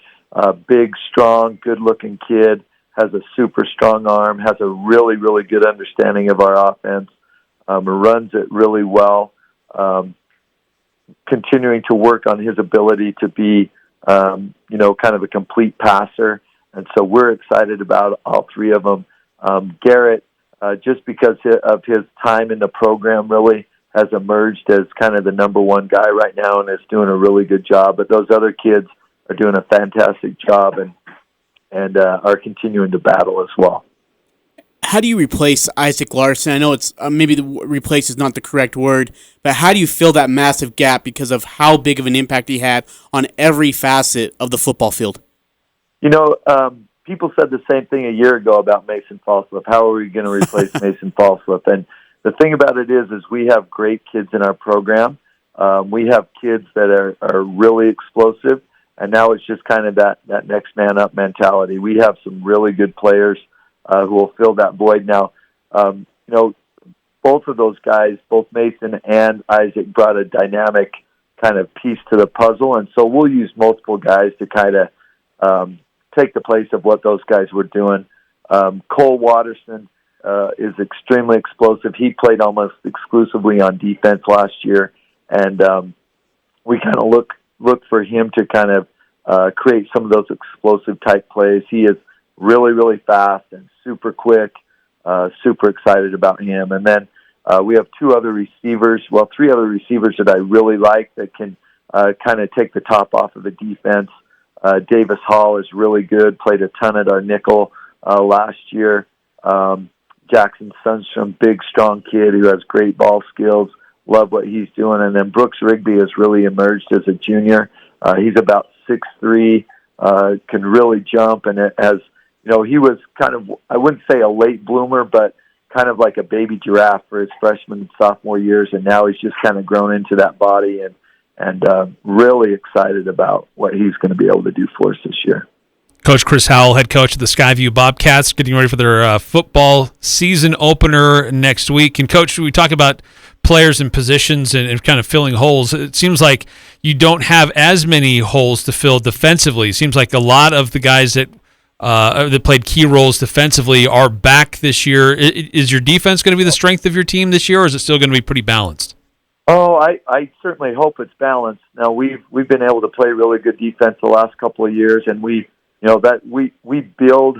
[SPEAKER 24] Big, strong, good-looking kid, has a super strong arm, has a really, really good understanding of our offense, runs it really well, continuing to work on his ability to be, kind of a complete passer. And so we're excited about all 3 of them. Garrett, just because of his time in the program, really has emerged as kind of the number one guy right now and is doing a really good job. But those other kids are doing a fantastic job and are continuing to battle as well.
[SPEAKER 16] How do you replace Isaac Larson? I know it's maybe replace is not the correct word, but how do you fill that massive gap because of how big of an impact he had on every facet of the football field?
[SPEAKER 24] You know, people said the same thing a year ago about Mason Falslip. How are we going to replace Mason Falslip? And the thing about it is we have great kids in our program. We have kids that are really explosive, and now it's just kind of that next man up mentality. We have some really good players who will fill that void now. You know, both of those guys, both Mason and Isaac, brought a dynamic kind of piece to the puzzle, and so we'll use multiple guys to kind of take the place of what those guys were doing. Cole Watterson is extremely explosive. He played almost exclusively on defense last year, and we kind of look for him to kind of create some of those explosive type plays. He is really, really fast and super quick. Super excited about him. And then we have three other receivers that I really like that can kind of take the top off of the defense. Davis Hall is really good, played a ton at our nickel last year. Jackson Sundstrom, big, strong kid who has great ball skills. Love what he's doing. And then Brooks Rigby has really emerged as a junior. He's about 6'3", can really jump, and he was kind of, I wouldn't say a late bloomer, but kind of like a baby giraffe for his freshman and sophomore years, and now he's just kind of grown into that body and really excited about what he's going to be able to do for us this year.
[SPEAKER 6] Coach Chris Howell, head coach of the Skyview Bobcats, getting ready for their football season opener next week. And, Coach, we talk about players and positions and kind of filling holes. It seems like you don't have as many holes to fill defensively. It seems like a lot of the guys that played key roles defensively are back this year. Is your defense going to be the strength of your team this year, or is it still going to be pretty balanced?
[SPEAKER 24] Oh, I certainly hope it's balanced. Now we've been able to play really good defense the last couple of years, and we build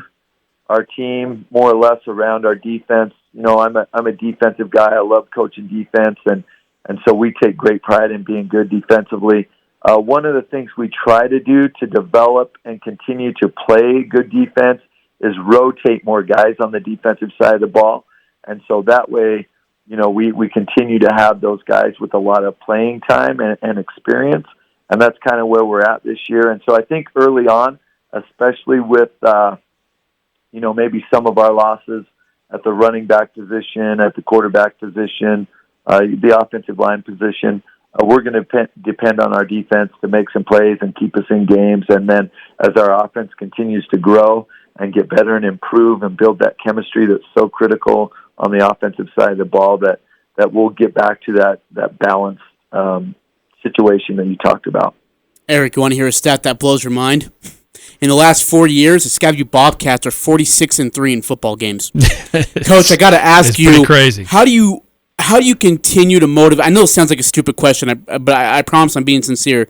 [SPEAKER 24] our team more or less around our defense. You know, I'm a defensive guy. I love coaching defense, and so we take great pride in being good defensively. One of the things we try to do to develop and continue to play good defense is rotate more guys on the defensive side of the ball, and so that way, you know, we continue to have those guys with a lot of playing time and experience, and that's kind of where we're at this year. And so I think early on, especially with, maybe some of our losses at the running back position, at the quarterback position, the offensive line position, we're going to depend on our defense to make some plays and keep us in games. And then as our offense continues to grow and get better and improve and build that chemistry that's so critical on the offensive side of the ball, that we'll get back to that balanced situation that you talked about.
[SPEAKER 16] Eric, you want to hear a stat that blows your mind? In the last 4 years, the Skyview Bobcats are 46-3 in football games. Coach, I got to ask you,
[SPEAKER 6] crazy.
[SPEAKER 16] How do you continue to motivate? I know it sounds like a stupid question, but I promise I'm being sincere.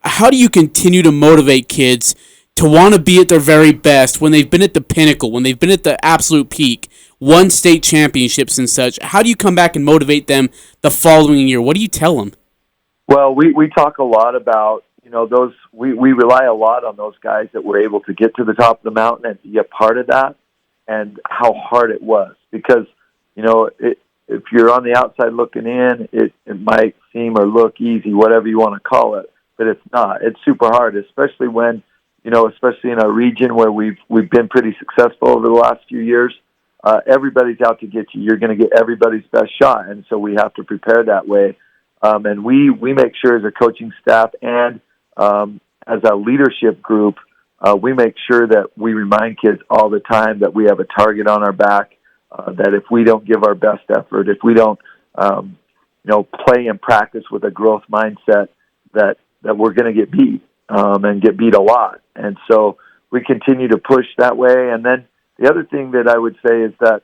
[SPEAKER 16] How do you continue to motivate kids to want to be at their very best when they've been at the pinnacle, when they've been at the absolute peak, won state championships and such? How do you come back and motivate them the following year? What do you tell them?
[SPEAKER 24] Well, we talk a lot about, those. We rely a lot on those guys that were able to get to the top of the mountain and be a part of that, and how hard it was. Because, if you're on the outside looking in, it might seem or look easy, whatever you want to call it, but it's not. It's super hard, especially when, especially in our region where we've been pretty successful over the last few years. Everybody's out to get you. You're going to get everybody's best shot, and so we have to prepare that way. And we make sure as a coaching staff and as a leadership group, we make sure that we remind kids all the time that we have a target on our back, that if we don't give our best effort, if we don't, play and practice with a growth mindset, that we're going to get beat and get beat a lot. And so we continue to push that way. And then the other thing that I would say is that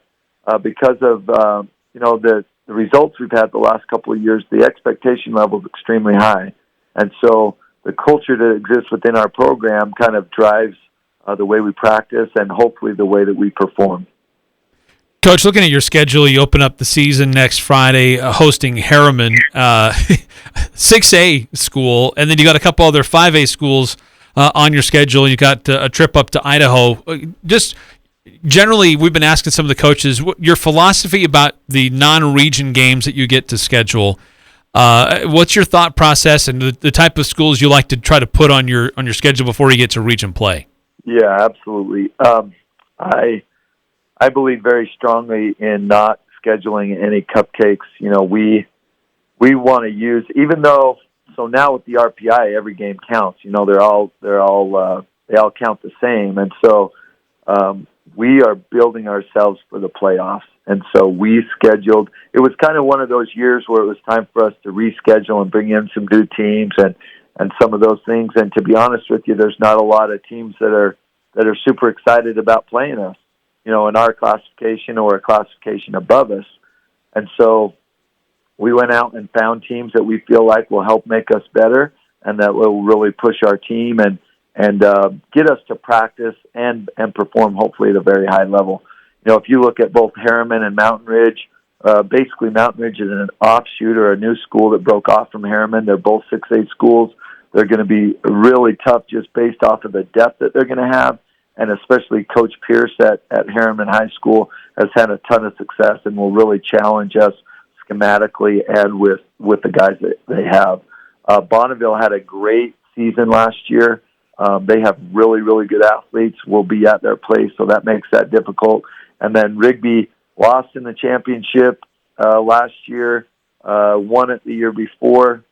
[SPEAKER 24] because of, the results we've had the last couple of years, the expectation level is extremely high. And so the culture that exists within our program kind of drives the way we practice and hopefully the way that we perform.
[SPEAKER 6] Coach, looking at your schedule, you open up the season next Friday hosting Harriman, 6A school, and then you got a couple other 5A schools on your schedule. You got a trip up to Idaho. Just generally, we've been asking some of the coaches your philosophy about the non-region games that you get to schedule. What's your thought process and the type of schools you like to try to put on your schedule before you get to region play?
[SPEAKER 24] Yeah, absolutely. I believe very strongly in not scheduling any cupcakes. You know, we want to use, even though, so now with the RPI, every game counts. You know, they all count the same, and so we are building ourselves for the playoffs. And so we scheduled. It was kind of one of those years where it was time for us to reschedule and bring in some new teams and some of those things. And to be honest with you, there's not a lot of teams that are super excited about playing us, you know, in our classification or a classification above us. And so we went out and found teams that we feel like will help make us better and that will really push our team and get us to practice and perform hopefully at a very high level. You know, if you look at both Harriman and Mountain Ridge, basically Mountain Ridge is an offshoot or a new school that broke off from Harriman. They're both 6A schools. They're going to be really tough just based off of the depth that they're going to have. And especially Coach Pierce at Harriman High School has had a ton of success and will really challenge us schematically and with the guys that they have. Bonneville had a great season last year. They have really, really good athletes. Will be at their place, so that makes that difficult. And then Rigby lost in the championship last year, won it the year before.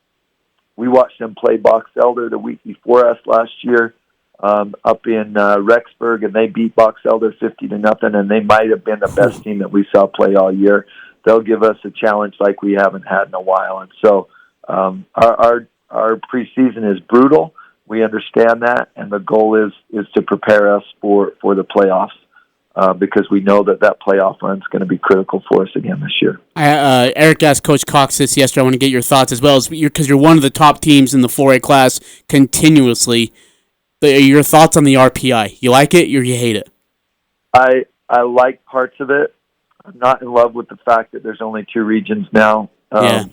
[SPEAKER 24] We watched them play Box Elder the week before us last year up in Rexburg, and they beat Box Elder 50-0, and they might have been the best team that we saw play all year. They'll give us a challenge like we haven't had in a while. And so our preseason is brutal. We understand that, and the goal is to prepare us for the playoffs because we know that playoff run is going to be critical for us again this year.
[SPEAKER 16] Eric asked Coach Cox this yesterday. I want to get your thoughts as well, because you're one of the top teams in the 4A class continuously. Your thoughts on the RPI? You like it or you hate it?
[SPEAKER 24] I like parts of it. I'm not in love with the fact that there's only 2 regions now. Just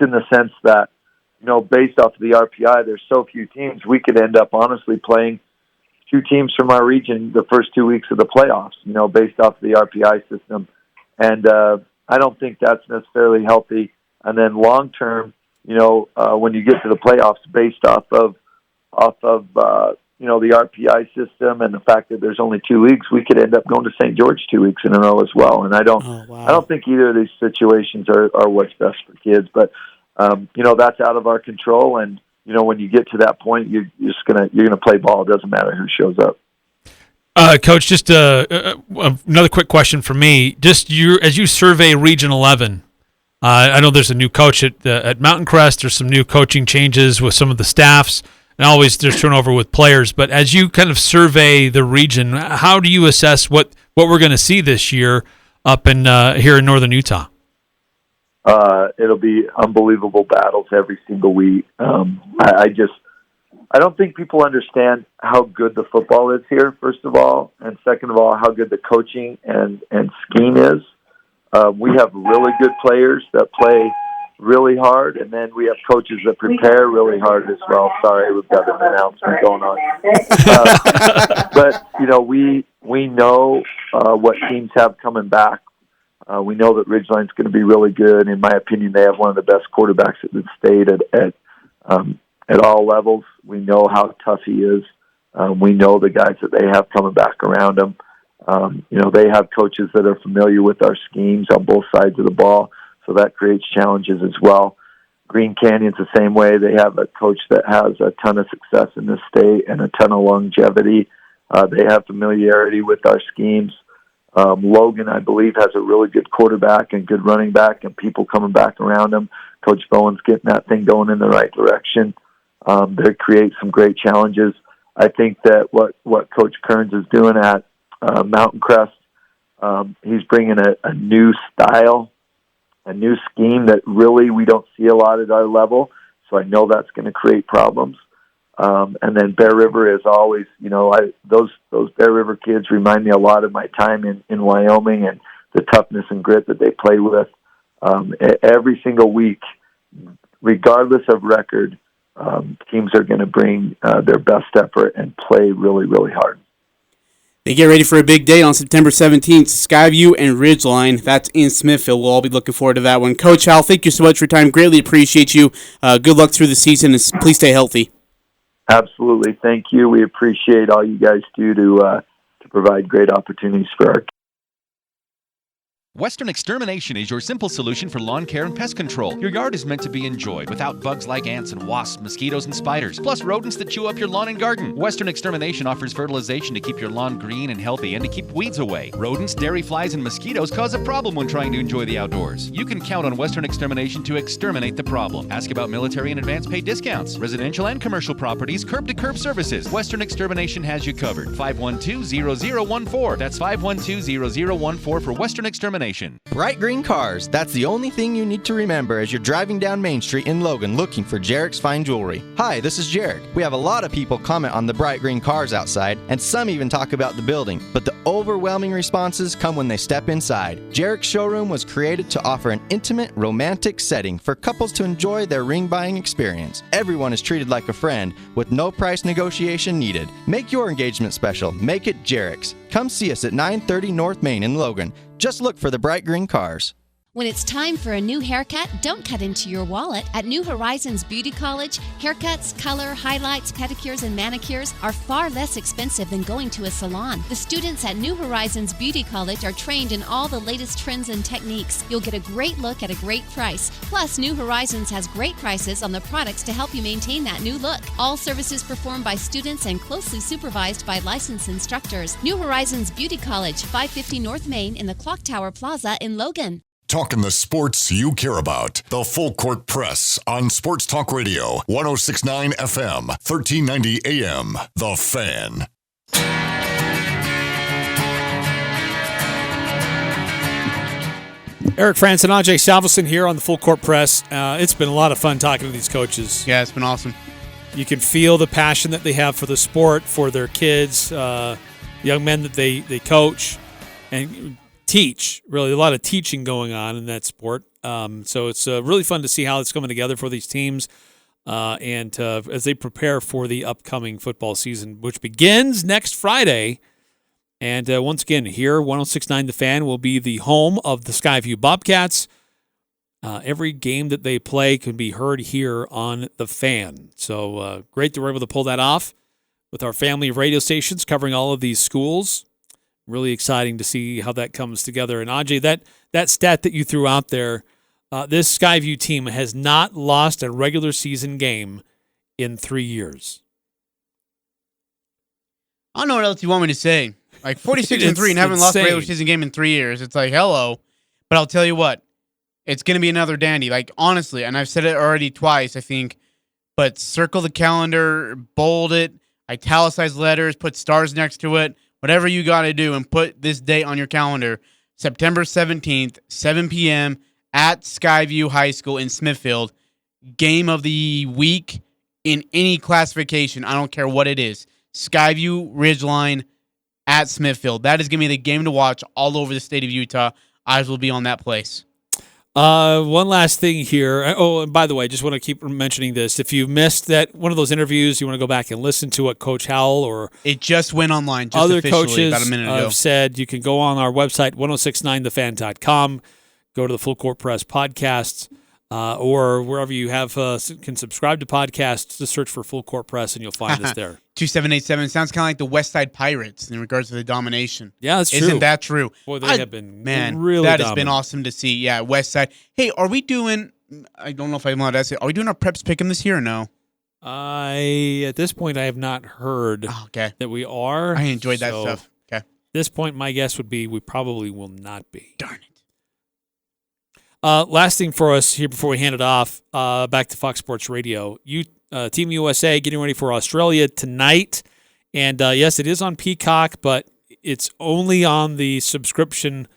[SPEAKER 24] in the sense that, you know, based off of the RPI, there's so few teams, we could end up honestly playing 2 teams from our region the first 2 weeks of the playoffs, you know, based off of the RPI system. And I don't think that's necessarily healthy. And then long term, you know, when you get to the playoffs based off of you know, the RPI system and the fact that there's only 2 leagues, we could end up going to St. George 2 weeks in a row as well. And I don't think either of these situations are what's best for kids. But you know, that's out of our control. And you know, when you get to that point, you're gonna play ball. It doesn't matter who shows up.
[SPEAKER 6] Coach, just another quick question for me. Just as you survey Region 11. I know there's a new coach at Mountain Crest. There's some new coaching changes with some of the staffs. And always there's turnover with players, but as you kind of survey the region, how do you assess what we're going to see this year up in here in northern Utah?
[SPEAKER 24] It'll be unbelievable battles every single week. I don't think people understand how good the football is here, first of all, and second of all, how good the coaching and scheme is. We have really good players that play really hard, and then we have coaches that prepare really hard as well. Sorry, we've got an announcement going on. But, you know, we know what teams have coming back. We know that Ridgeline's going to be really good. In my opinion, they have one of the best quarterbacks at the state at all levels. We know how tough he is. We know the guys that they have coming back around them. You know, they have coaches that are familiar with our schemes on both sides of the ball. So that creates challenges as well. Green Canyon's the same way. They have a coach that has a ton of success in this state and a ton of longevity. They have familiarity with our schemes. Logan, I believe, has a really good quarterback and good running back and people coming back around him. Coach Bowen's getting that thing going in the right direction. They create some great challenges. I think that what Coach Kearns is doing at Mountain Crest, he's bringing a new style, a new scheme that really we don't see a lot at our level. So I know that's going to create problems. And then Bear River is always, those Bear River kids remind me a lot of my time in Wyoming and the toughness and grit that they play with every single week, regardless of record. Teams are going to bring their best effort and play really, really hard.
[SPEAKER 16] They get ready for a big day on September 17th, Skyview and Ridgeline. That's in Smithfield. We'll all be looking forward to that one. Coach Hal, thank you so much for your time. Greatly appreciate you. Good luck through the season, and please stay healthy.
[SPEAKER 24] Absolutely. Thank you. We appreciate all you guys do to provide great opportunities for our kids.
[SPEAKER 11] Western Extermination is your simple solution for lawn care and pest control. Your yard is meant to be enjoyed without bugs like ants and wasps, mosquitoes and spiders, plus rodents that chew up your lawn and garden. Western Extermination offers fertilization to keep your lawn green and healthy and to keep weeds away. Rodents, dairy flies, and mosquitoes cause a problem when trying to enjoy the outdoors. You can count on Western Extermination to exterminate the problem. Ask about military and advance pay discounts, residential and commercial properties, curb-to-curb services. Western Extermination has you covered. 512-0014. That's 512-0014 for Western Extermination.
[SPEAKER 17] Bright green cars. That's the only thing you need to remember as you're driving down Main Street in Logan looking for Jarek's Fine Jewelry. Hi, this is Jarek. We have a lot of people comment on the bright green cars outside, and some even talk about the building, but the overwhelming responses come when they step inside. Jarek's showroom was created to offer an intimate, romantic setting for couples to enjoy their ring buying experience. Everyone is treated like a friend with no price negotiation needed. Make your engagement special. Make it Jarek's. Come see us at 930 North Main in Logan. Just look for the bright green cars.
[SPEAKER 18] When it's time for a new haircut, don't cut into your wallet. At New Horizons Beauty College, haircuts, color, highlights, pedicures, and manicures are far less expensive than going to a salon. The students at New Horizons Beauty College are trained in all the latest trends and techniques. You'll get a great look at a great price. Plus, New Horizons has great prices on the products to help you maintain that new look. All services performed by students and closely supervised by licensed instructors. New Horizons Beauty College, 550 North Main in the Clock Tower Plaza in Logan.
[SPEAKER 1] Talking the sports you care about. The Full Court Press on Sports Talk Radio, 106.9 FM, 1390 AM. The Fan.
[SPEAKER 10] Eric Frandsen, Ajay Salvesen here on the Full Court Press. It's been a lot of fun talking to these coaches.
[SPEAKER 5] Yeah, it's been awesome.
[SPEAKER 10] You can feel the passion that they have for the sport, for their kids, young men that they coach, and teach. Really, a lot of teaching going on in that sport. So it's really fun to see how it's coming together for these teams and as they prepare for the upcoming football season, which begins next Friday. And once again, here, 106.9 The Fan will be the home of the Skyview Bobcats. Every game that they play can be heard here on The Fan. So great that we're able to pull that off with our family of radio stations covering all of these schools. Really exciting to see how that comes together. And Ajay, that stat that you threw out there, this Skyview team has not lost a regular season game in 3 years.
[SPEAKER 5] I don't know what else you want me to say. Like 46-3 and haven't lost a regular season game in 3 years. It's like, hello. But I'll tell you what, it's going to be another dandy. Like, honestly, and I've said it already twice, I think, but circle the calendar, bold it, italicize letters, put stars next to it, whatever you got to do, and put this date on your calendar, September 17th, 7 p.m. at Skyview High School in Smithfield. Game of the week in any classification. I don't care what it is. Skyview Ridgeline at Smithfield. That is going to be the game to watch all over the state of Utah. Eyes will be on that place.
[SPEAKER 10] One last thing here. Oh, and by the way, just want to keep mentioning this. If you missed that one of those interviews, you want to go back and listen to what Coach Howell or
[SPEAKER 5] it just went online. Just
[SPEAKER 10] other
[SPEAKER 5] officially,
[SPEAKER 10] coaches
[SPEAKER 5] about a minute ago.
[SPEAKER 10] have said. You can go on our website 1069thefan.com, go to the Full Court Press podcasts, or wherever you have can subscribe to podcasts. Just search for Full Court Press and you'll find us there.
[SPEAKER 5] 2787 sounds kind of like the West Side Pirates in regards to the domination.
[SPEAKER 10] Yeah, that's true.
[SPEAKER 5] Isn't that true?
[SPEAKER 10] Boy, they have been
[SPEAKER 5] that
[SPEAKER 10] really
[SPEAKER 5] has
[SPEAKER 10] dominant.
[SPEAKER 5] been awesome to see. Yeah, West Side. Hey, are we doing? I don't know if I'm allowed to ask it. Are we doing our Preps Pick'em this year or no?
[SPEAKER 10] At this point, I have not heard that we are.
[SPEAKER 5] I enjoyed that stuff. Okay.
[SPEAKER 10] At this point, my guess would be we probably will not be.
[SPEAKER 5] Darn it.
[SPEAKER 10] Last thing for us here before we hand it off, back to Fox Sports Radio. Team USA getting ready for Australia tonight. And yes, it is on Peacock, but it's only on the subscription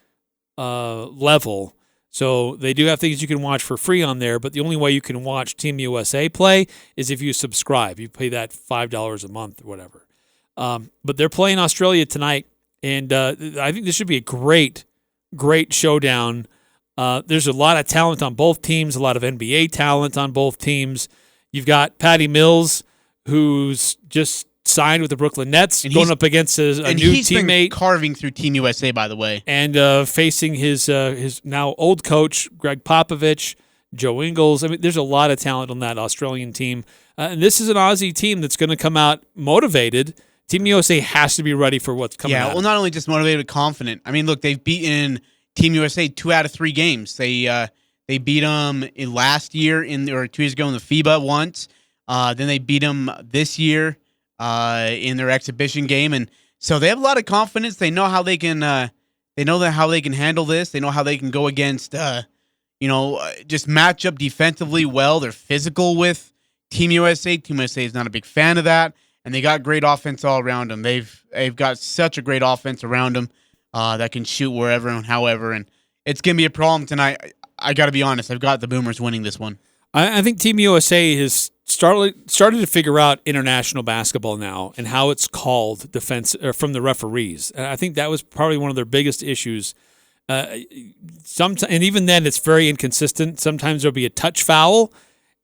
[SPEAKER 10] level. So they do have things you can watch for free on there, but the only way you can watch Team USA play is if you subscribe. You pay that $5 a month or whatever. But they're playing Australia tonight, and I think this should be a great showdown. There's a lot of talent on both teams, a lot of NBA talent on both teams. You've got Patty Mills, who's just signed with the Brooklyn Nets, going up against a new
[SPEAKER 5] he's
[SPEAKER 10] teammate.
[SPEAKER 5] Been carving through Team USA, by the way.
[SPEAKER 10] And facing his now old coach, Greg Popovich, Joe Ingles. I mean, there's a lot of talent on that Australian team. And this is an Aussie team that's going to come out motivated. Team USA has to be ready for what's coming out.
[SPEAKER 5] Yeah, well, not only just motivated, but confident. I mean, look, they've beaten Team USA 2 out of 3 games. They beat them last year or 2 years ago in the FIBA once. Then they beat them this year in their exhibition game, and so they have a lot of confidence. They know how they can. They know how they can handle this. They know how they can go against. Just match up defensively well. They're physical with Team USA. Team USA is not a big fan of that, and they got great offense all around them. They've got such a great offense around them that can shoot wherever and however, and it's gonna be a problem tonight. I got to be honest. I've got the Boomers winning this one.
[SPEAKER 10] I think Team USA has started to figure out international basketball now and how it's called from the referees. I think that was probably one of their biggest issues. And even then, it's very inconsistent. Sometimes there'll be a touch foul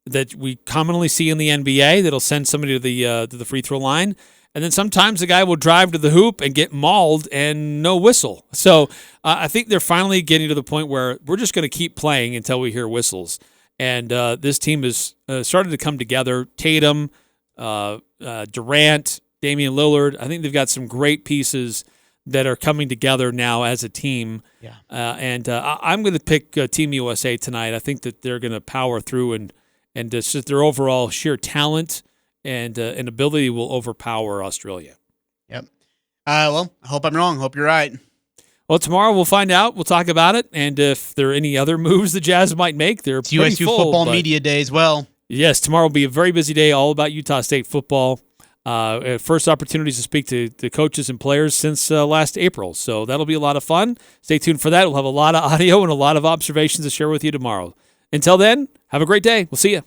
[SPEAKER 10] that we commonly see in the NBA that'll send somebody to the free throw line, and then sometimes the guy will drive to the hoop and get mauled and no whistle. So I think they're finally getting to the point where we're just going to keep playing until we hear whistles. And this team has started to come together. Tatum, Durant, Damian Lillard. I think they've got some great pieces that are coming together now as a team.
[SPEAKER 5] Yeah.
[SPEAKER 10] I'm going to pick Team USA tonight. I think that they're going to power through, and just their overall sheer talent and ability will overpower Australia.
[SPEAKER 5] Yep. Well, I hope I'm wrong. Hope you're right.
[SPEAKER 10] Well, tomorrow we'll find out. We'll talk about it, and if there are any other moves the Jazz might make, they're pretty
[SPEAKER 5] USU
[SPEAKER 10] full,
[SPEAKER 5] Football Media Day as well.
[SPEAKER 10] Yes, tomorrow will be a very busy day, all about Utah State football. First opportunities to speak to the coaches and players since last April, so that'll be a lot of fun. Stay tuned for that. We'll have a lot of audio and a lot of observations to share with you tomorrow. Until then, have a great day. We'll see you.